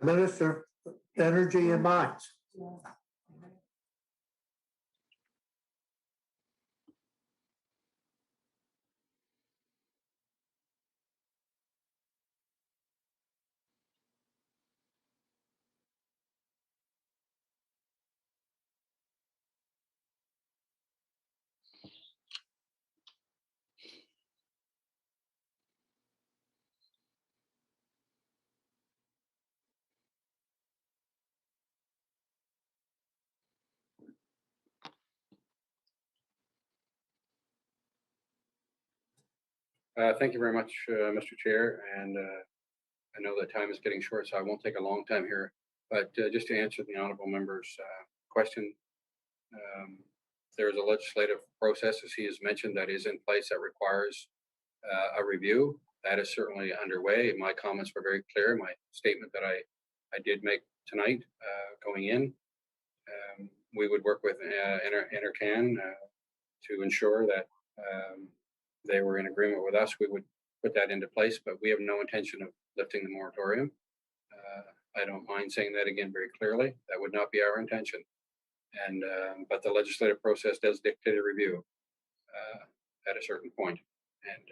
Minister of Energy and Mines. Thank you very much, Mr. Chair. And I know that time is getting short, so I won't take a long time here. But just to answer the honourable member's question, there is a legislative process, as he has mentioned, that is in place that requires a review. That is certainly underway. My comments were very clear. My statement that I did make tonight going in, we would work with Enercan to ensure that they were in agreement with us. We would put that into place, but we have no intention of lifting the moratorium. I don't mind saying that again very clearly. That would not be our intention. And but the legislative process does dictate a review at a certain point, and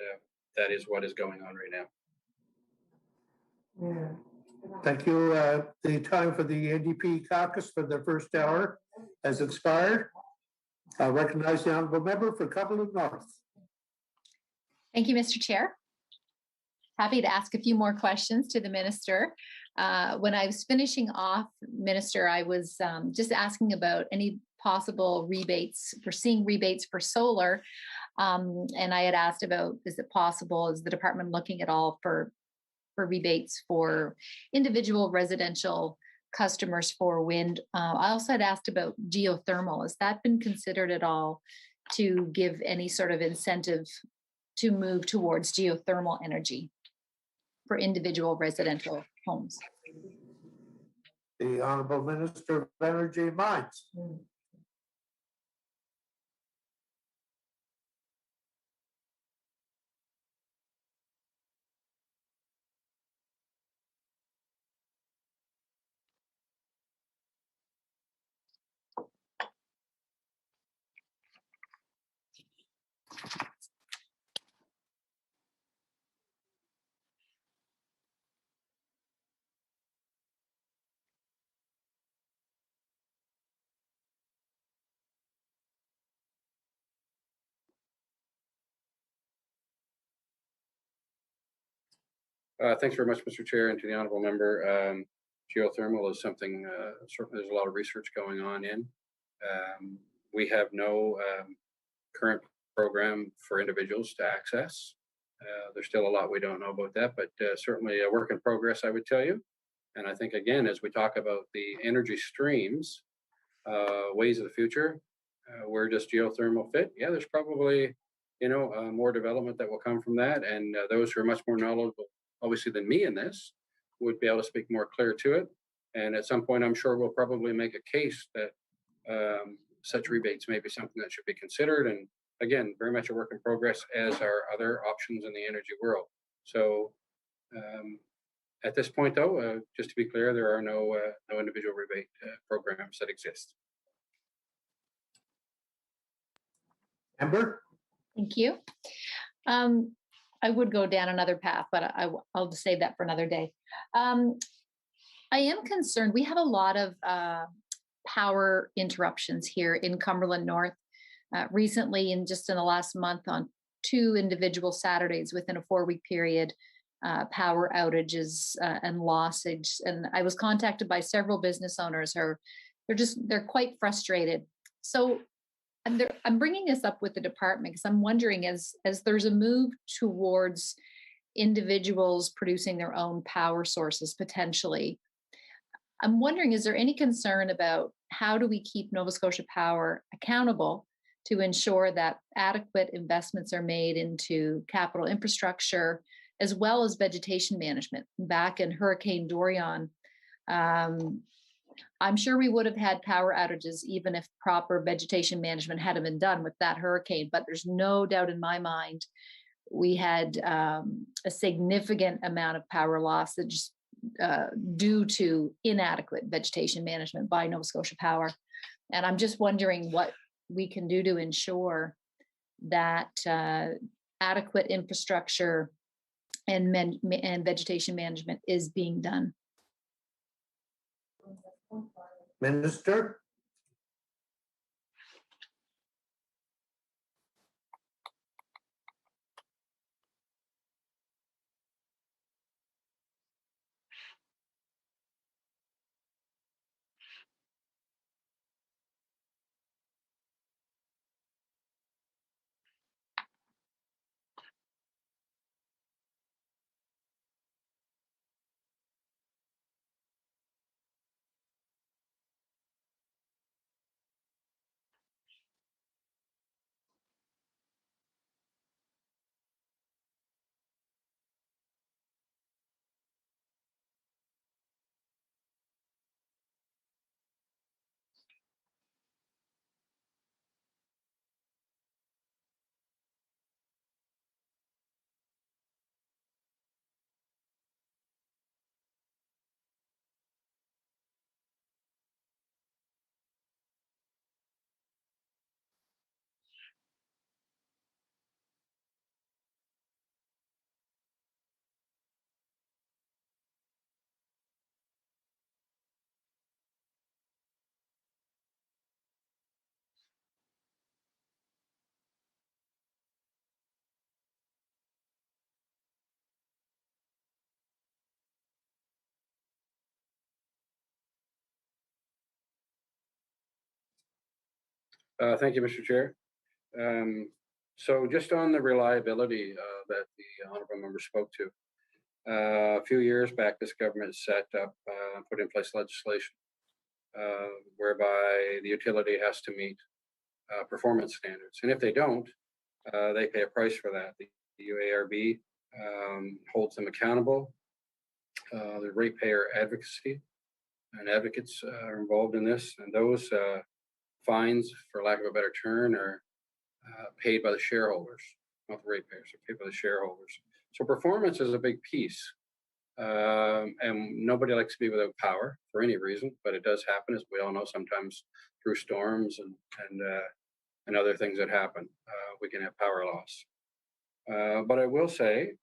that is what is going on right now. Thank you. The time for the NDP caucus for the first hour has expired. I recognize the honourable member for Cumberland North. Thank you, Mr. Chair. Happy to ask a few more questions to the minister. When I was finishing off, Minister, I was just asking about any possible rebates, foreseeing rebates for solar. And I had asked about, is it possible, is the department looking at all for rebates for individual residential customers for wind? I also had asked about geothermal. Has that been considered at all to give any sort of incentive to move towards geothermal energy for individual residential homes? The Honourable Minister of Energy and Mines. Thanks very much, Mr. Chair, and to the honourable member. Geothermal is something certainly there's a lot of research going on in. We have no current program for individuals to access. There's still a lot we don't know about that, but certainly a work in progress, I would tell you. And I think, again, as we talk about the energy streams, ways of the future, where does geothermal fit? Yeah, there's probably, more development that will come from that. And those who are much more knowledgeable, obviously, than me in this, would be able to speak more clear to it. And at some point, I'm sure we'll probably make a case that such rebates may be something that should be considered. And again, very much a work in progress, as are other options in the energy world. So at this point, though, just to be clear, there are no individual rebate programs that exist. Amber? Thank you. I would go down another path, but I'll just save that for another day. I am concerned. We have a lot of power interruptions here in Cumberland North. Recently, in the last month, on 2 individual Saturdays within a 4-week period, power outages and lossage. And I was contacted by several business owners who they're quite frustrated. So I'm bringing this up with the department because I'm wondering, as there's a move towards individuals producing their own power sources potentially, I'm wondering, is there any concern about how do we keep Nova Scotia Power accountable to ensure that adequate investments are made into capital infrastructure as well as vegetation management? Back in Hurricane Dorian, I'm sure we would have had power outages even if proper vegetation management hadn't been done with that hurricane. But there's no doubt in my mind we had a significant amount of power loss that just due to inadequate vegetation management by Nova Scotia Power. And I'm just wondering what we can do to ensure that adequate infrastructure and vegetation management is being done. Minister? Thank you, Mr. Chair. So just on the reliability that the honourable member spoke to, a few years back, this government set up, put in place legislation whereby the utility has to meet performance standards. And if they don't, they pay a price for that. The UARB holds them accountable. The ratepayer advocacy and advocates are involved in this, and those fines, for lack of a better term, are paid by the shareholders, not the ratepayers, are paid by the shareholders. So performance is a big piece. And nobody likes to be without power for any reason, but it does happen, as we all know, sometimes through storms and other things that happen. We can have power loss. But I will say,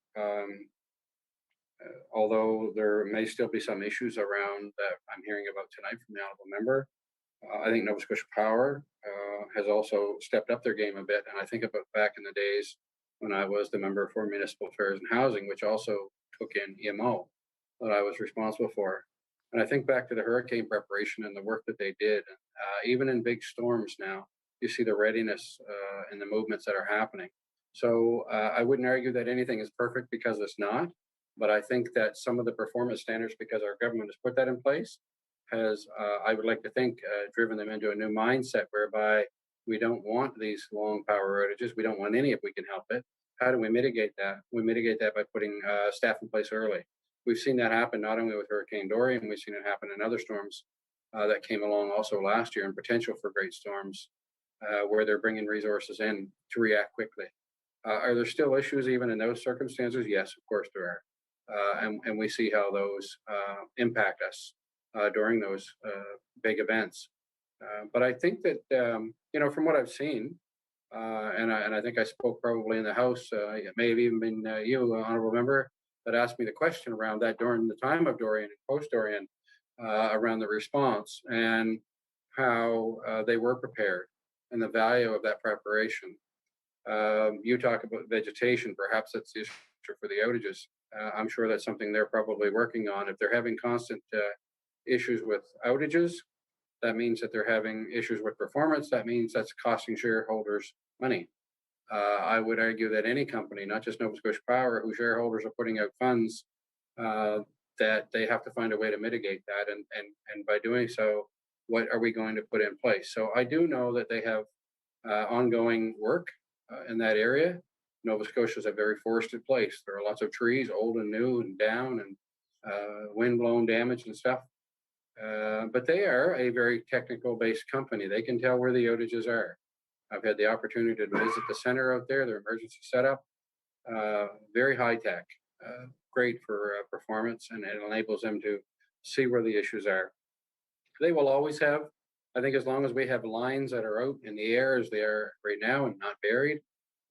although there may still be some issues around that I'm hearing about tonight from the honourable member, I think Nova Scotia Power has also stepped up their game a bit. And I think about back in the days when I was the member for Municipal Affairs and Housing, which also took in EMO that I was responsible for. And I think back to the hurricane preparation and the work that they did. Even in big storms now, you see the readiness and the movements that are happening. So I wouldn't argue that anything is perfect, because it's not. But I think that some of the performance standards, because our government has put that in place, has, I would like to think, driven them into a new mindset whereby we don't want these long power outages. We don't want any if we can help it. How do we mitigate that? We mitigate that by putting staff in place early. We've seen that happen not only with Hurricane Dorian, we've seen it happen in other storms that came along also last year, and potential for great storms, where they're bringing resources in to react quickly. Are there still issues even in those circumstances? Yes, of course there are. And we see how those impact us during those big events. But I think that, from what I've seen, and I think I spoke probably in the House, it may have even been you, Honourable Member, that asked me the question around that during the time of Dorian and post-Dorian, around the response and how they were prepared and the value of that preparation. You talk about vegetation, perhaps that's the issue for the outages. I'm sure that's something they're probably working on. If they're having constant issues with outages, that means that they're having issues with performance. That means that's costing shareholders money. I would argue that any company, not just Nova Scotia Power, whose shareholders are putting out funds, that they have to find a way to mitigate that. And by doing so, what are we going to put in place? So I do know that they have ongoing work in that area. Nova Scotia is a very forested place. There are lots of trees, old and new and down, and wind-blown damage and stuff. But they are a very technical-based company. They can tell where the outages are. I've had the opportunity to visit the center out there, their emergency setup. Very high-tech, great for performance, and it enables them to see where the issues are. They will always have, I think, as long as we have lines that are out in the air as they are right now and not buried,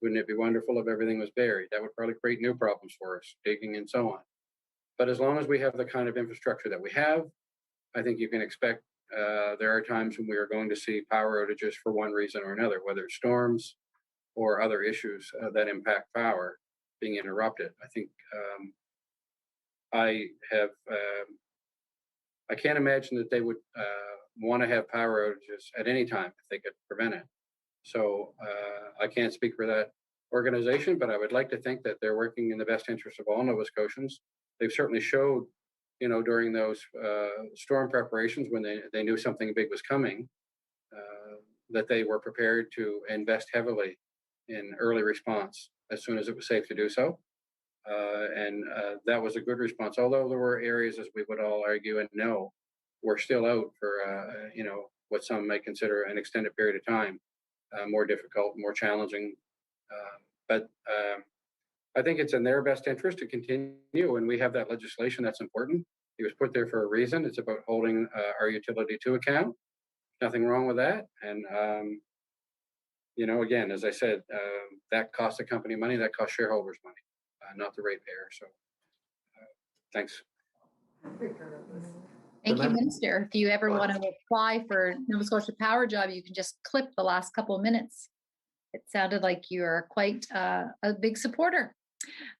wouldn't it be wonderful if everything was buried? That would probably create new problems for us, digging and so on. But as long as we have the kind of infrastructure that we have, I think you can expect there are times when we are going to see power outages for one reason or another, whether it's storms or other issues that impact power being interrupted. I think I can't imagine that they would want to have power outages at any time if they could prevent it. So I can't speak for that organization, but I would like to think that they're working in the best interest of all Nova Scotians. They've certainly showed, during those storm preparations when they knew something big was coming, that they were prepared to invest heavily in early response as soon as it was safe to do so. And that was a good response, although there were areas, as we would all argue and know, were still out for, what some might consider an extended period of time, more difficult, more challenging. But I think it's in their best interest to continue, and we have that legislation that's important. It was put there for a reason. It's about holding our utility to account. Nothing wrong with that. And, again, as I said, that costs the company money, that costs shareholders money, not the ratepayer. So thanks. Thank you, Minister. If you ever want to apply for Nova Scotia Power job, you can just clip the last couple of minutes. It sounded like you're quite a big supporter.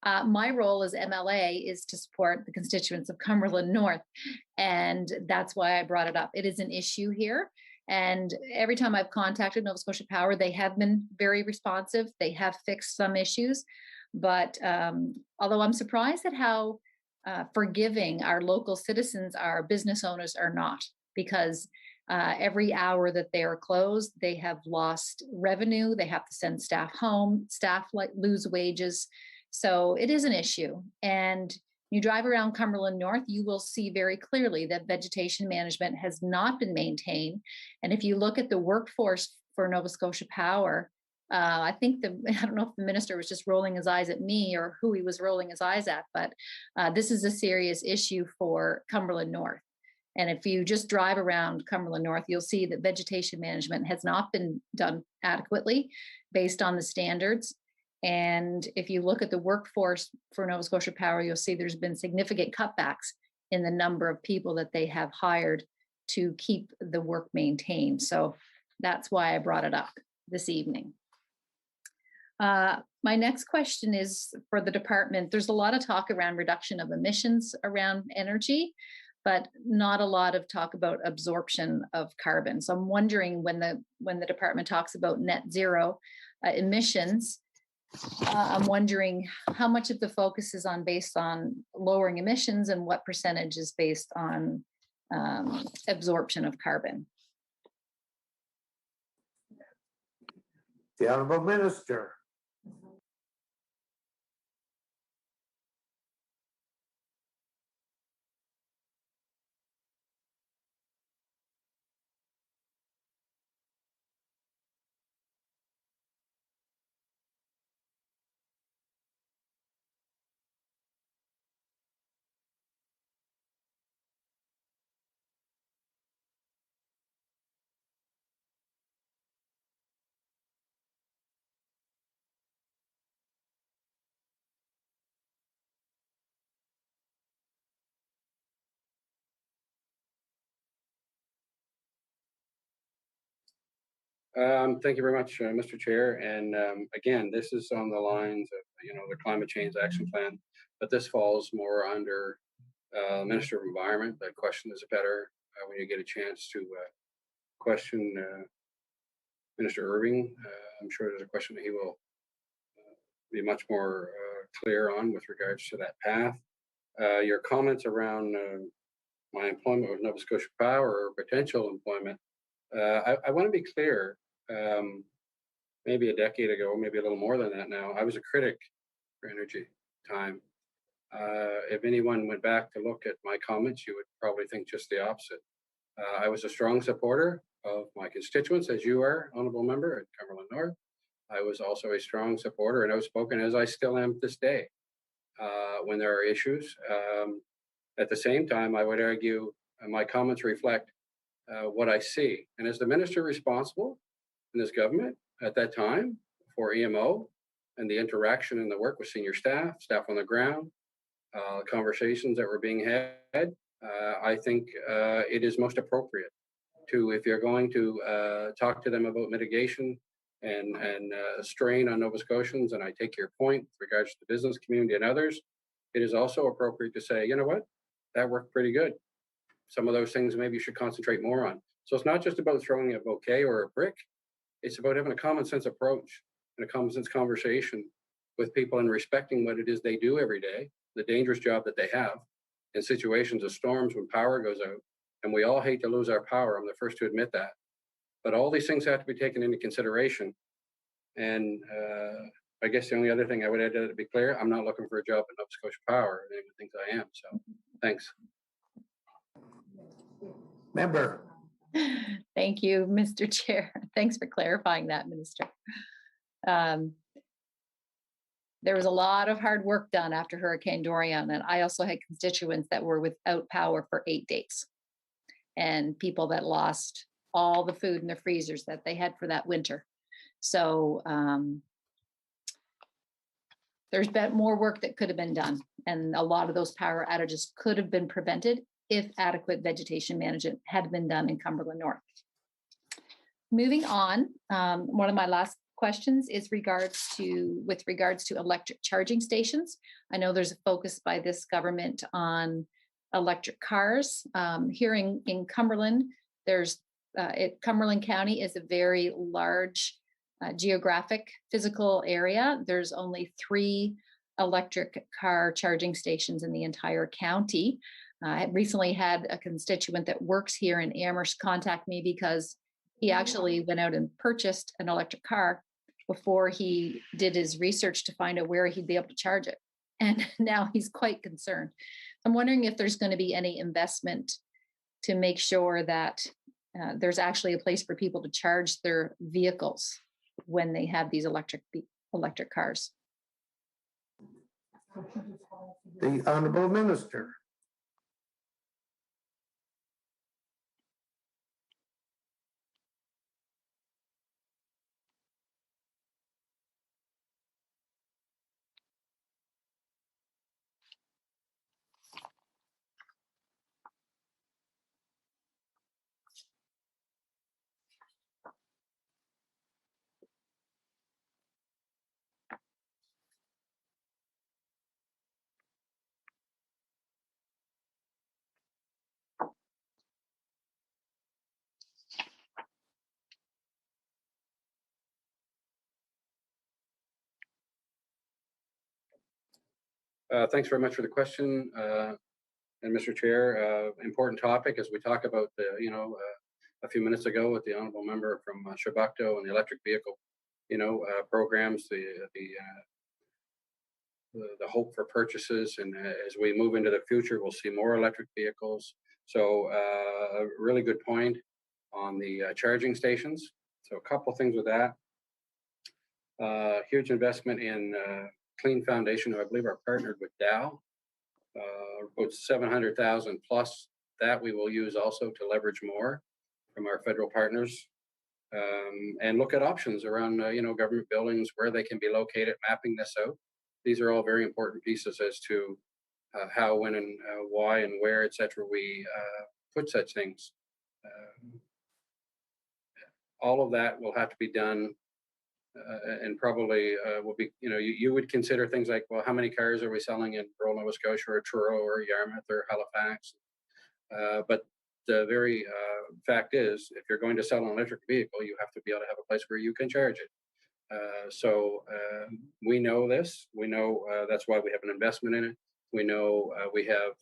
My role as MLA is to support the constituents of Cumberland North, and that's why I brought it up. It is an issue here, and every time I've contacted Nova Scotia Power, they have been very responsive. They have fixed some issues, but although I'm surprised at how forgiving our local citizens are, business owners are not, because every hour that they are closed, they have lost revenue. They have to send staff home. Staff lose wages. So it is an issue. And you drive around Cumberland North, you will see very clearly that vegetation management has not been maintained. And if you look at the workforce for Nova Scotia Power, I think I don't know if the minister was just rolling his eyes at me or who he was rolling his eyes at, but this is a serious issue for Cumberland North. And if you just drive around Cumberland North, you'll see that vegetation management has not been done adequately based on the standards. And if you look at the workforce for Nova Scotia Power, you'll see there's been significant cutbacks in the number of people that they have hired to keep the work maintained. So that's why I brought it up this evening. My My next question is for the department. There's a lot of talk around reduction of emissions around energy, but not a lot of talk about absorption of carbon. So I'm wondering when the department talks about net zero emissions, I'm wondering how much of the focus is based on lowering emissions and what percentage is based on absorption of carbon. The Honourable Minister. Thank you very much, Mr. Chair. And again, this is on the lines of, the Climate Change Action Plan, but this falls more under Minister of Environment. That question is better when you get a chance to question Minister Irving. I'm sure there's a question that he will be much more clear on with regards to that path. Your comments around my employment with Nova Scotia Power or potential employment, I want to be clear. Maybe a decade ago, maybe a little more than that now, I was a critic for energy time. If anyone went back to look at my comments, you would probably think just the opposite. I was a strong supporter of my constituents, as you are, Honourable Member, at Cumberland North. I was also a strong supporter and outspoken, as I still am this day, when there are issues. At the same time, I would argue my comments reflect what I see. And as the minister responsible in this government at that time for EMO and the interaction and the work with senior staff on the ground, conversations that were being had, I think it is most appropriate to, if you're going to talk to them about mitigation and strain on Nova Scotians, and I take your point with regards to the business community and others, it is also appropriate to say, you know what, that worked pretty good. Some of those things maybe you should concentrate more on. So it's not just about throwing a bouquet or a brick. It's about having a common sense approach and a common sense conversation with people and respecting what it is they do every day, the dangerous job that they have in situations of storms when power goes out. And we all hate to lose our power. I'm the first to admit that. But all these things have to be taken into consideration. And I guess the only other thing I would add to be clear, I'm not looking for a job at Nova Scotia Power. I even think I am. So thanks. Member. Thank you, Mr. Chair. Thanks for clarifying that, Minister. There was a lot of hard work done after Hurricane Dorian, and I also had constituents that were without power for 8 days, and people that lost all the food in their freezers that they had for that winter. So there's been more work that could have been done, and a lot of those power outages could have been prevented if adequate vegetation management had been done in Cumberland North. Moving on, one of my last questions is with regards to electric charging stations. I know there's a focus by this government on electric cars. Here in Cumberland, Cumberland County is a very large geographic physical area. There's only 3 electric car charging stations in the entire county. I recently had a constituent that works here in Amherst contact me because he actually went out and purchased an electric car before he did his research to find out where he'd be able to charge it. And now he's quite concerned. I'm wondering if there's going to be any investment to make sure that there's actually a place for people to charge their vehicles when they have these electric cars. The Honourable Minister. Thanks very much for the question. And Mr. Chair, important topic as we talk about the, a few minutes ago with the honourable member from Shabukto and the electric vehicle, programs, the hope for purchases, and as we move into the future, we'll see more electric vehicles. So a really good point on the charging stations. So a couple things with that. Huge investment in Clean Foundation, who I believe are partnered with Dow. About 700,000 plus that we will use also to leverage more from our federal partners, and look at options around government buildings, where they can be located, mapping this out. These are all very important pieces as to how, when, and why, and where, etc. we put such things. All of that will have to be done, and probably will be, you would consider things like, well, how many cars are we selling in rural Nova Scotia or Truro or Yarmouth or Halifax? But the very fact is, if you're going to sell an electric vehicle, you have to be able to have a place where you can charge it. So we know this. We know that's why we have an investment in it. We know we have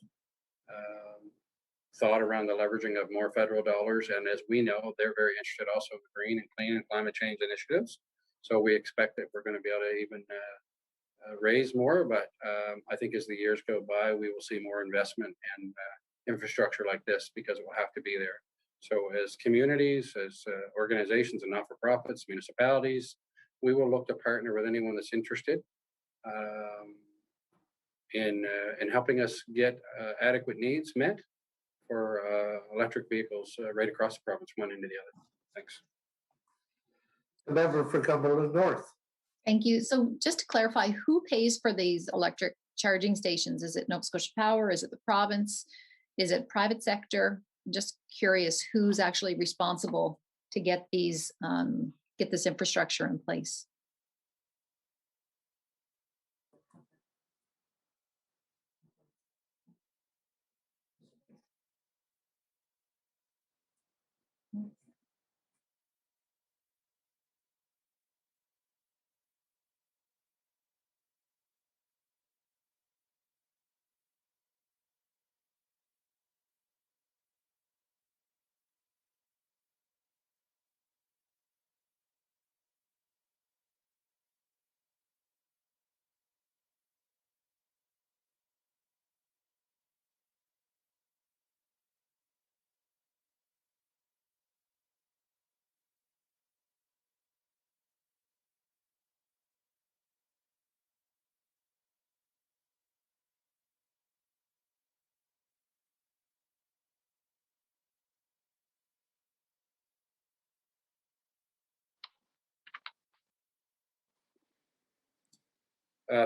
thought around the leveraging of more federal dollars, and as we know, they're very interested also in green and clean and climate change initiatives. So we expect that we're going to be able to even raise more, but I think as the years go by, we will see more investment in infrastructure like this, because it will have to be there. So as communities, as organizations and not-for-profits, municipalities, we will look to partner with anyone that's interested in helping us get adequate needs met for electric vehicles right across the province, one into the other. Thanks. The member for Cumberland North. Thank you. So just to clarify, who pays for these electric charging stations? Is it Nova Scotia Power? Is it the province? Is it private sector? I'm just curious who's actually responsible to get these, get this infrastructure in place.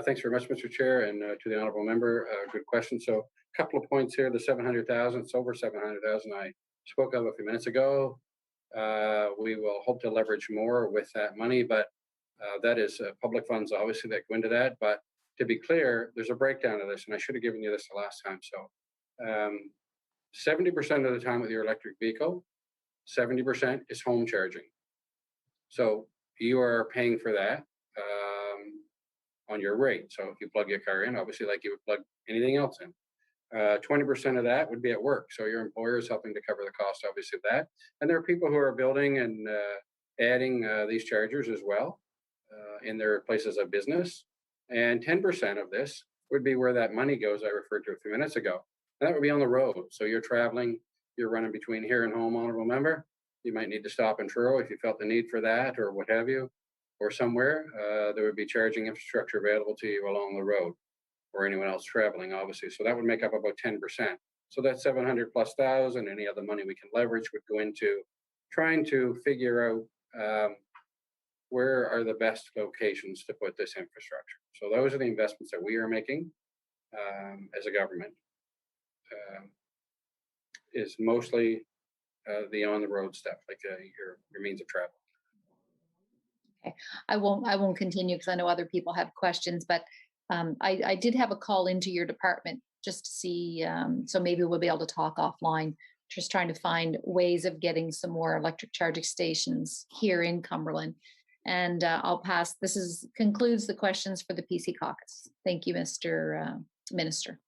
Thanks very much, Mr. Chair, and to the honourable member, good question. So a couple of points here. The 700,000, it's over 700,000 I spoke of a few minutes ago. We will hope to leverage more with that money, but that is public funds, obviously, that go into that. But to be clear, there's a breakdown of this, and I should have given you this the last time. So 70% of the time with your electric vehicle, 70% is home charging. So you are paying for that on your rate. So if you plug your car in, obviously, like you would plug anything else in. 20% of that would be at work. So your employer is helping to cover the cost, obviously, of that. And there are people who are building and adding these chargers as well in their places of business. And 10% of this would be where that money goes I referred to a few minutes ago. And that would be on the road. So you're traveling, you're running between here and home, honourable member. You might need to stop in Truro if you felt the need for that or what have you, or somewhere. There would be charging infrastructure available to you along the road, or anyone else traveling, obviously. So that would make up about 10%. So that 700 plus thousand, any other money we can leverage would go into trying to figure out where are the best locations to put this infrastructure. So those are the investments that we are making as a government. Is mostly the on-the-road stuff, like your means of travel. Okay, I won't continue because I know other people have questions, but I did have a call into your department just to see, so maybe we'll be able to talk offline, just trying to find ways of getting some more electric charging stations here in Cumberland. And I'll pass. Concludes the questions for the PC caucus. Thank you, Mr. Minister.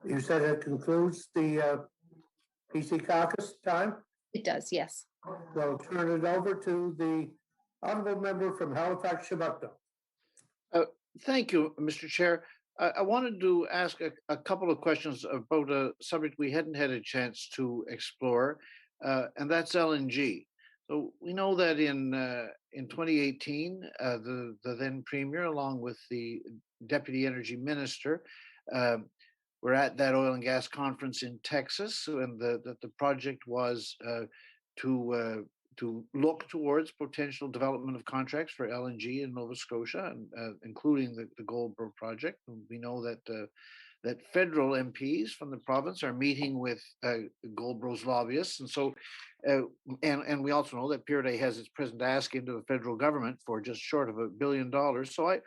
You said it concludes the PC caucus time? It does, yes. We'll turn it over to the honorable member from Halifax, Chiboucto. Thank you, Mr. Chair. I wanted to ask a couple of questions about a subject we hadn't had a chance to explore, and that's LNG. So we know that in 2018, the then Premier, along with the Deputy Energy Minister, were at that oil and gas conference in Texas, and the project was to look towards potential development of contracts for LNG in Nova Scotia, and including the Goldboro project. We know that that federal MPs from the province are meeting with Goldboro's lobbyists, and so and we also know that Pier Day has its present ask into the federal government for just short of $1 billion. So I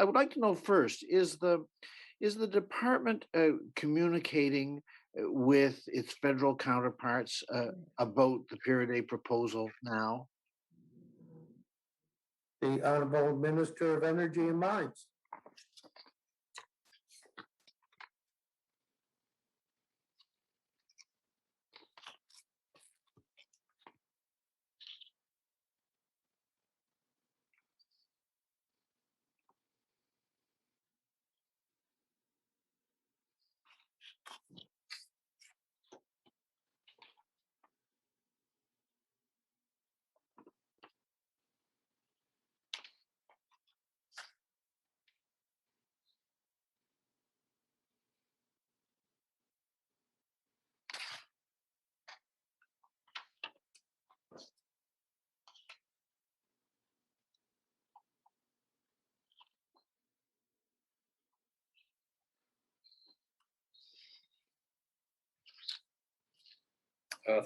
would like to know first, is the department communicating with its federal counterparts about the Pier Day proposal now? The Honorable Minister of Energy and Mines.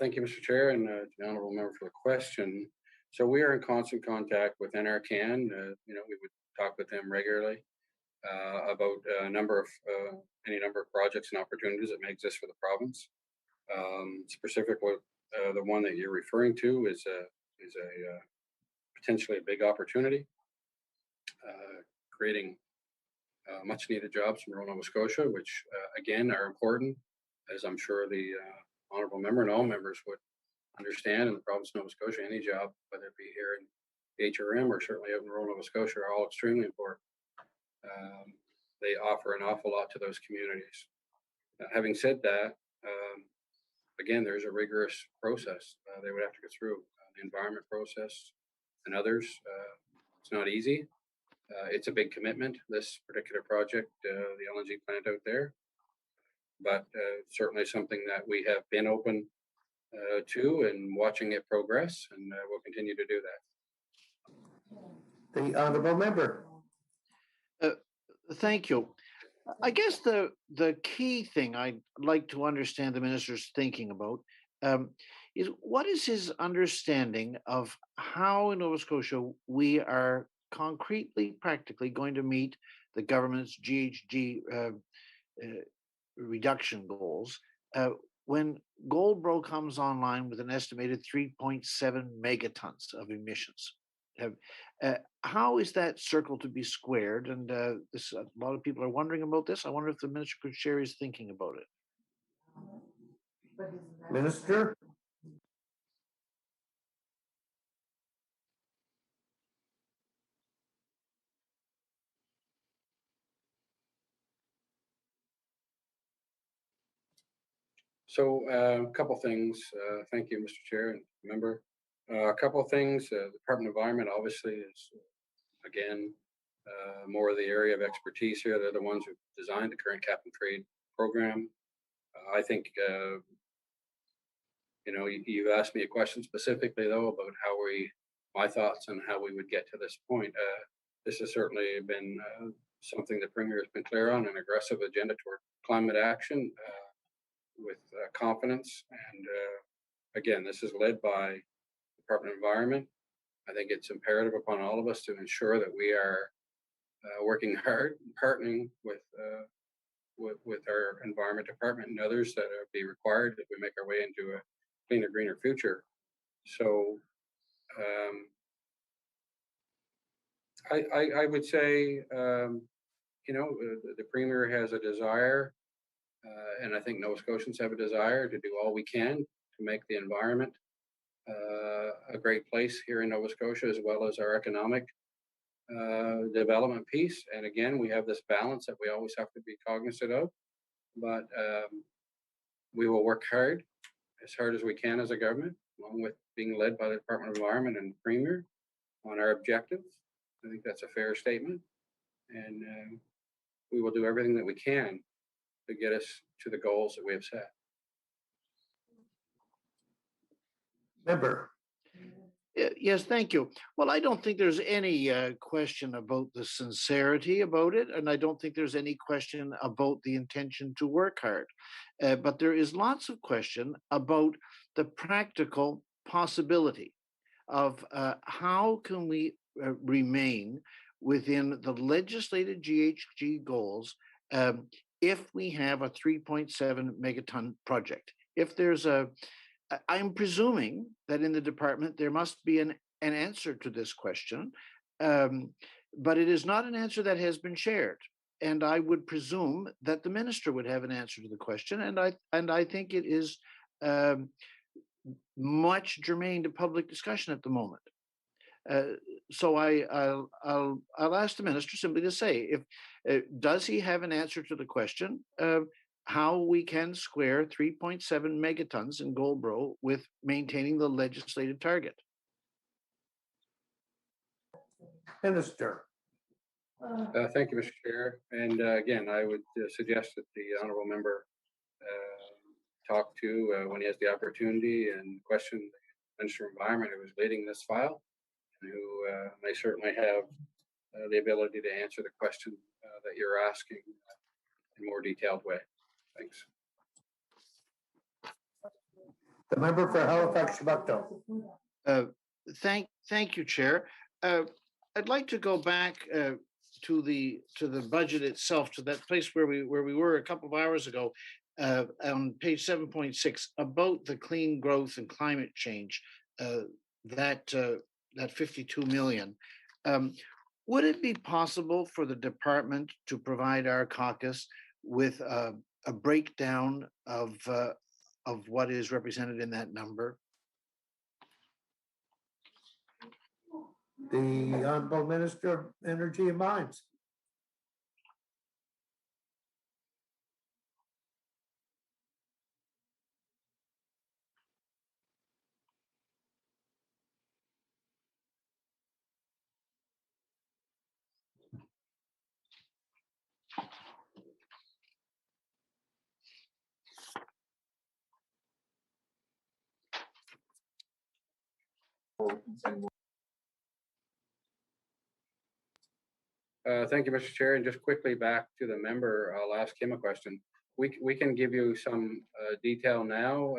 Thank you, Mr. Chair, and the honourable member for the question. So we are in constant contact with NRCan. We would talk with them regularly about any number of projects and opportunities that may exist for the province. Specifically, the one that you're referring to is a potentially a big opportunity, creating much needed jobs in rural Nova Scotia, which again are important, as I'm sure the honourable member and all members would understand. In the province of Nova Scotia, any job, whether it be here in HRM or certainly out in rural Nova Scotia, are all extremely important. They offer an awful lot to those communities. Having said that, again, there's a rigorous process they would have to go through, the environment process and others. It's not easy. It's a big commitment, this particular project, the LNG plant out there, but certainly something that we have been open to and watching it progress, and we'll continue to do that. The honourable member. Thank you. I guess the key thing I'd like to understand the minister's thinking about is what is his understanding of how in Nova Scotia we are concretely, practically going to meet the government's GHG reduction goals when Goldboro comes online with an estimated 3.7 megatons of emissions. How is that circle to be squared? And a lot of people are wondering about this. I wonder if the minister could share his thinking about it. Minister. So a couple things. Thank you, Mr. Chair and member. A couple of things. The Department of Environment obviously is, again, more of the area of expertise here. They're the ones who designed the current cap and trade program. I think, you've asked me a question specifically, though, about my thoughts on how we would get to this point. This has certainly been something the Premier has been clear on, an aggressive agenda toward climate action with confidence. And again, this is led by the Department of Environment. I think it's imperative upon all of us to ensure that we are working hard, partnering with with our environment department and others that are be required if we make our way into a cleaner, greener future. So I would say, the Premier has a desire, and I think Nova Scotians have a desire to do all we can to make the environment a great place here in Nova Scotia, as well as our economic development piece. And again, we have this balance that we always have to be cognizant of. But we will work hard as we can as a government, along with being led by the Department of Environment and Premier on our objectives. I think that's a fair statement. And we will do everything that we can to get us to the goals that we have set. Member. Yes, thank you. Well, I don't think there's any question about the sincerity about it, and I don't think there's any question about the intention to work hard. But there is lots of question about the practical possibility of how can we remain within the legislated GHG goals if we have a 3.7 megaton project. If there's I'm presuming that in the department there must be an answer to this question, but it is not an answer that has been shared. And I would presume that the minister would have an answer to the question, and I think it is much germane to public discussion at the moment. So I'll ask the minister simply to say, if does he have an answer to the question how we can square 3.7 megatons in Goldboro with maintaining the legislated target? Minister. Thank you, Mr. Chair. And again, I would suggest that the honourable member talk to when he has the opportunity and question the Minister of Environment who is leading this file, and who may certainly have the ability to answer the question that you're asking in a more detailed way. Thanks. The member for Halifax Chiboucto. Thank you, Chair. I'd like to go back to the budget itself, to that place where we were a couple of hours ago, on page 7.6, about the clean growth and climate change. That 52 million. Would it be possible for the department to provide our caucus with a breakdown of what is represented in that number? The Honorable Minister of Energy and Mines. Thank you, Mr. Chair. And just quickly back to the member, I'll ask him a question. We can give you some detail now,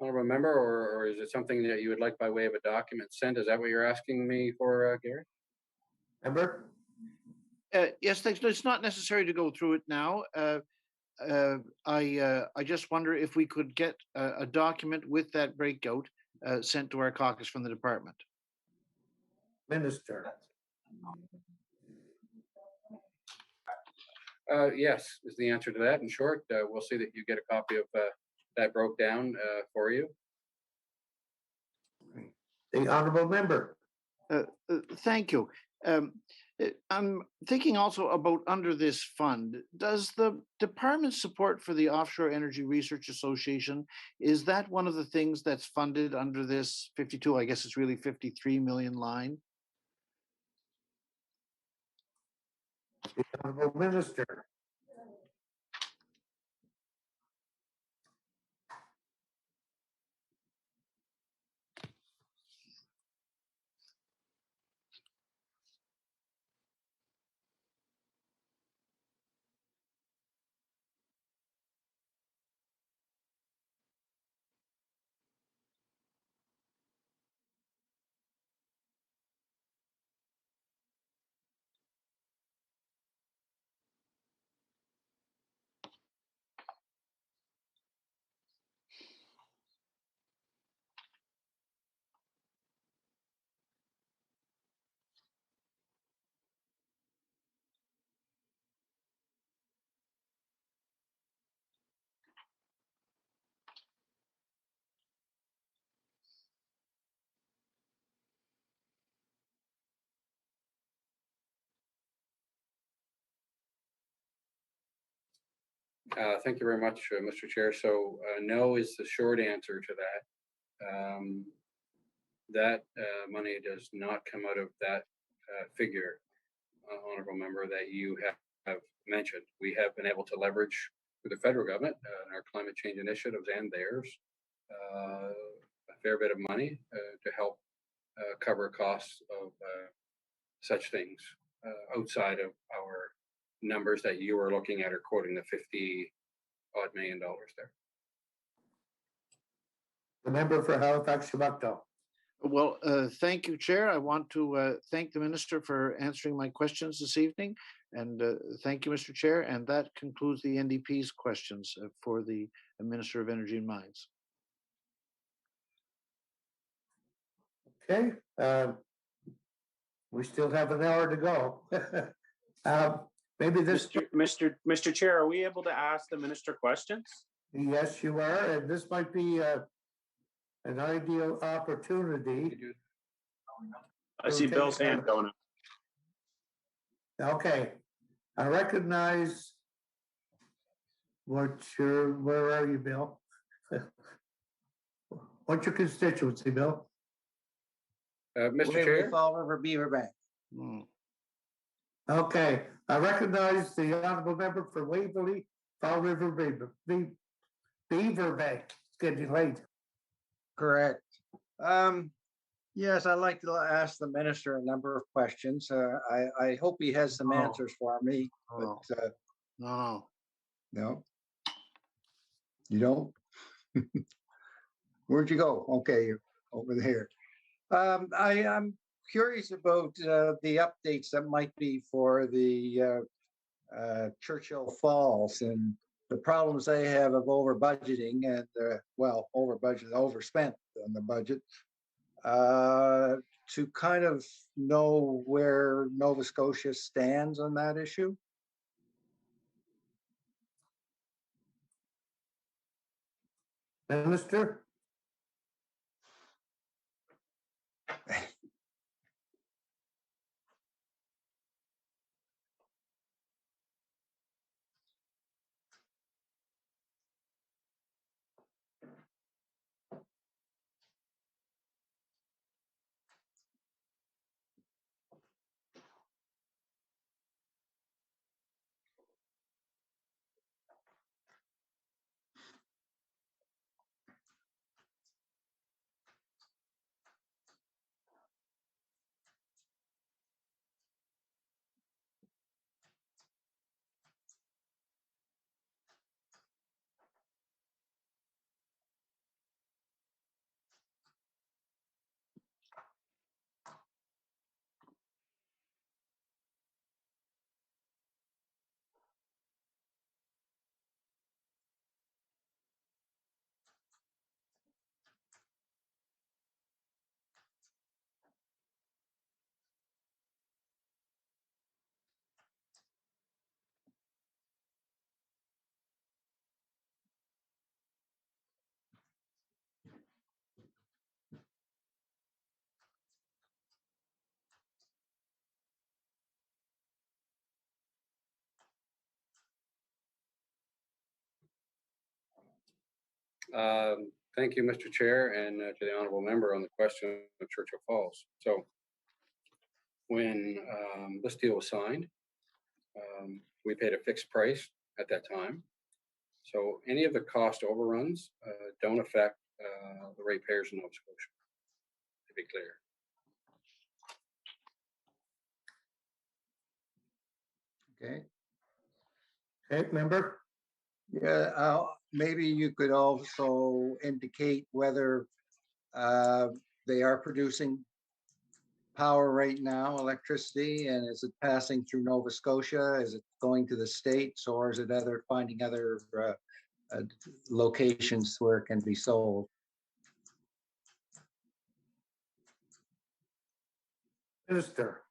honourable member, or is it something that you would like by way of a document sent? Is that what you're asking me for, Gary? Member? Yes, thanks. It's not necessary to go through it now. I just wonder if we could get a document with that breakout sent to our caucus from the department. Minister. Yes, is the answer to that. In short, we'll see that you get a copy of that broke down for you. The Honorable Member. Thank you. I'm thinking also about under this fund, does the department's support for the Offshore Energy Research Association, is that one of the things that's funded under this 52, I guess it's really 53 million line? The Honorable Minister. Thank you very much, Mr. Chair. So no is the short answer to that. That money does not come out of that figure, honorable member, that you have mentioned. We have been able to leverage through the federal government and our climate change initiatives and theirs a fair bit of money to help cover costs of such things outside of our numbers that you are looking at or quoting, the 50 odd million dollars there. The member for Halifax, Chubacto. Well, thank you, Chair. I want to thank the Minister for answering my questions this evening. And thank you, Mr. Chair. And that concludes the NDP's questions for the Minister of Energy and Mines. Okay. We still have an hour to go. Maybe this. Mr. Chair, are we able to ask the minister questions? Yes, you are. And this might be an ideal opportunity. I see Bill's hand going up. Okay, I recognize where are you, Bill? What's your constituency, Bill? Mr. Waverly Chair? Fall River Beaver Bank. Okay, I recognize the honorable member for Waverly Fall River Beaver Bank. It's getting late. Correct. Yes, I'd like to ask the minister a number of questions. I hope he has some answers for me. But, No. no, you don't. Where'd you go? Okay, you're over there. I'm curious about the updates that might be for the Churchill Falls and the problems they have of over budgeting and overspent on the budget, to kind of know where Nova Scotia stands on that issue. Minister? Thank you, Mr. Chair, and to the honorable member on the question of Churchill Falls. So when this deal was signed, we paid a fixed price at that time. So any of the cost overruns don't affect the ratepayers in Nova Scotia, to be clear. Okay. Okay, member? Yeah, maybe you could also indicate whether they are producing power right now, electricity, and is it passing through Nova Scotia? Is it going to the States, or is it finding other locations where it can be sold? Minister?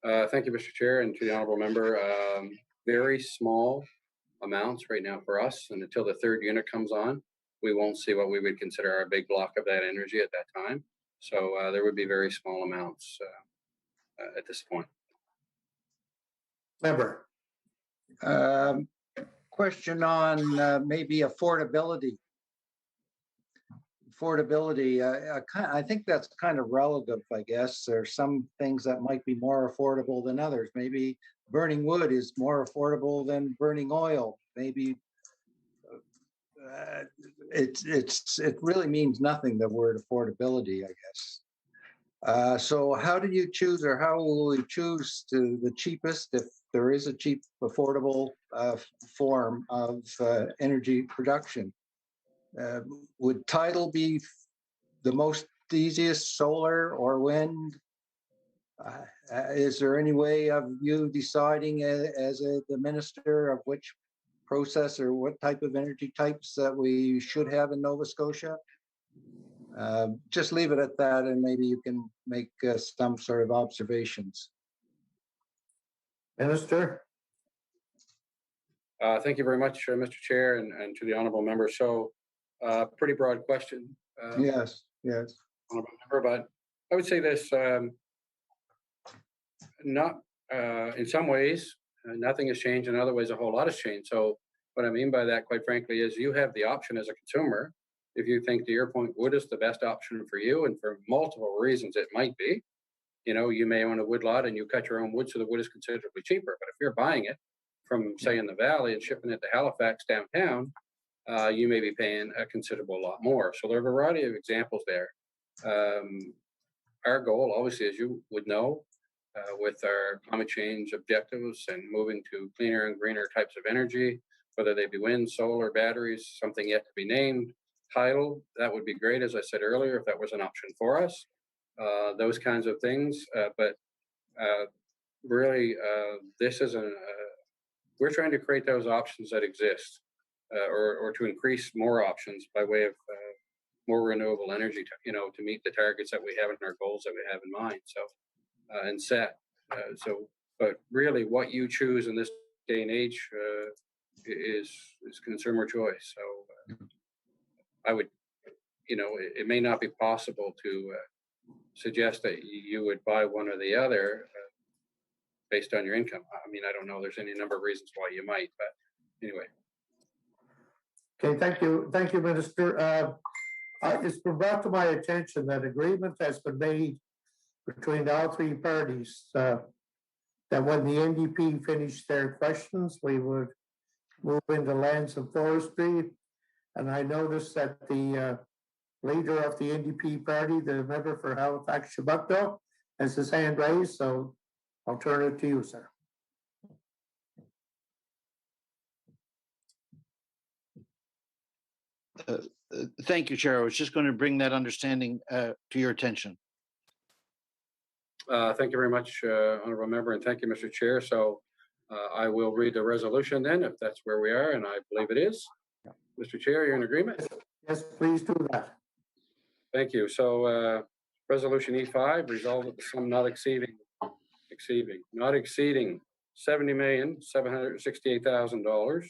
Thank you, Mr. Chair, and to the honorable member. Very small amounts right now for us, and until the third unit comes on, we won't see what we would consider our big block of that energy at that time. So there would be very small amounts at this point. Member. Question on maybe affordability. I think that's kind of relative, I guess. There's some things that might be more affordable than others. Maybe burning wood is more affordable than burning oil. Maybe it really means nothing, the word affordability, I guess. So how do you choose, or how will we choose the cheapest, if there is a cheap, affordable form of energy production? Would tidal be the easiest, solar or wind? Is there any way of you deciding the minister of which process or what type of energy types that we should have in Nova Scotia? Just leave it at that, and maybe you can make some sort of observations. Minister. Thank you very much, Mr. Chair, and to the honorable member. So, pretty broad question. Yes. Honorable member, but I would say this: not in some ways, nothing has changed. In other ways, a whole lot has changed. So, what I mean by that, quite frankly, is you have the option as a consumer. If you think, to your point, wood is the best option for you, and for multiple reasons, it might be. You know, you may own a wood lot and you cut your own wood, so the wood is considerably cheaper. But if you're buying it from, say, in the valley and shipping it to Halifax downtown, you may be paying a considerable lot more. So there are a variety of examples there. Our goal, obviously, as you would know, with our climate change objectives and moving to cleaner and greener types of energy, whether they be wind, solar, batteries, something yet to be named, tidal, that would be great, as I said earlier, if that was an option for us. Those kinds of things. But really, this isn't, we're trying to create those options that exist, or to increase more options by way of more renewable energy, to meet the targets that we have and our goals that we have in mind. So, and set. But really what you choose in this day and age is consumer choice. So I would, it may not be possible to suggest that you would buy one or the other based on your income. I mean, I don't know. There's any number of reasons why you might, but anyway. Okay, thank you, Minister. It's been brought to my attention that agreement has been made between all three parties that when the NDP finished their questions, we would move into lands and forestry. And I noticed that the leader of the NDP party, the member for Halifax Chubutno, has his hand raised, so I'll turn it to you, sir. Thank you, Chair. I was just going to bring that understanding to your attention. Thank you very much, Honourable Member, and thank you, Mr. Chair. So I will read the resolution then, if that's where we are, and I believe it is. Yeah. Mr. Chair, you're in agreement? Yes, please do that. Thank you. So Resolution E5, resolved that the sum not exceeding $70,768,000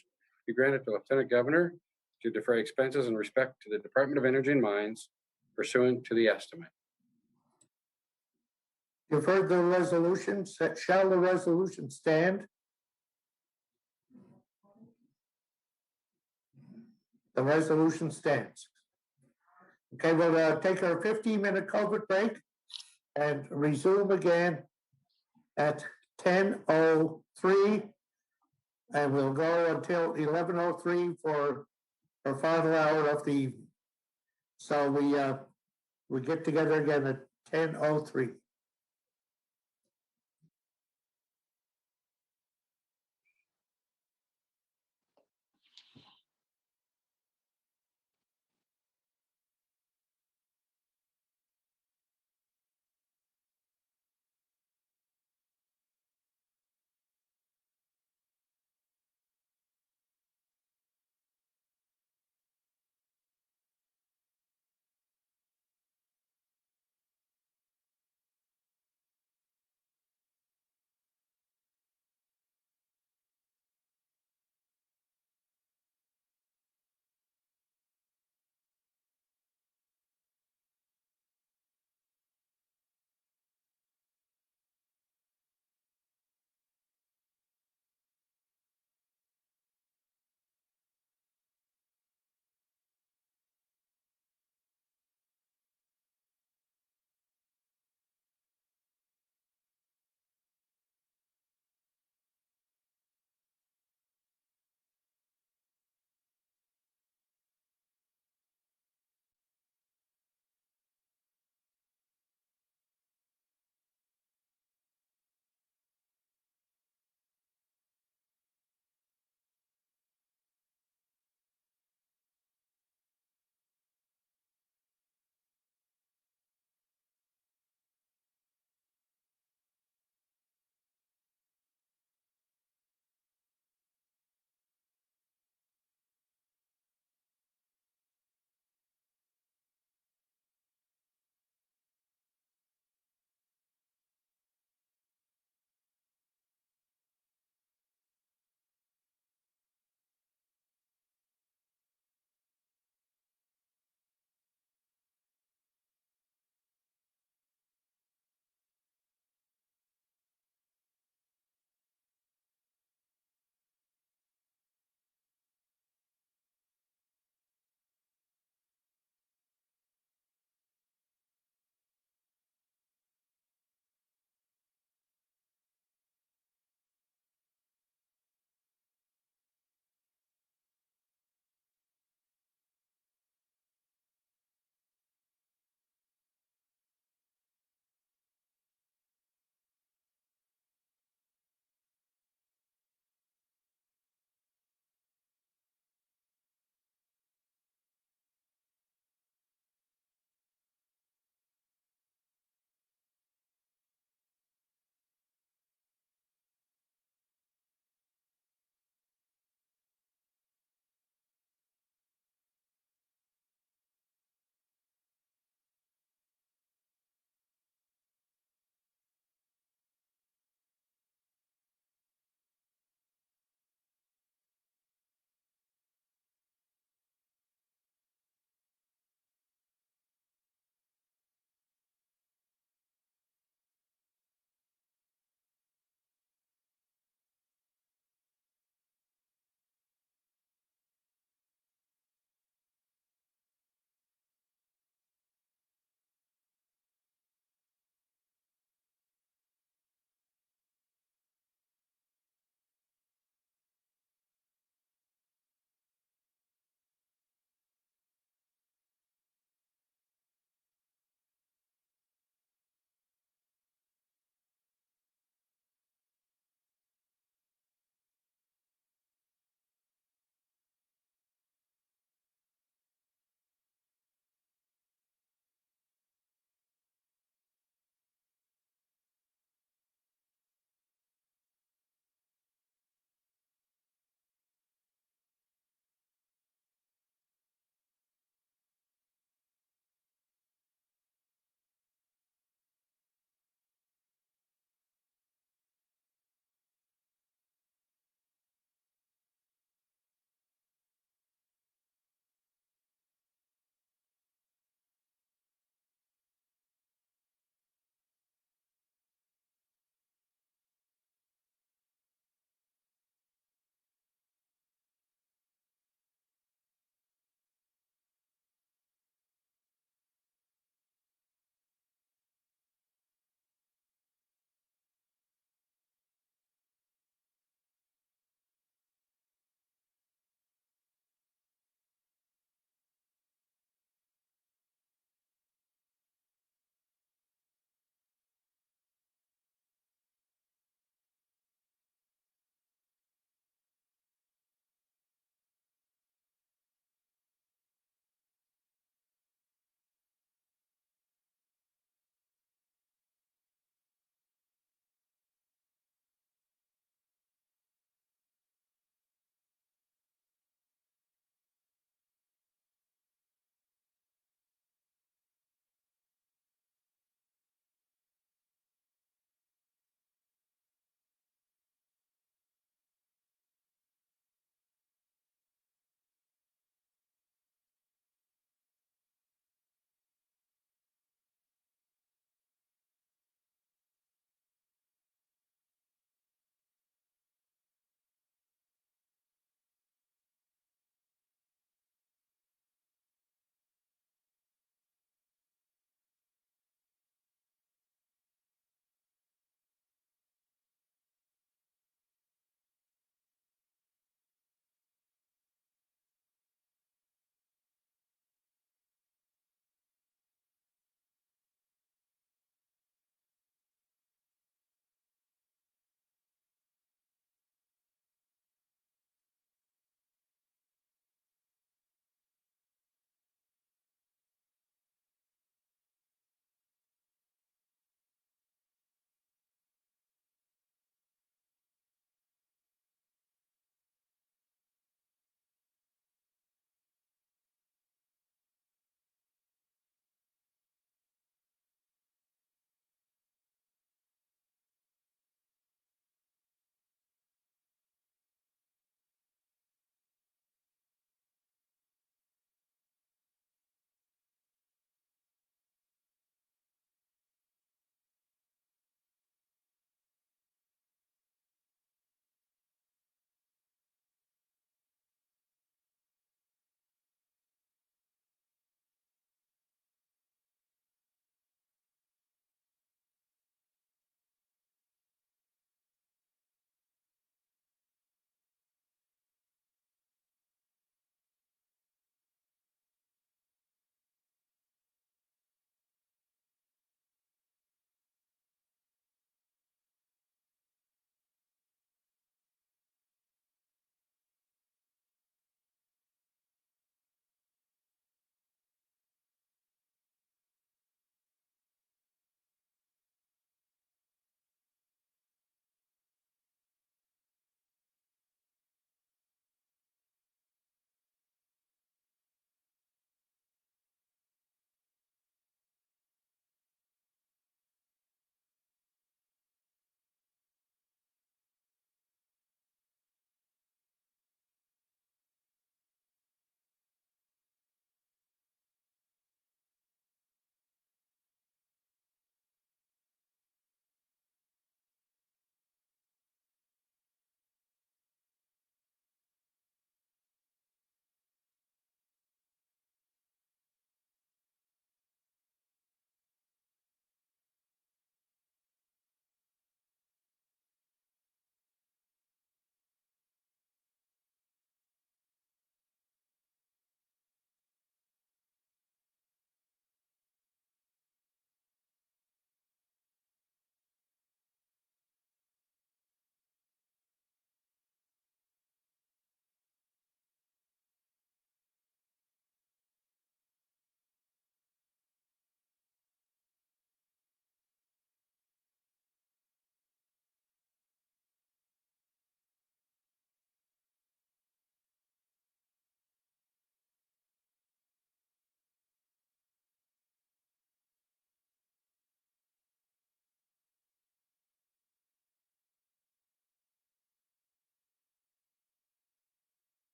be granted to Lieutenant Governor to defray expenses in respect to the Department of Energy and Mines pursuant to the estimate. You've heard the resolution. Shall the resolution stand? The resolution stands. Okay, we'll take our 15-minute COVID break and resume again at 10:03, and we'll go until 11:03 for our final hour of the evening. So we get together again at 10:03.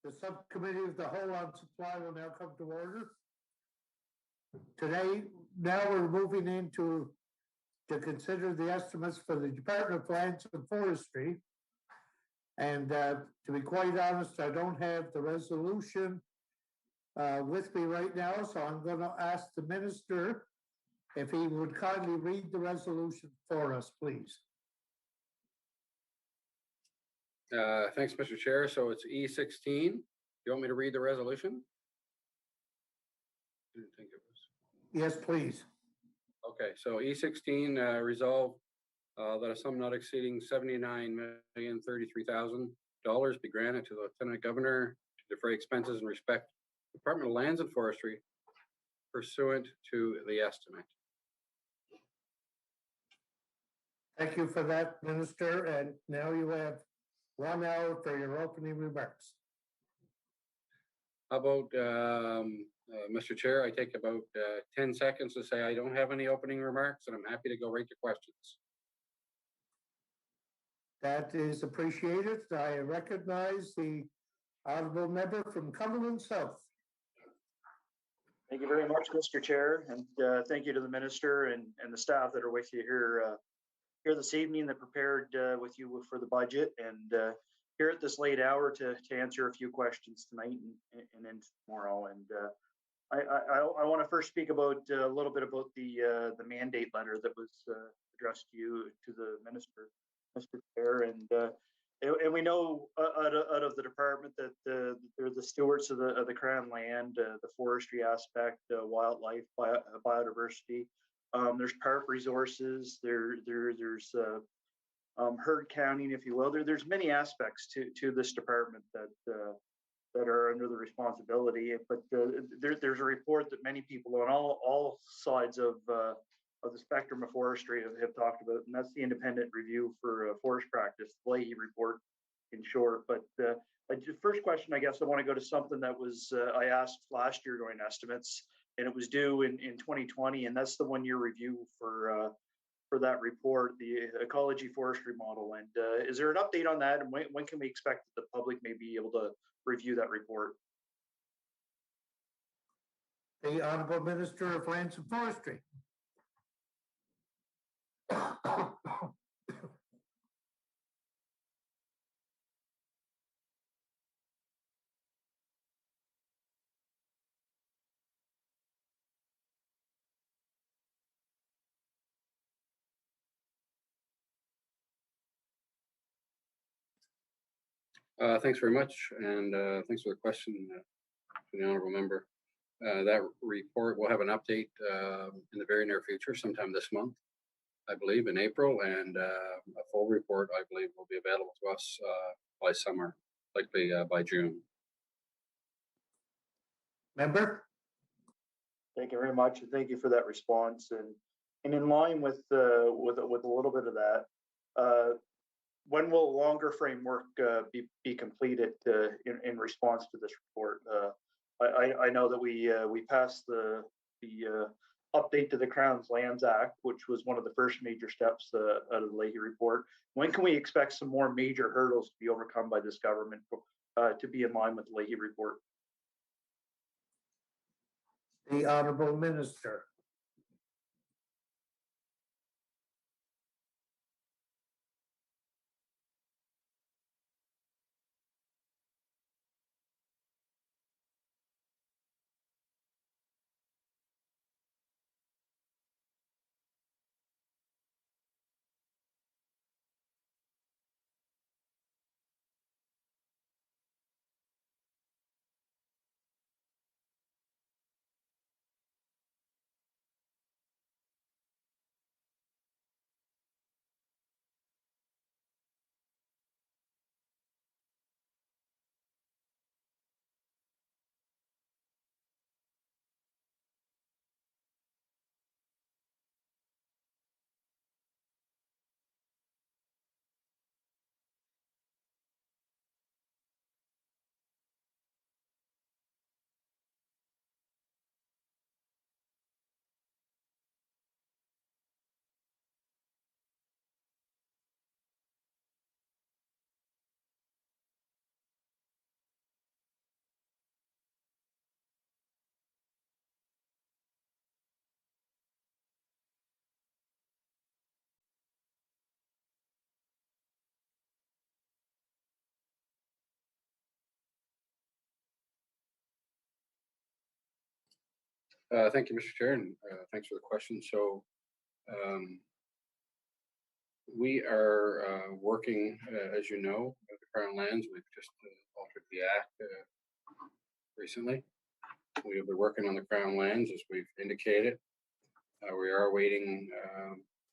The subcommittee of the whole on supply will now come to order. Today, now we're moving into to consider the estimates for the Department of Lands and Forestry. And to be quite honest, I don't have the resolution with me right now, so I'm going to ask the minister if he would kindly read the resolution for us, please. Thanks, Mr. Chair. So it's E16. You want me to read the resolution? Didn't think it was. Yes, please. Okay, so E16 resolve that a sum not exceeding $79,033,000 be granted to the Lieutenant Governor to defray expenses in respect to the Department of Lands and Forestry pursuant to the estimate. Thank you for that, Minister. And now you have 1 hour for your opening remarks. How about, Mr. Chair, I take about 10 seconds to say I don't have any opening remarks, and I'm happy to go right to questions. That is appreciated. I recognize the honorable member from Cumberland South. Thank you very much, Mr. Chair, and thank you to the minister and the staff that are with you here this evening that prepared with you for the budget, and here at this late hour to answer a few questions tonight and then tomorrow. And I want to first speak about a little bit about the mandate letter that was addressed to the minister, Mr. Chair, and we know out of the department that they're the stewards of the Crown land, the forestry aspect, wildlife, biodiversity. There's park resources. There's herd counting, if you will. There's many aspects to this department that are under the responsibility. But there's a report that many people on all sides of the spectrum of forestry have talked about, and that's the independent review for forest practice, the Leahy report, in short. But the first question, I guess, I want to go to something that was I asked last year during estimates, and it was due in 2020, and that's the 1-year review for that report, the ecology forestry model. And is there an update on that, and when can we expect that the public may be able to review that report? The Honorable Minister of Lands and Forestry. Thanks very much, and thanks for the question to the honorable member. That report will have an update in the very near future, sometime this month, I believe, in April, and a full report, I believe, will be available to us by summer, likely by June. Member? Thank you very much, and thank you for that response. And in line with a little bit of that, when will a longer framework be completed in response to this report? I know that we passed the update to the Crown's Lands Act, which was one of the first major steps out of the Leahy report. When can we expect some more major hurdles to be overcome by this government to be in line with the Leahy report? The Honorable Minister. Thank you, Mr. Chair, and thanks for the question. So we are working, as you know, with the Crown Lands. We've just altered the Act recently. We will be working on the Crown Lands, as we've indicated. We are awaiting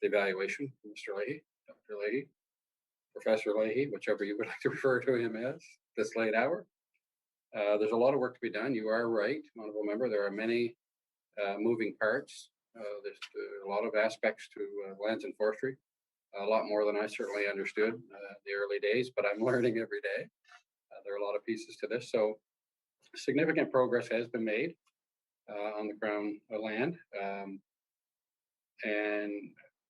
the evaluation from Mr. Leahy, Dr. Leahy, Professor Leahy, whichever you would like to refer to him as, this late hour. There's a lot of work to be done. You are right, honorable member. There are many moving parts. There's a lot of aspects to lands and forestry, a lot more than I certainly understood the early days, but I'm learning every day. There are a lot of pieces to this. So significant progress has been made on the Crown land. And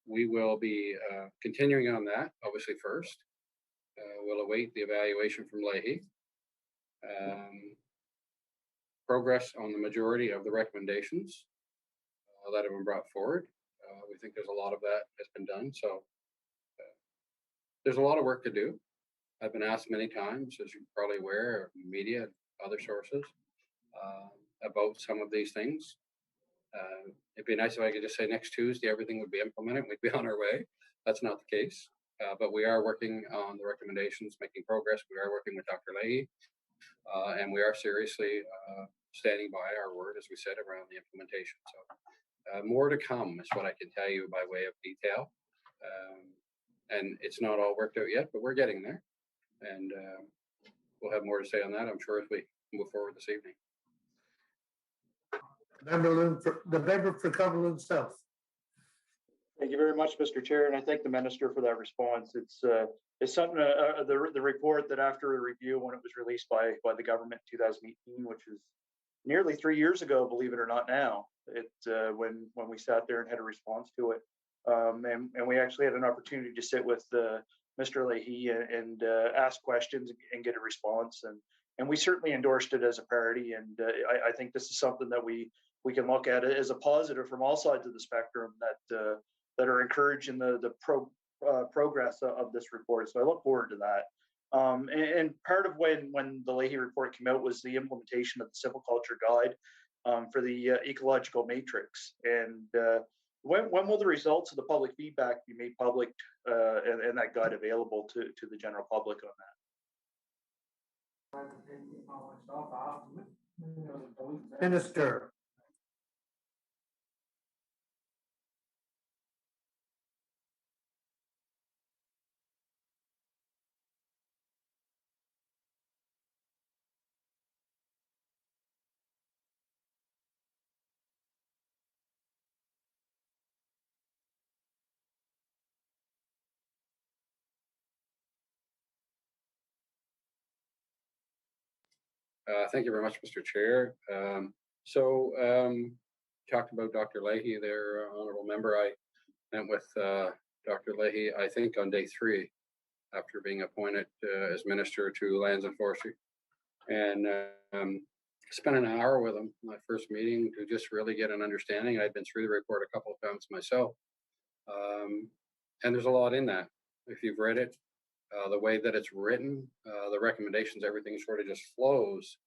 we will be continuing on that, obviously, first. We'll await the evaluation from Leahy. Progress on the majority of the recommendations that have been brought forward. We think there's a lot of that has been done. So there's a lot of work to do. I've been asked many times, as you're probably aware, media and other sources, about some of these things. It'd be nice if I could just say next Tuesday everything would be implemented, we'd be on our way. That's not the case. But we are working on the recommendations, making progress. We are working with Dr. Leahy, and we are seriously standing by our word, as we said, around the implementation. So more to come is what I can tell you by way of detail. And it's not all worked out yet, but we're getting there. And we'll have more to say on that, I'm sure, as we move forward this evening. The member for Cumberland South. Thank you very much, Mr. Chair, and I thank the minister for that response. It's something, the report that after a review, when it was released by the government in 2018, which is nearly 3 years ago, believe it or not now, when we sat there and had a response to it. And we actually had an opportunity to sit with Mr. Leahy and ask questions and get a response. And we certainly endorsed it as a priority. And I think this is something that we can look at it as a positive from all sides of the spectrum that are encouraging the progress of this report. So I look forward to that. And part of when the Leahy report came out was the implementation of the Silviculture Guide for the ecological matrix. And when will the results of the public feedback be made public and that guide available to the general public on that? Minister. Thank you very much, Mr. Chair. Talked about Dr. Leahy there, honorable member. I met with Dr. Leahy, I think, on day 3 after being appointed as Minister to Lands and Forestry. And spent an hour with him, my first meeting, to just really get an understanding. I'd been through the report a couple of times myself. And there's a lot in that. If you've read it, the way that it's written, the recommendations, everything sort of just flows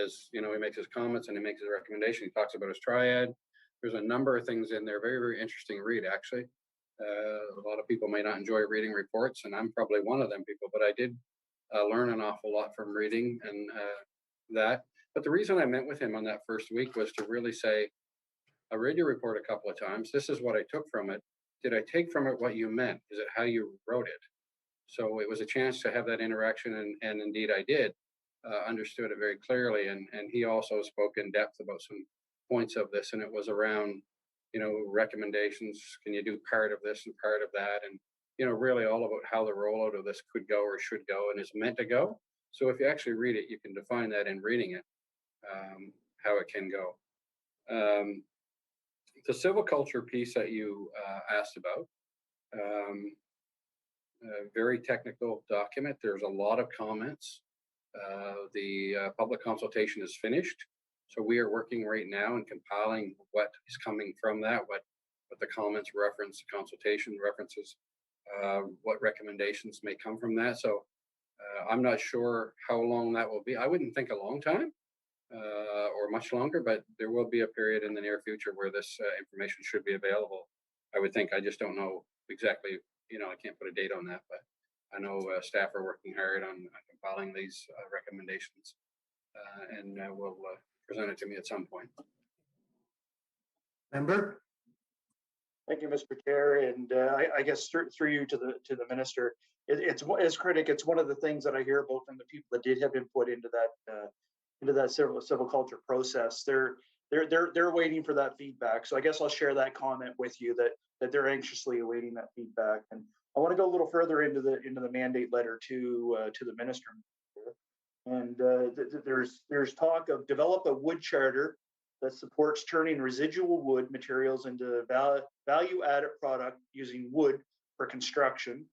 as, you know, he makes his comments and he makes his recommendation. He talks about his triad. There's a number of things in there. Very, very interesting read, actually. A lot of people may not enjoy reading reports, and I'm probably one of them people, but I did learn an awful lot from reading and that. But the reason I met with him on that first week was to really say, I read your report a couple of times. This is what I took from it. Did I take from it what you meant? Is it how you wrote it? So it was a chance to have that interaction, and indeed I did. Understood it very clearly, and he also spoke in depth about some points of this, and it was around, you know, recommendations. Can you do part of this and part of that, and, you know, really all about how the rollout of this could go or should go and is meant to go. So if you actually read it, you can define that in reading it, how it can go. The silviculture piece that you asked about, a very technical document. There's a lot of comments. The public consultation is finished. So we are working right now and compiling what is coming from that, what the comments reference, consultation references, what recommendations may come from that. So I'm not sure how long that will be. I wouldn't think a long time, or much longer, but there will be a period in the near future where this information should be available. I would think. I just don't know exactly. I can't put a date on that, but I know staff are working hard on compiling these recommendations, and will present it to me at some point. Member? Thank you, Mr. Chair, and I guess through you to the minister, it's as critic. It's one of the things that I hear about from the people that did have input into that civil culture process. They're waiting for that feedback. So I guess I'll share that comment with you that they're anxiously awaiting that feedback. And I want to go a little further into the mandate letter to the minister. And there's talk of develop a wood charter that supports turning residual wood materials into value-added product using wood for construction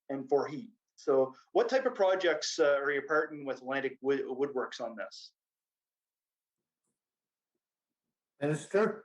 and for heat. So what type of projects are you partnering with Atlantic Woodworks on this? Minister?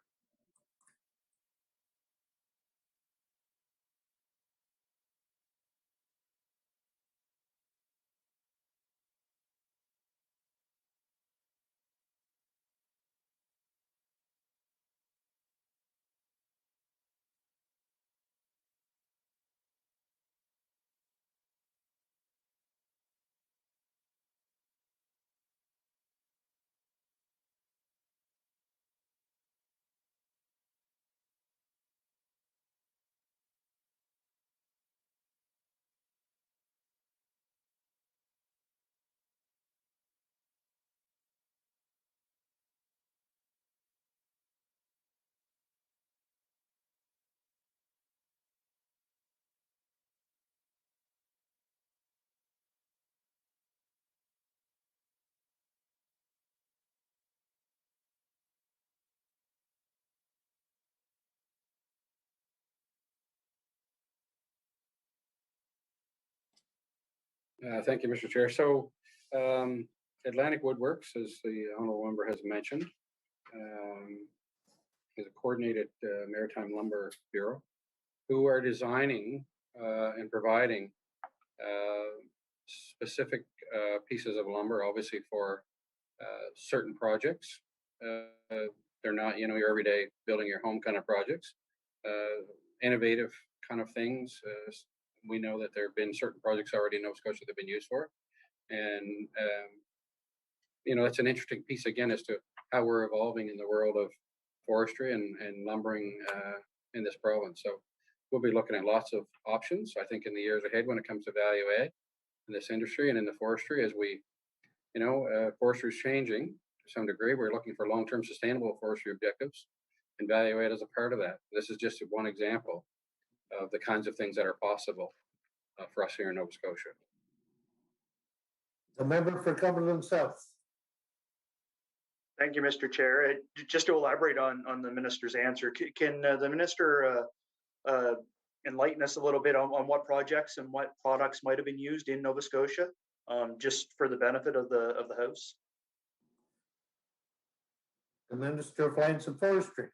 Thank you, Mr. Chair. So Atlantic Woodworks, as the honourable member has mentioned, is a coordinated maritime lumber bureau who are designing and providing specific pieces of lumber, obviously for certain projects. They're not, your everyday building your home kind of projects. Innovative kind of things. We know that there have been certain projects already in Nova Scotia that have been used for, and that's an interesting piece again as to how we're evolving in the world of forestry and lumbering in this province. So we'll be looking at lots of options, I think, in the years ahead when it comes to value add in this industry and in the forestry. As we, forestry is changing to some degree. We're looking for long-term sustainable forestry objectives, and value add is a part of that. This is just one example of the kinds of things that are possible for us here in Nova Scotia. The member for Cumberland South. Thank you, Mr. Chair. Just to elaborate on the minister's answer, can the minister enlighten us a little bit on what projects and what products might have been used in Nova Scotia, just for the benefit of the House? The Minister of Lands and Forestry.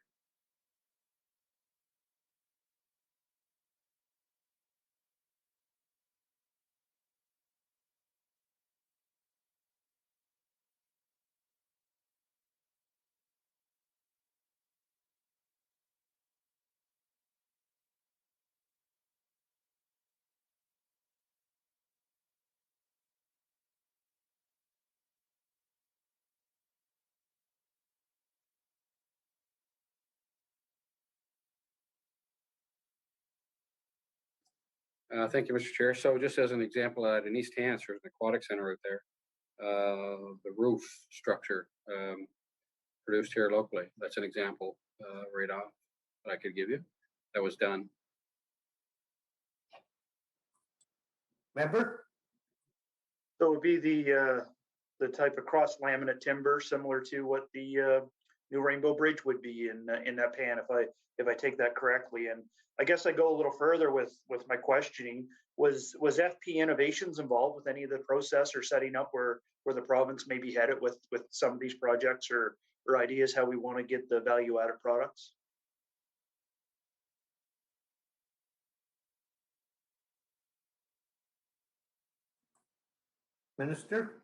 Thank you, Mr. Chair. So just as an example, in East Hants, there's an aquatic center out there. The roof structure produced here locally. That's an example right off that I could give you. That was done. Member? So it would be the type of cross laminate timber similar to what the New Rainbow Bridge would be in that pan, if I take that correctly. And I guess I go a little further with my questioning. Was FP Innovations involved with any of the process or setting up where the province may be headed with some of these projects or ideas how we want to get the value added products? Minister?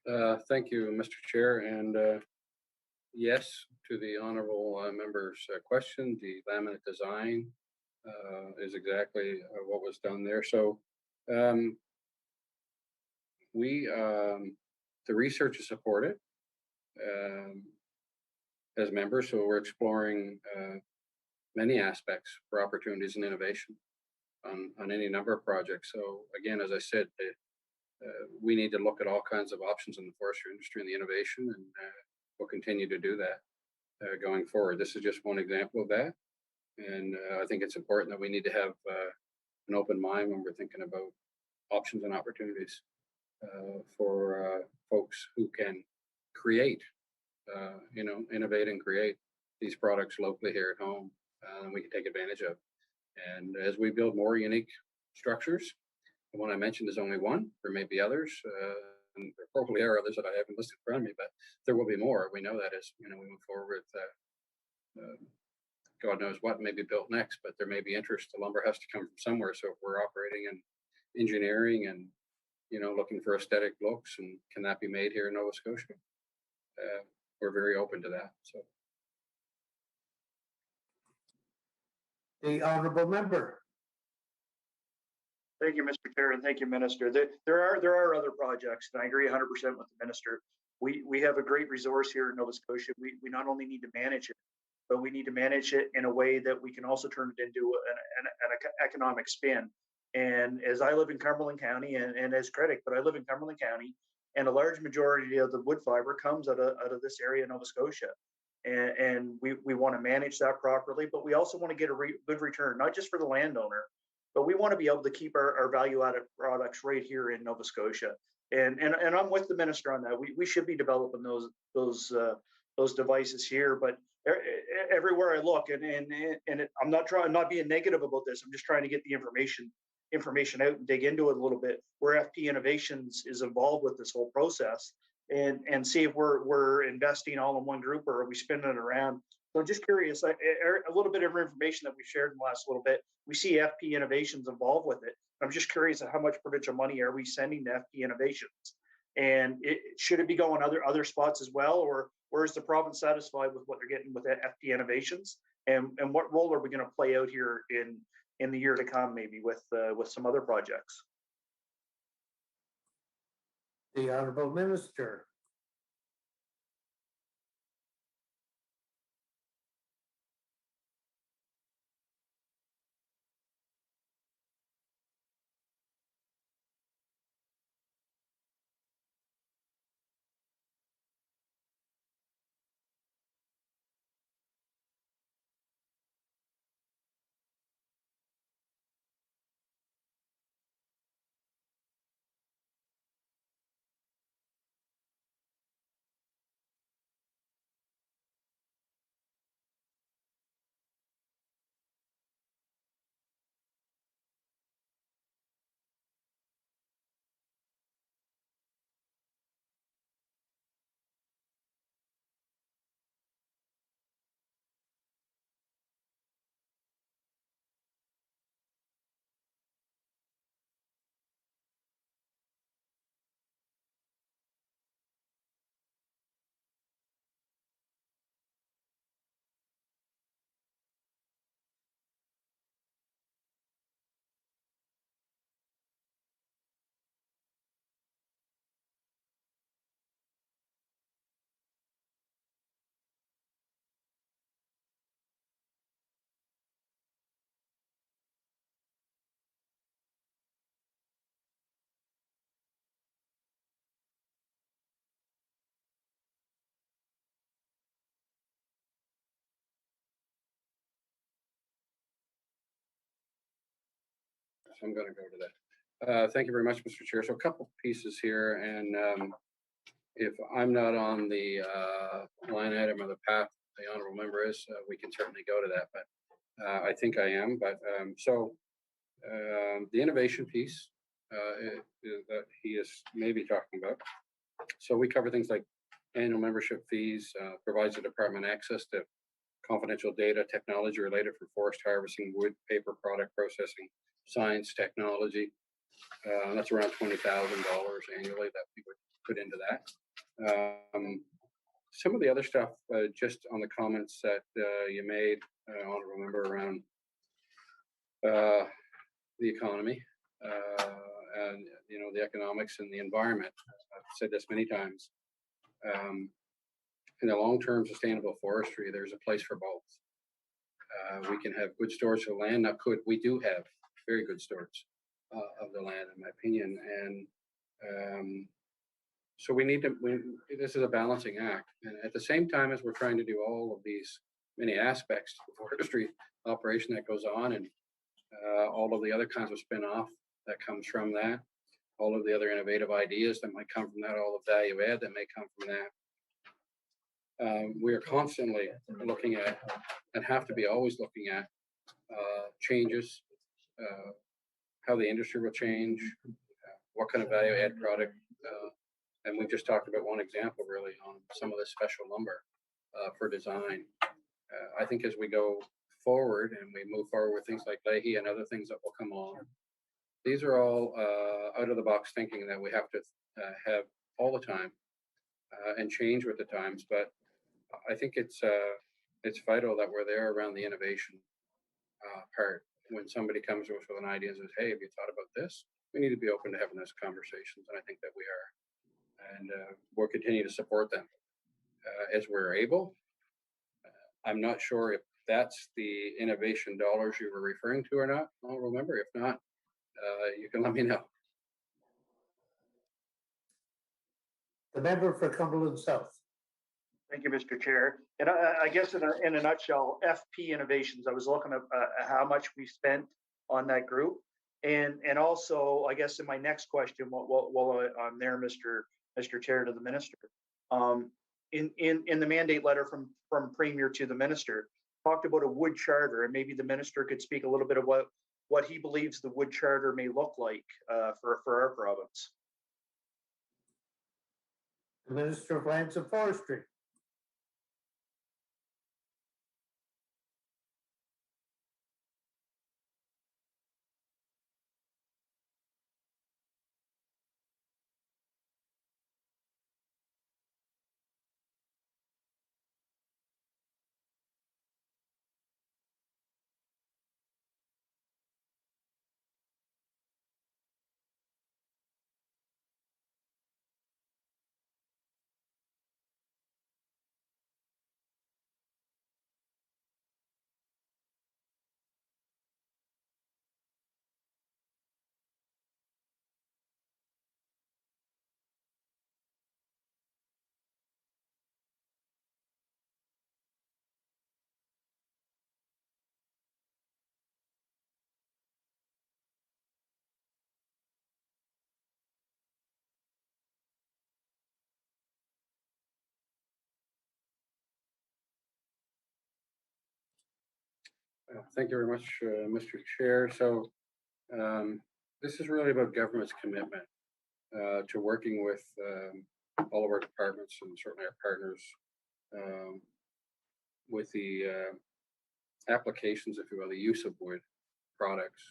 Thank you, Mr. Chair, and yes to the honourable member's question. The laminate design is exactly what was done there. So the research is supported as members, so we're exploring many aspects for opportunities and innovation on any number of projects. So again, as I said, we need to look at all kinds of options in the forestry industry and the innovation, and we'll continue to do that going forward. This is just one example of that, and I think it's important that we need to have an open mind when we're thinking about options and opportunities for folks who can create, innovate and create these products locally here at home, and we can take advantage of. And as we build more unique structures, the one I mentioned is only one. There may be others, and there probably are others that I haven't listed in front of me, but there will be more. We know that as we move forward with God knows what may be built next, but there may be interest. The lumber has to come from somewhere. So if we're operating in engineering and looking for aesthetic looks, and can that be made here in Nova Scotia? We're very open to that. So, the honourable member. Thank you, Mr. Chair, and thank you, Minister. There are other projects, and I agree 100% with the Minister. We have a great resource here in Nova Scotia. We not only need to manage it, but we need to manage it in a way that we can also turn it into an economic spin. And as I live in Cumberland County, and as critic, but I live in Cumberland County, and a large majority of the wood fiber comes out of this area, Nova Scotia. And we want to manage that properly, but we also want to get a good return, not just for the landowner, but we want to be able to keep our value-added products right here in Nova Scotia. And I'm with the Minister on that. We should be developing those devices here, but everywhere I look, I'm not being negative about this. I'm just trying to get the information out and dig into it a little bit, where FP Innovations is involved with this whole process, and see if we're investing all in one group, or are we spinning it around. So I'm just curious, a little bit of information that we've shared in the last little bit, we see FP Innovations involved with it. I'm just curious how much provincial money are we sending to FP Innovations? And should it be going other spots as well, or is the province satisfied with what they're getting with FP Innovations? And what role are we going to play out here in the year to come, maybe with some other projects? The honourable minister. I'm going to go to that. Thank you very much, Mr. Chair. So a couple pieces here, and if I'm not on the line item or the path the honourable member is, we can certainly go to that, but I think I am. But the innovation piece that he is maybe talking about. So we cover things like annual membership fees, provides the department access to confidential data, technology related for forest harvesting, wood, paper product processing, science, technology. That's around $20,000 annually that we would put into that. Some of the other stuff, just on the comments that you made, I want to remember around the economy and the economics and the environment. I've said this many times. In the long-term sustainable forestry, there's a place for both. We can have good storage of land. Not could, we do have very good storage of the land, in my opinion. And so this is a balancing act. And at the same time as we're trying to do all of these many aspects to the forestry operation that goes on, and all of the other kinds of spin-off that comes from that, all of the other innovative ideas that might come from that, all the value add that may come from that. We are constantly looking at, and have to be always looking at, changes, how the industry will change, what kind of value add product. And we just talked about one example really on some of the special lumber for design. I think as we go forward and we move forward with things like Leahy and other things that will come along, these are all out of the box thinking that we have to have all the time and change with the times. But I think it's vital that we're there around the innovation part. When somebody comes to us with an idea and says, "Hey, have you thought about this?" We need to be open to having those conversations, and I think that we are. And we'll continue to support them as we're able. I'm not sure if that's the innovation dollars you were referring to or not. I'll remember. If not, you can let me know. The member for Cumberland South. Thank you, Mr. Chair. And I guess in a nutshell, FP Innovations, I was looking at how much we spent on that group. And also, I guess in my next question, while I'm there, Mr. Chair, to the Minister, in the mandate letter from Premier to the Minister, talked about a wood charter, and maybe the Minister could speak a little bit of what he believes the wood charter may look like for our province. The Minister of Lands and Forestry. Thank you very much, Mr. Chair. So this is really about government's commitment to working with all of our departments and certainly our partners with the applications, if you will, the use of wood products,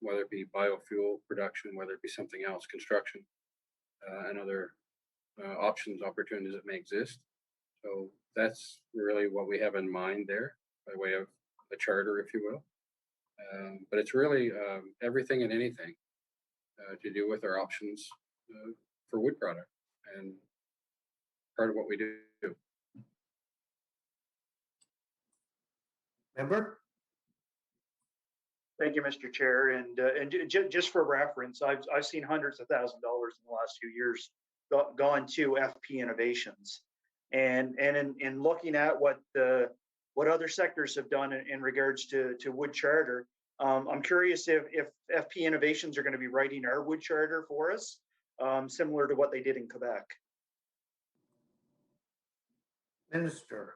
whether it be biofuel production, whether it be something else, construction, and other options, opportunities that may exist. So that's really what we have in mind there by way of a charter, if you will. But it's really everything and anything to do with our options for wood product and part of what we do. Member? Thank you, Mr. Chair. And just for reference, I've seen hundreds of $1,000s in the last few years gone to FP Innovations, and in looking at what other sectors have done in regards to wood charter, I'm curious if FP Innovations are going to be writing our wood charter for us, similar to what they did in Quebec. Minister.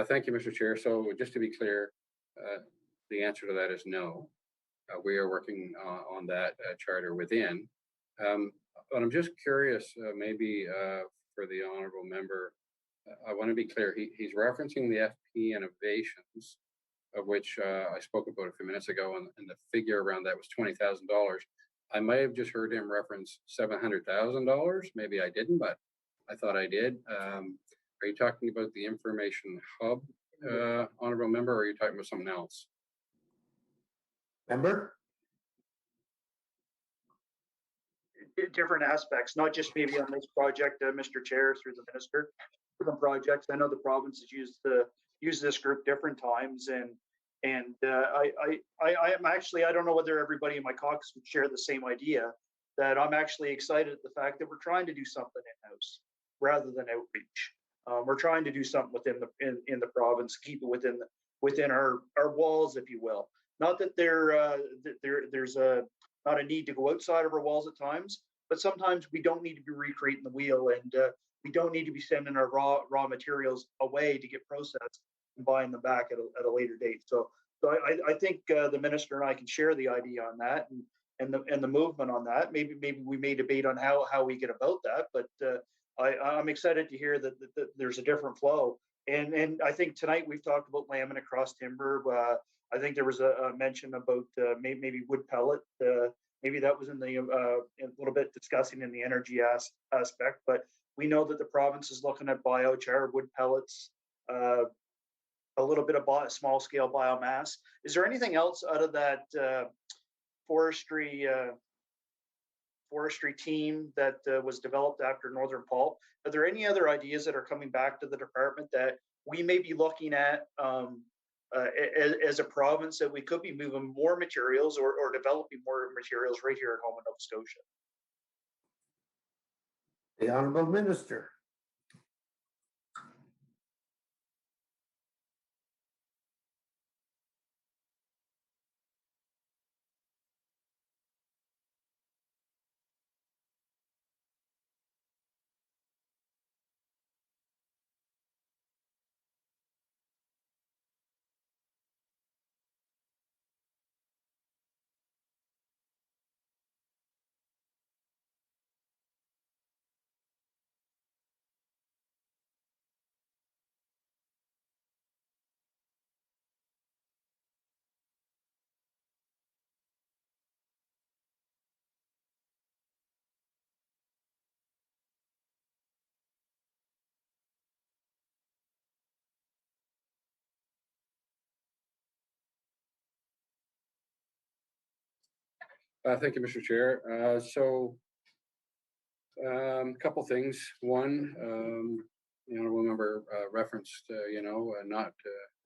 Thank you, Mr. Chair. So just to be clear, the answer to that is no. We are working on that charter within. But I'm just curious, maybe for the honourable member, I want to be clear. He's referencing the FP innovations, of which I spoke about a few minutes ago, and the figure around that was $20,000. I might have just heard him reference $700,000. Maybe I didn't, but I thought I did. Are you talking about the information hub, honourable member, or are you talking about something else? Member? Different aspects, not just maybe on this project, Mr. Chair, through the minister. Different projects. I know the province has used this group different times, and I am actually, I don't know whether everybody in my caucus would share the same idea, that I'm actually excited at the fact that we're trying to do something in-house rather than outreach. We're trying to do something within the province, keep it within our walls, if you will. Not that there's not a need to go outside of our walls at times, but sometimes we don't need to be recreating the wheel, and we don't need to be sending our raw materials away to get processed and buying them back at a later date. So I think the minister and I can share the idea on that, and the movement on that. Maybe we may debate on how we get about that, but I'm excited to hear that there's a different flow. And I think tonight we've talked about laminate cross timber. I think there was a mention about maybe wood pellet. Maybe that was in the a little bit discussing in the energy aspect. But we know that the province is looking at biochar, wood pellets, a little bit of small scale biomass. Is there anything else out of that forestry team that was developed after Northern Pulp? Are there any other ideas that are coming back to the department that we may be looking at as a province, that we could be moving more materials or developing more materials right here at home in Nova Scotia? The Honourable Minister. Thank you, Mr. Chair. A couple things. One, the honourable member referenced, not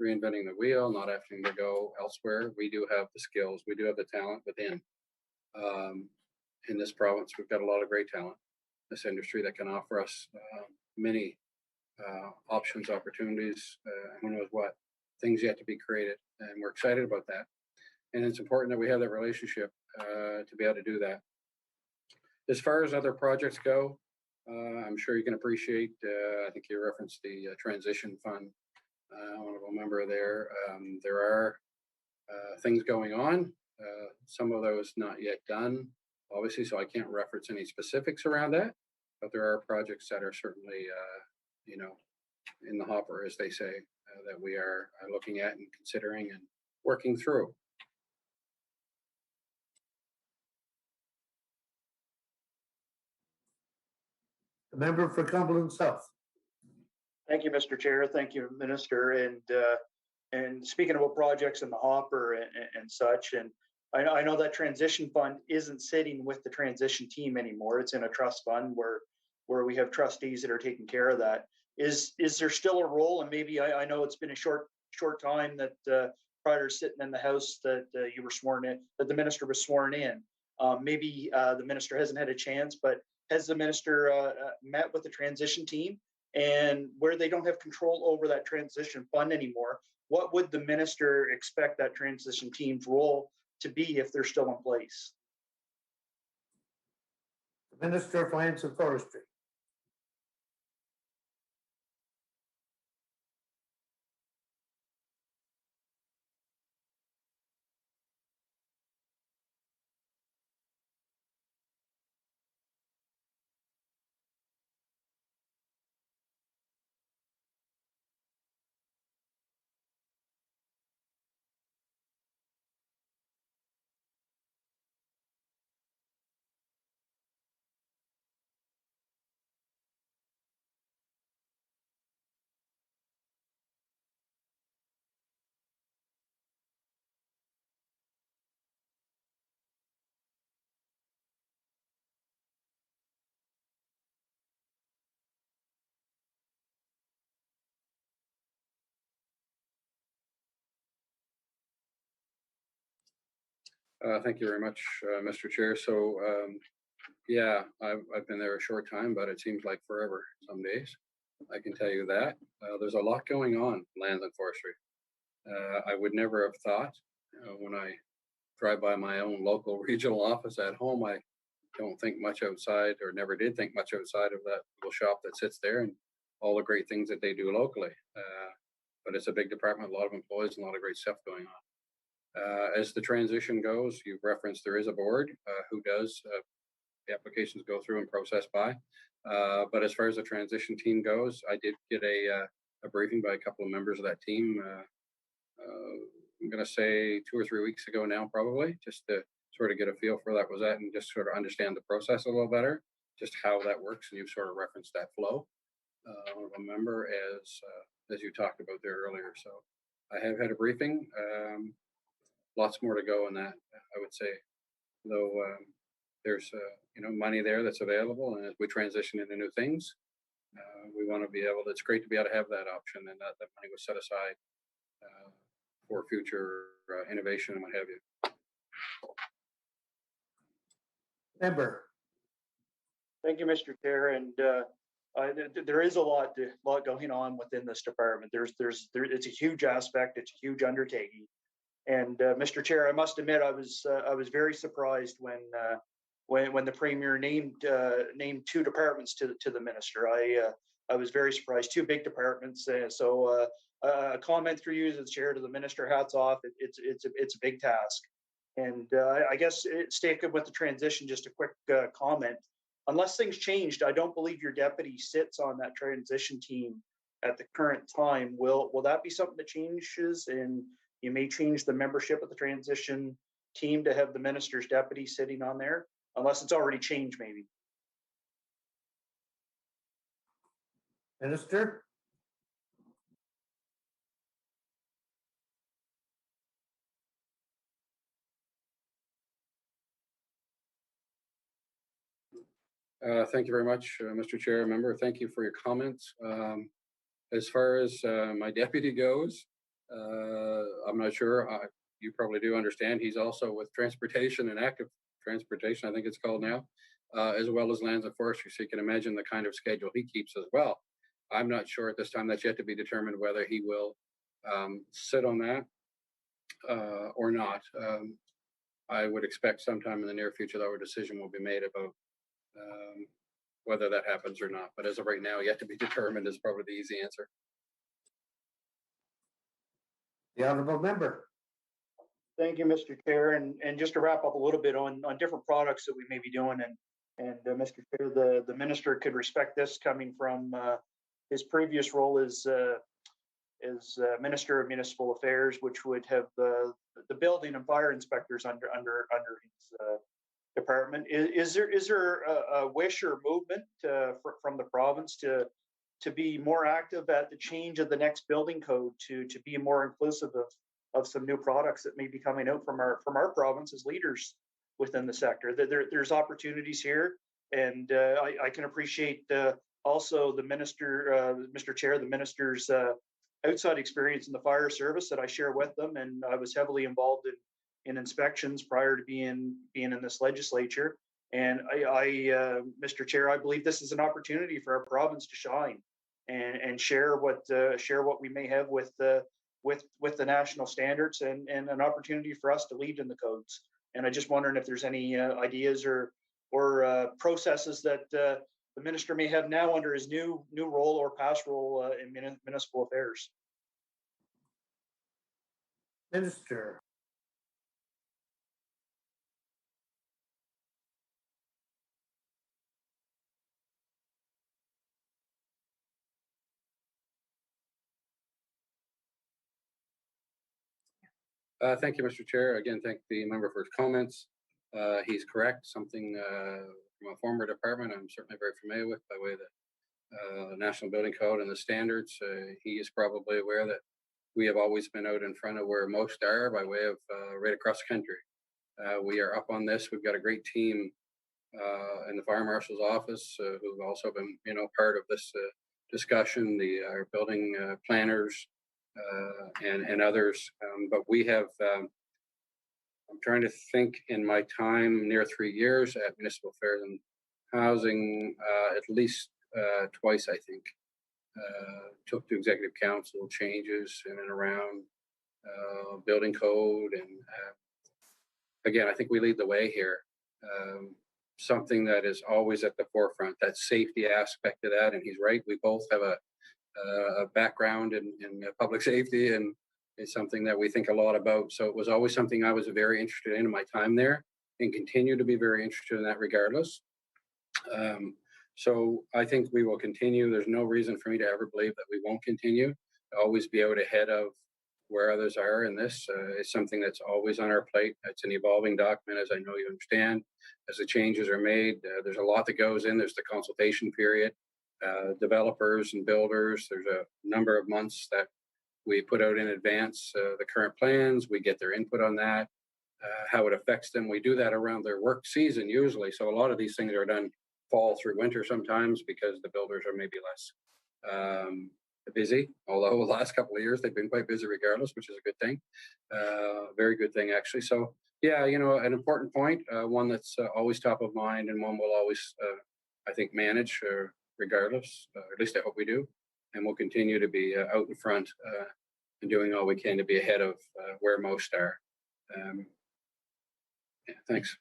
reinventing the wheel, not having to go elsewhere. We do have the skills, we do have the talent within. In this province, we've got a lot of great talent in this industry that can offer us many options, opportunities, who knows what, things yet to be created. And we're excited about that. And it's important that we have that relationship to be able to do that. As far as other projects go, I'm sure you can appreciate, I think you referenced the transition fund, honourable member there. There are things going on, some of those not yet done, obviously, so I can't reference any specifics around that, but there are projects that are certainly, in the hopper, as they say, that we are looking at and considering and working through. The member for Cumberland South. Thank you, Mr. Chair. Thank you, Minister. And speaking about projects in the hopper and such, and I know that transition fund isn't sitting with the transition team anymore. It's in a trust fund where we have trustees that are taking care of that. Is there still a role? And maybe I know it's been a short time that prior to sitting in the House that you were sworn in, that the minister was sworn in. Maybe the minister hasn't had a chance, but has the minister met with the transition team? And where they don't have control over that transition fund anymore, what would the minister expect that transition team's role to be if they're still in place? The Minister of Lands and Forestry. Thank you very much, Mr. Chair. So, yeah, I've been there a short time, but it seems like forever some days. I can tell you that. There's a lot going on in lands and forestry. I would never have thought when I drive by my own local regional office at home, I don't think much outside, or never did think much outside of that little shop that sits there and all the great things that they do locally. But it's a big department, a lot of employees, and a lot of great stuff going on. As the transition goes, you've referenced there is a board who does the applications go through and process by. But as far as the transition team goes, I did get a briefing by a couple of members of that team. I'm going to say 2 or 3 weeks ago now, probably, just to sort of get a feel for that was at and just sort of understand the process a little better, just how that works. And you've sort of referenced that flow. I remember as you talked about there earlier. So I have had a briefing. Lots more to go in that, I would say, though. There's money there that's available, and as we transition into new things, we want to be able. It's great to be able to have that option, and that money was set aside for future innovation and what have you. Member. Thank you, Mr. Chair. And there is a lot going on within this department. It's a huge aspect. It's a huge undertaking. And Mr. Chair, I must admit, I was very surprised when the Premier named 2 departments to the minister. I was very surprised. 2 big departments. So a comment through you as the chair to the minister. Hats off. It's a big task. And I guess sticking with the transition, just a quick comment. Unless things changed, I don't believe your deputy sits on that transition team at the current time. Will that be something that changes, and you may change the membership of the transition team to have the minister's deputy sitting on there, unless it's already changed, maybe? Minister? Thank you very much, Mr. Chair. Member, thank you for your comments. As far as my deputy goes, I'm not sure. You probably do understand he's also with transportation and active transportation, I think it's called now, as well as lands and forestry. So you can imagine the kind of schedule he keeps as well. I'm not sure at this time. That's yet to be determined whether he will sit on that or not. I would expect sometime in the near future that our decision will be made about whether that happens or not. But as of right now, yet to be determined is probably the easy answer. The honourable member. Thank you, Mr. Chair. And just to wrap up a little bit on different products that we may be doing, and Mr. Chair, the minister could respect this coming from his previous role as Minister of Municipal Affairs, which would have the building and fire inspectors under his department. Is there a wish or movement from the province to be more active at the change of the next building code to be more inclusive of some new products that may be coming out from our province as leaders within the sector? There's opportunities here, and I can appreciate also the minister, Mr. Chair, the minister's outside experience in the fire service that I share with them, and I was heavily involved in inspections prior to being in this legislature. And Mr. Chair, I believe this is an opportunity for our province to shine and share what we may have with the national standards, and an opportunity for us to lead in the codes. And I just wondering if there's any ideas or processes that the minister may have now under his new role or past role in municipal affairs. Minister. Thank you, Mr. Chair. Again, thank the member for his comments. He's correct. Something from a former department I'm certainly very familiar with by way of the National Building Code and the standards. He is probably aware that we have always been out in front of where most are by way of right across the country. We are up on this. We've got a great team in the Fire Marshal's office who've also been, part of this discussion. Our building planners and others. But we have I'm trying to think in my time, near 3 years at Municipal Affairs and Housing, at least twice, I think. Took to Executive Council changes in and around building code. And again, I think we lead the way here. Something that is always at the forefront, that safety aspect of that. And he's right, we both have a background in public safety, and it's something that we think a lot about. So it was always something I was very interested in my time there, and continue to be very interested in that regardless. So I think we will continue. There's no reason for me to ever believe that we won't continue. Always be out ahead of where others are in this. It's something that's always on our plate. It's an evolving document, as I know you understand. As the changes are made, there's a lot that goes in. There's the consultation period. Developers and builders, there's a number of months that we put out in advance the current plans. We get their input on that, how it affects them. We do that around their work season usually. So a lot of these things are done fall through winter sometimes because the builders are maybe less busy. Although the last couple of years they've been quite busy regardless, which is a good thing. Very good thing actually. So yeah, you know, an important point, one that's always top of mind, and one we'll always, I think, manage regardless. At least I hope we do, and we'll continue to be out in front and doing all we can to be ahead of where most are. Yeah, thanks.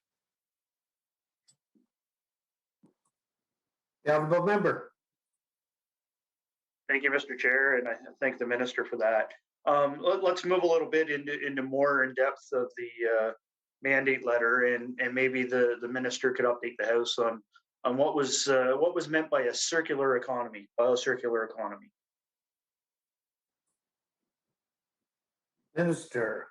The honourable member. Thank you, Mr. Chair, and I thank the minister for that. Let's move a little bit into more in depth of the mandate letter, and maybe the minister could update the House on what was meant by a circular economy, biocircular economy. Minister.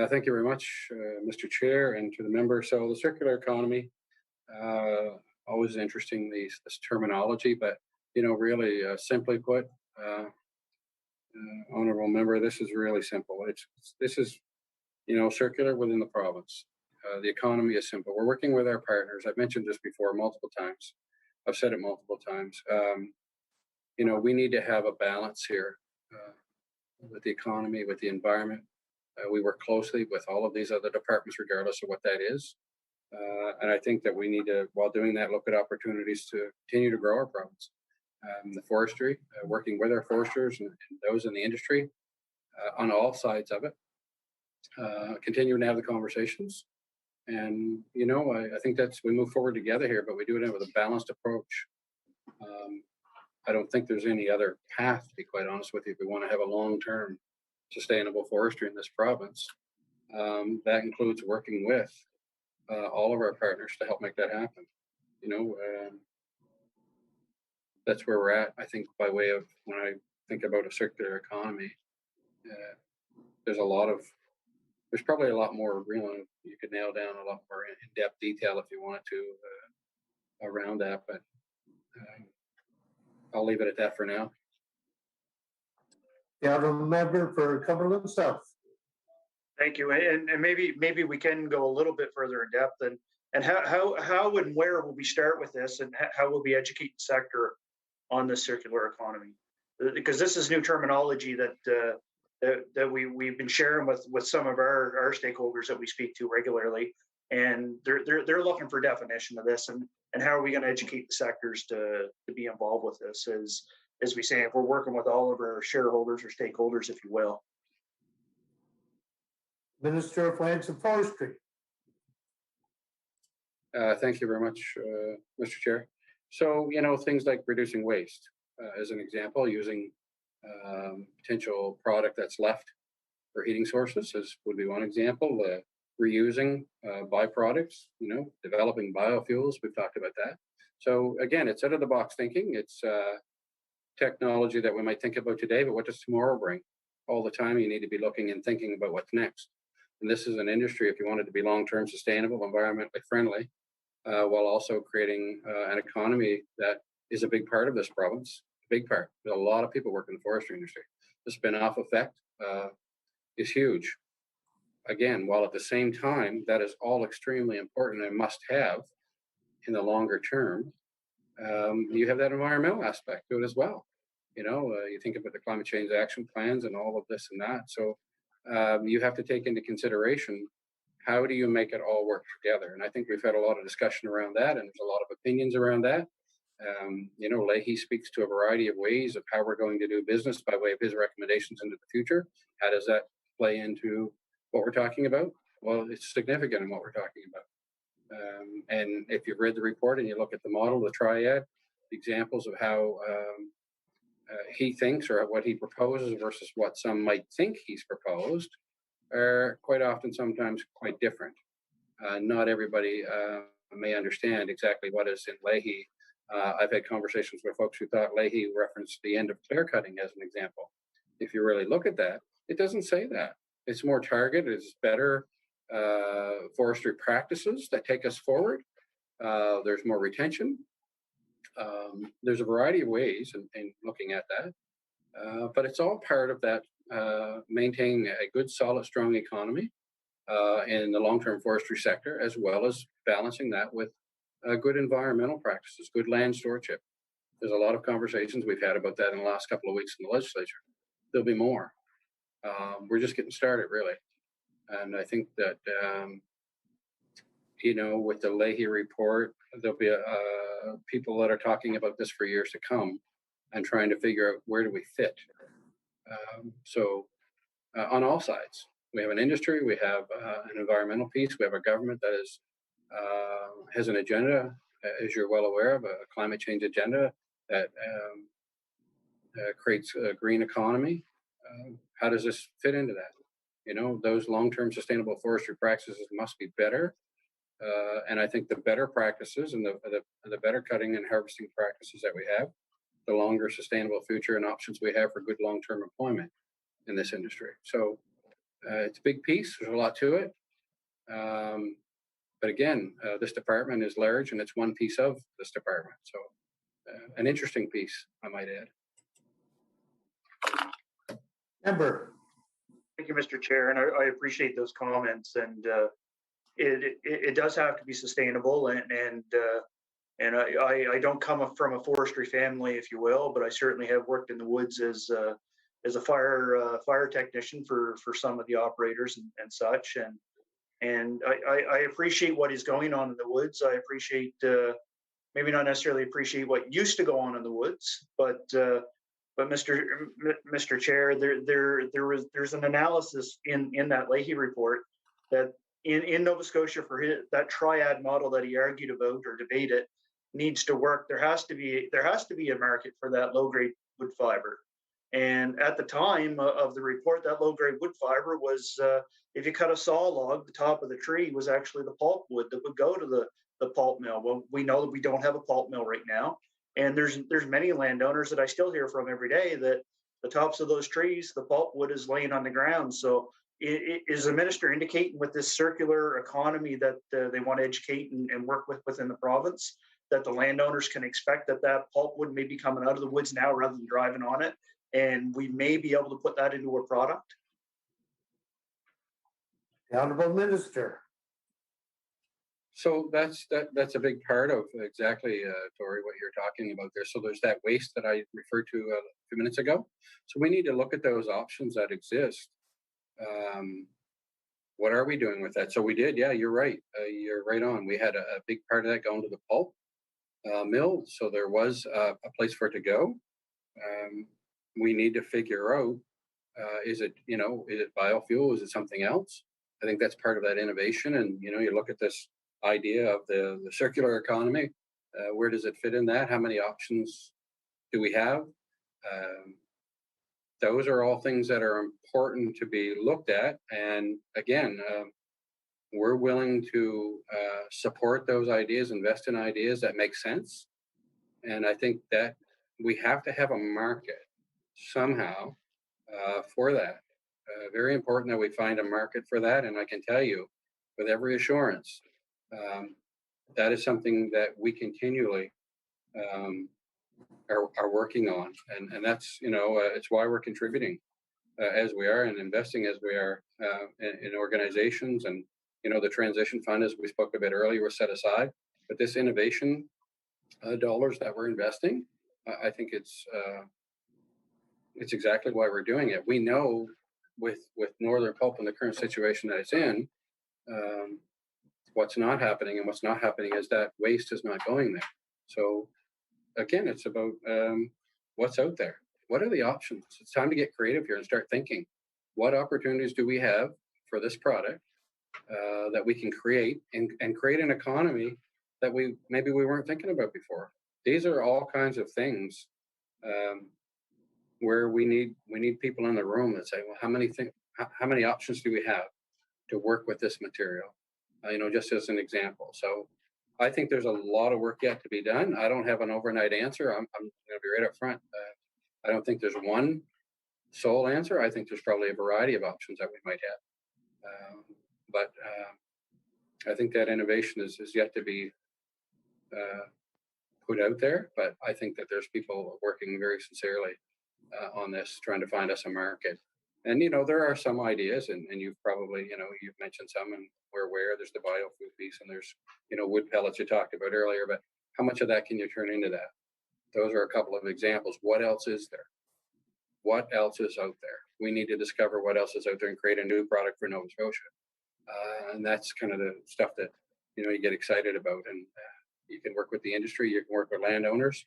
Thank you very much, Mr. Chair, and to the member. So the circular economy, always interesting, this terminology, but you know, really simply put, honorable member, this is really simple. This is, you know, circular within the province. The economy is simple. We're working with our partners. I've mentioned this before multiple times. I've said it multiple times. You know, we need to have a balance here with the economy, with the environment. We work closely with all of these other departments, regardless of what that is. And I think that we need to, while doing that, look at opportunities to continue to grow our province. The forestry, working with our foresters and those in the industry on all sides of it, continuing to have the conversations. And, you know, I think that's, we move forward together here, but we do it with a balanced approach. I don't think there's any other path, to be quite honest with you, if we want to have a long-term sustainable forestry in this province. That includes working with all of our partners to help make that happen. You know, that's where we're at. I think by way of, when I think about a circular economy, there's probably a lot more real, you could nail down a lot more in-depth detail if you wanted to around that, but I'll leave it at that for now. The honourable member for Cumberland South. Thank you, and maybe we can go a little bit further in depth, and how and where will we start with this, and how will we educate the sector on the circular economy? Because this is new terminology that we've been sharing with some of our stakeholders that we speak to regularly, and they're looking for definition of this, and how are we going to educate the sectors to be involved with this, as we say, if we're working with all of our shareholders or stakeholders, if you will. Minister of Lands and Forestry. Thank you very much, Mr. Chair. So, you know, things like reducing waste, as an example, using potential product that's left for heating sources would be one example. Reusing byproducts, developing biofuels. We've talked about that. So again, it's out of the box thinking. It's technology that we might think about today, but what does tomorrow bring? All the time, you need to be looking and thinking about what's next. And this is an industry, if you want it to be long-term sustainable, environmentally friendly, while also creating an economy that is a big part of this province, a big part. There's a lot of people work in the forestry industry. The spin-off effect is huge. Again, while at the same time, that is all extremely important and must have in the longer term, you have that environmental aspect to it as well. You think about the climate change action plans and all of this and that. So you have to take into consideration, how do you make it all work together? And I think we've had a lot of discussion around that, and there's a lot of opinions around that. Leahy speaks to a variety of ways of how we're going to do business by way of his recommendations into the future. How does that play into what we're talking about? Well, it's significant in what we're talking about. And if you've read the report and you look at the model, the triad, examples of how he thinks or what he proposes versus what some might think he's proposed are quite often sometimes quite different. Not everybody may understand exactly what is in Leahy. I've had conversations with folks who thought Leahy referenced the end of clear cutting as an example. If you really look at that, it doesn't say that. It's more targeted, it's better forestry practices that take us forward. There's more retention. There's a variety of ways in looking at that, but it's all part of that maintaining a good, solid, strong economy in the long-term forestry sector, as well as balancing that with good environmental practices, good land stewardship. There's a lot of conversations we've had about that in the last couple of weeks in the legislature. There'll be more. We're just getting started, really. And I think that, with the Leahy report, there'll be people that are talking about this for years to come and trying to figure out where do we fit. On all sides, we have an industry, we have an environmental piece, we have a government that has an agenda, as you're well aware of, a climate change agenda that creates a green economy. How does this fit into that? Those long-term sustainable forestry practices must be better. And I think the better practices and the better cutting and harvesting practices that we have, the longer sustainable future and options we have for good long-term employment in this industry. So it's a big piece. There's a lot to it. But again, this department is large and it's one piece of this department. So an interesting piece, I might add. Member. Thank you, Mr. Chair, and I appreciate those comments. And it does have to be sustainable, and I don't come from a forestry family, if you will, but I certainly have worked in the woods as a fire technician for some of the operators and such. And I appreciate what is going on in the woods. I appreciate maybe not necessarily appreciate what used to go on in the woods, but Mr. Chair, there's an analysis in that Leahy report that in Nova Scotia for that triad model that he argued about or debated needs to work. There has to be a market for that low grade wood fiber. And at the time of the report, that low grade wood fiber was if you cut a saw log, the top of the tree was actually the pulp wood that would go to the pulp mill. Well, we know that we don't have a pulp mill right now. And there's many landowners that I still hear from every day that the tops of those trees, the pulpwood is laying on the ground. So is the minister indicating with this circular economy that they want to educate and work within the province, that the landowners can expect that pulpwood may be coming out of the woods now rather than driving on it, and we may be able to put that into a product? The Honourable Minister. So that's a big part of exactly, Tori, what you're talking about there. So there's that waste that I referred to a few minutes ago. So we need to look at those options that exist. What are we doing with that? So we did, yeah, you're right. You're right on. We had a big part of that going to the pulp mill. So there was a place for it to go. We need to figure out, is it biofuel? Is it something else? I think that's part of that innovation. And, you look at this idea of the circular economy. Where does it fit in that? How many options do we have? those are all things that are important to be looked at. And again, we're willing to support those ideas, invest in ideas that make sense. And I think that we have to have a market somehow for that. Very important that we find a market for that. And I can tell you with every assurance, that is something that we continually are working on. And that's, it's why we're contributing as we are and investing as we are in organizations. And, the transition fund, as we spoke a bit earlier, was set aside. But this innovation dollars that we're investing, I think it's exactly why we're doing it. We know with Northern Pulp in the current situation that it's in, what's not happening, and what's not happening is that waste is not going there. So again, it's about what's out there. What are the options? It's time to get creative here and start thinking. What opportunities do we have for this product that we can create and create an economy that we weren't thinking about before? These are all kinds of things where we need people in the room that say, well, how many options do we have to work with this material? Just as an example. So I think there's a lot of work yet to be done. I don't have an overnight answer. I'm going to be right up front. I don't think there's one sole answer. I think there's probably a variety of options that we might have. But I think that innovation is yet to be put out there. But I think that there's people working very sincerely on this, trying to find us a market. And, there are some ideas, and you've probably, you've mentioned some, and we're aware there's the biofood piece, and there's, wood pellets you talked about earlier, but how much of that can you turn into that? Those are a couple of examples. What else is there? What else is out there? We need to discover what else is out there and create a new product for Nova Scotia. And that's kind of the stuff that, you get excited about. And you can work with the industry, you can work with landowners,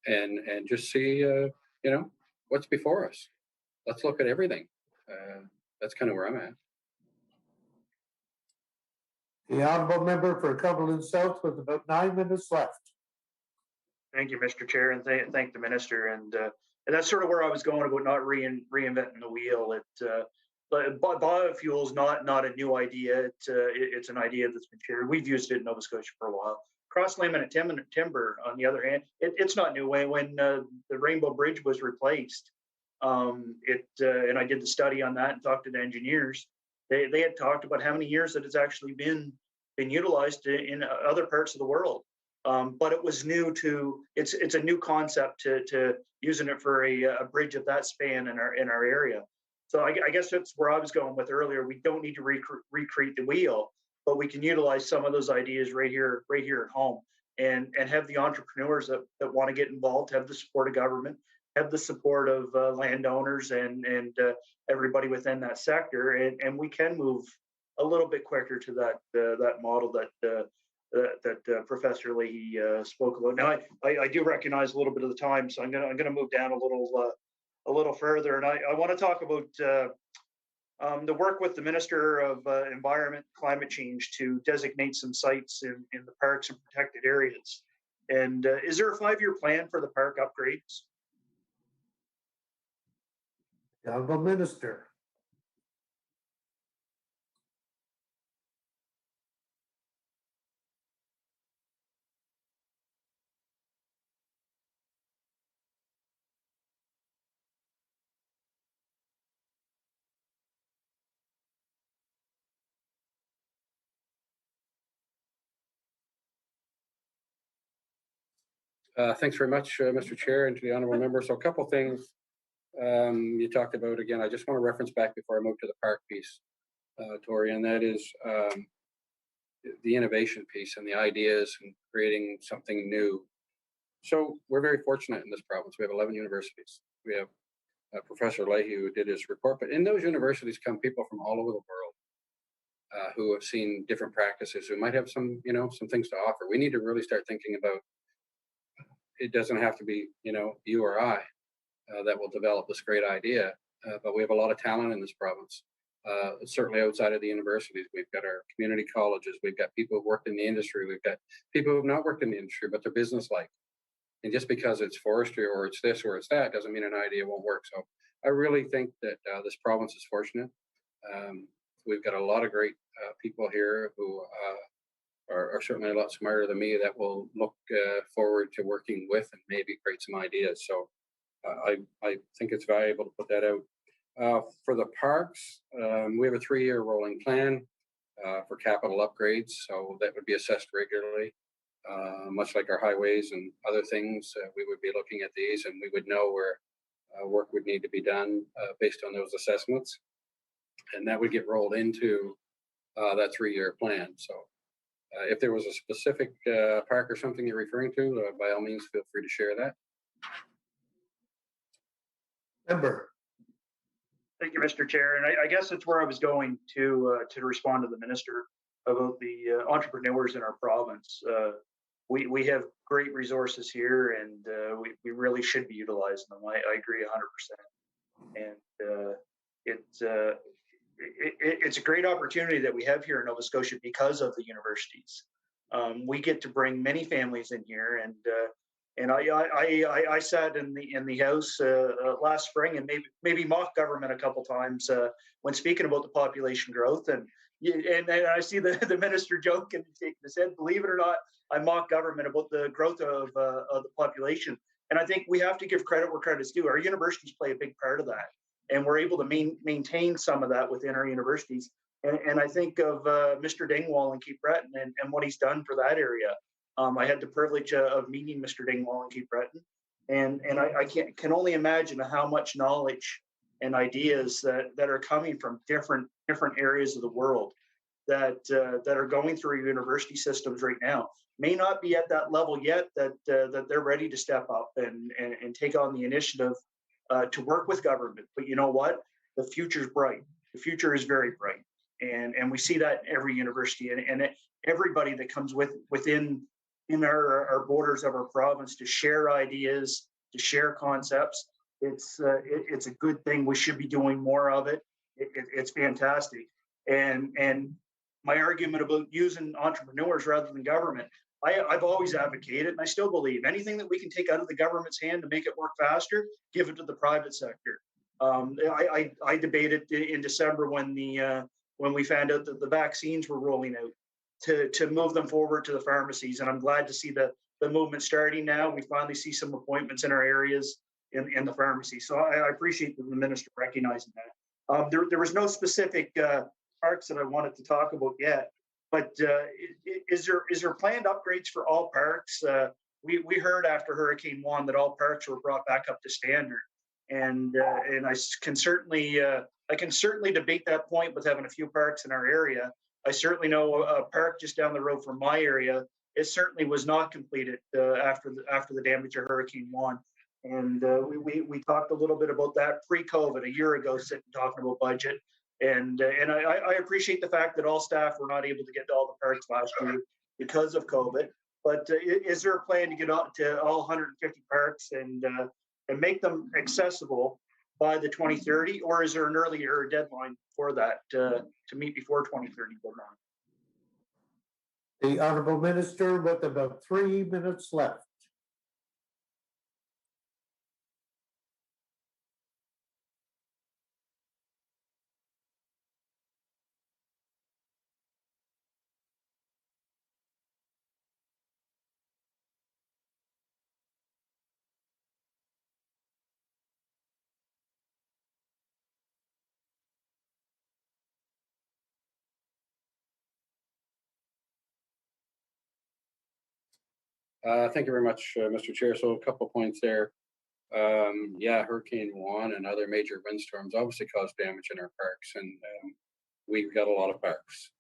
and just see, what's before us. Let's look at everything. That's kind of where I'm at. The honourable member for Cumberland South with about 9 minutes left. Thank you, Mr. Chair, and thank the minister. And that's sort of where I was going about not reinventing the wheel. But biofuel is not a new idea. It's an idea that's been shared. We've used it in Nova Scotia for a while. Cross-laminate timber, on the other hand, it's not new. When the Rainbow Bridge was replaced, and I did the study on that and talked to the engineers, they had talked about how many years that it's actually been utilized in other parts of the world. But it was new it's a new concept to using it for a bridge of that span in our area. So I guess that's where I was going with earlier. We don't need to recreate the wheel, but we can utilize some of those ideas right here at home, and have the entrepreneurs that want to get involved, have the support of government, have the support of landowners and everybody within that sector, and we can move a little bit quicker to that model that Professor Leahy spoke about. Now, I do recognize a little bit of the time, so I'm gonna move down a little further, and I want to talk about the work with the Minister of Environment and Climate Change to designate some sites in the parks and protected areas. And is there a 5-year plan for the park upgrades? The honourable minister. Thanks very much, Mr. Chair, and to the honourable member. So a couple things you talked about. Again, I just want to reference back before I move to the park piece, Tori, and that is the innovation piece and the ideas and creating something new. So we're very fortunate in this province. We have 11 universities. We have Professor Leahy, who did his report, but in those universities come people from all over the world who have seen different practices, who might have some things to offer. We need to really start thinking about, it doesn't have to be, you or I that will develop this great idea, but we have a lot of talent in this province. Certainly outside of the universities, we've got our community colleges, we've got people who've worked in the industry, we've got people who've not worked in the industry, but they're business-like. And just because it's forestry or it's this or it's that doesn't mean an idea won't work. So I really think that this province is fortunate. We've got a lot of great people here who are certainly a lot smarter than me that will look forward to working with and maybe create some ideas. So I think it's valuable to put that out. For the parks, we have a 3-year rolling plan for capital upgrades. So that would be assessed regularly. Much like our highways and other things, we would be looking at these and we would know where work would need to be done based on those assessments. And that would get rolled into that 3-year plan. So if there was a specific park or something you're referring to, by all means, feel free to share that. Member. Thank you, Mr. Chair. And I guess that's where I was going to respond to the minister about the entrepreneurs in our province. We have great resources here, and we really should be utilizing them. I agree 100%. And it's a great opportunity that we have here in Nova Scotia because of the universities. We get to bring many families in here, and I sat in the House last spring and maybe mock government a couple times when speaking about the population growth, and I see the minister joking and shaking his head. Believe it or not, I mock government about the growth of the population, and I think we have to give credit where credit's due. Our universities play a big part of that, and we're able to maintain some of that within our universities. And I think of Mr. Dingwall in Cape Breton and what he's done for that area. I had the privilege of meeting Mr. Dingwall in Cape Breton, and I can only imagine how much knowledge and ideas that are coming from different areas of the world that are going through our university systems right now. May not be at that level yet that they're ready to step up and take on the initiative to work with government. But you know what? The future's bright. The future is very bright. And we see that in every university and everybody that comes within our borders of our province to share ideas, to share concepts. It's a good thing. We should be doing more of it. It's fantastic. And my argument about using entrepreneurs rather than government, I've always advocated, and I still believe, anything that we can take out of the government's hand to make it work faster, give it to the private sector. I debated in December when we found out that the vaccines were rolling out to move them forward to the pharmacies, and I'm glad to see the movement starting now. We finally see some appointments in our areas in the pharmacy, so I appreciate the minister recognizing that. There was no specific parks that I wanted to talk about yet, but is there planned upgrades for all parks? We heard after Hurricane Juan that all parks were brought back up to standard, and I can certainly debate that point with having a few parks in our area. I certainly know a park just down the road from my area. It certainly was not completed after the damage of Hurricane Juan, and we talked a little bit about that pre-COVID a year ago, sitting talking about budget. And I appreciate the fact that all staff were not able to get to all the parks last year because of COVID. But is there a plan to get up to all 150 parks and make them accessible by the 2030, or is there an earlier deadline for that to meet before 2030 deadline? The Honourable Minister with about 3 minutes left. Thank you very much, Mr. Chair. So a couple of points there. Yeah, Hurricane Juan and other major windstorms obviously caused damage in our parks, and we've got a lot of parks.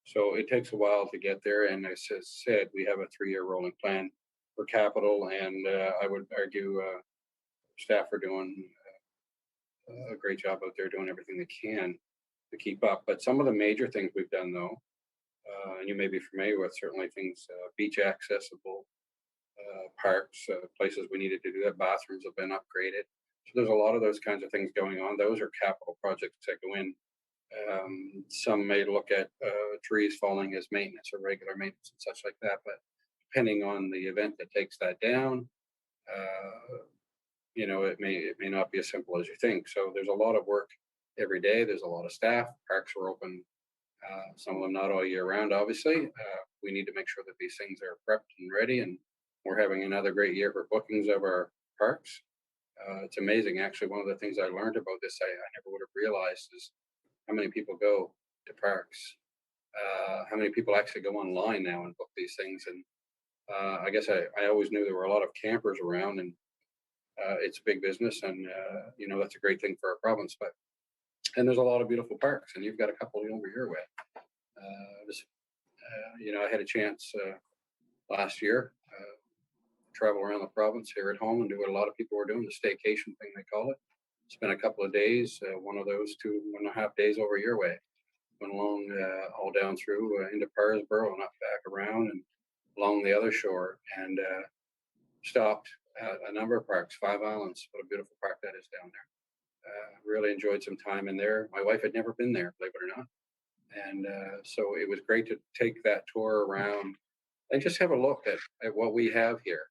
So it takes a while to get there, and as I said, we have a 3-year rolling plan for capital, and I would argue staff are doing a great job out there, doing everything they can to keep up. But some of the major things we've done, though, and you may be familiar with, certainly things, beach accessible parks, places we needed to do that, bathrooms have been upgraded. So there's a lot of those kinds of things going on. Those are capital projects that go in. Some may look at trees falling as maintenance or regular maintenance and such like that, but depending on the event that takes that down, you know, it may not be as simple as you think. So there's a lot of work every day. There's a lot of staff. Parks are open, some of them not all year round, obviously. We need to make sure that these things are prepped and ready, and we're having another great year for bookings of our parks. It's amazing. Actually, one of the things I learned about this, I never would have realized, is how many people go to parks. How many people actually go online now and book these things. And I guess I always knew there were a lot of campers around, and it's a big business, and you know, that's a great thing for our province. And there's a lot of beautiful parks, and you've got a couple over your way. You know, I had a chance last year travel around the province here at home and do what a lot of people were doing, the staycation thing they call it. Spent a couple of days, one of those 2.5 days over your way. Went along all down through into Parsboro and up back around and along the other shore, and stopped at a number of parks, 5 Islands. What a beautiful park that is down there. Really enjoyed some time in there. My wife had never been there, believe it or not. And so it was great to take that tour around and just have a look at what we have here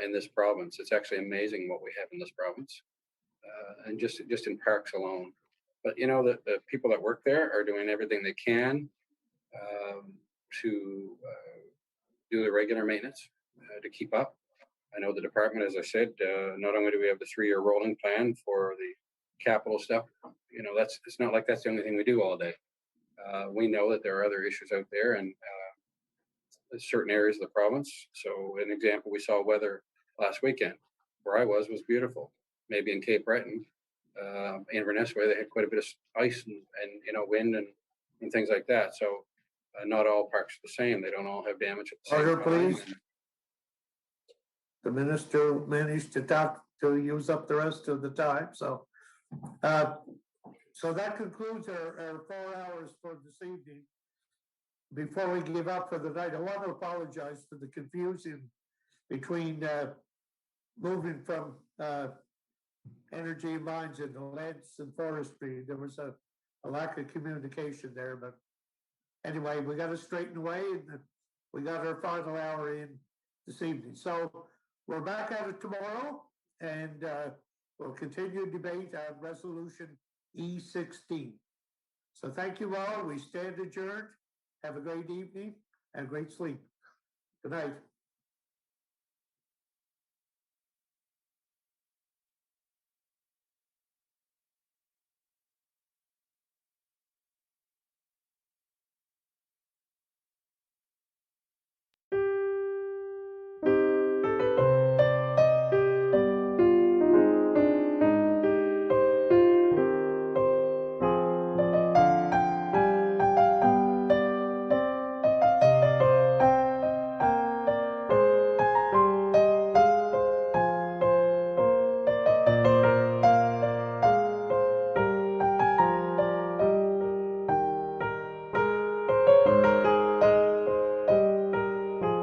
in this province. It's actually amazing what we have in this province, and just in parks alone. But you know, the people that work there are doing everything they can to do the regular maintenance to keep up. I know the department, as I said, not only do we have the 3-year rolling plan for the capital stuff, you know, it's not like that's the only thing we do all day. We know that there are other issues out there and certain areas of the province. So an example, we saw weather last weekend. Where I was beautiful. Maybe in Cape Breton, Inverness, where they had quite a bit of ice and you know, wind and things like that. So not all parks are the same. They don't all have damage at the same Order, time. please. The minister managed to use up the rest of the time, so that concludes our 4 hours for this evening. Before we give up for the night, I want to apologize for the confusion between moving from energy mines into lands and forestry. There was a lack of communication there, but anyway, we got it straightened away, and we got our final hour in this evening. So we're back at it tomorrow, and we'll continue debate on resolution E16. So thank you all. We stand adjourned. Have a great evening and great sleep. Good night.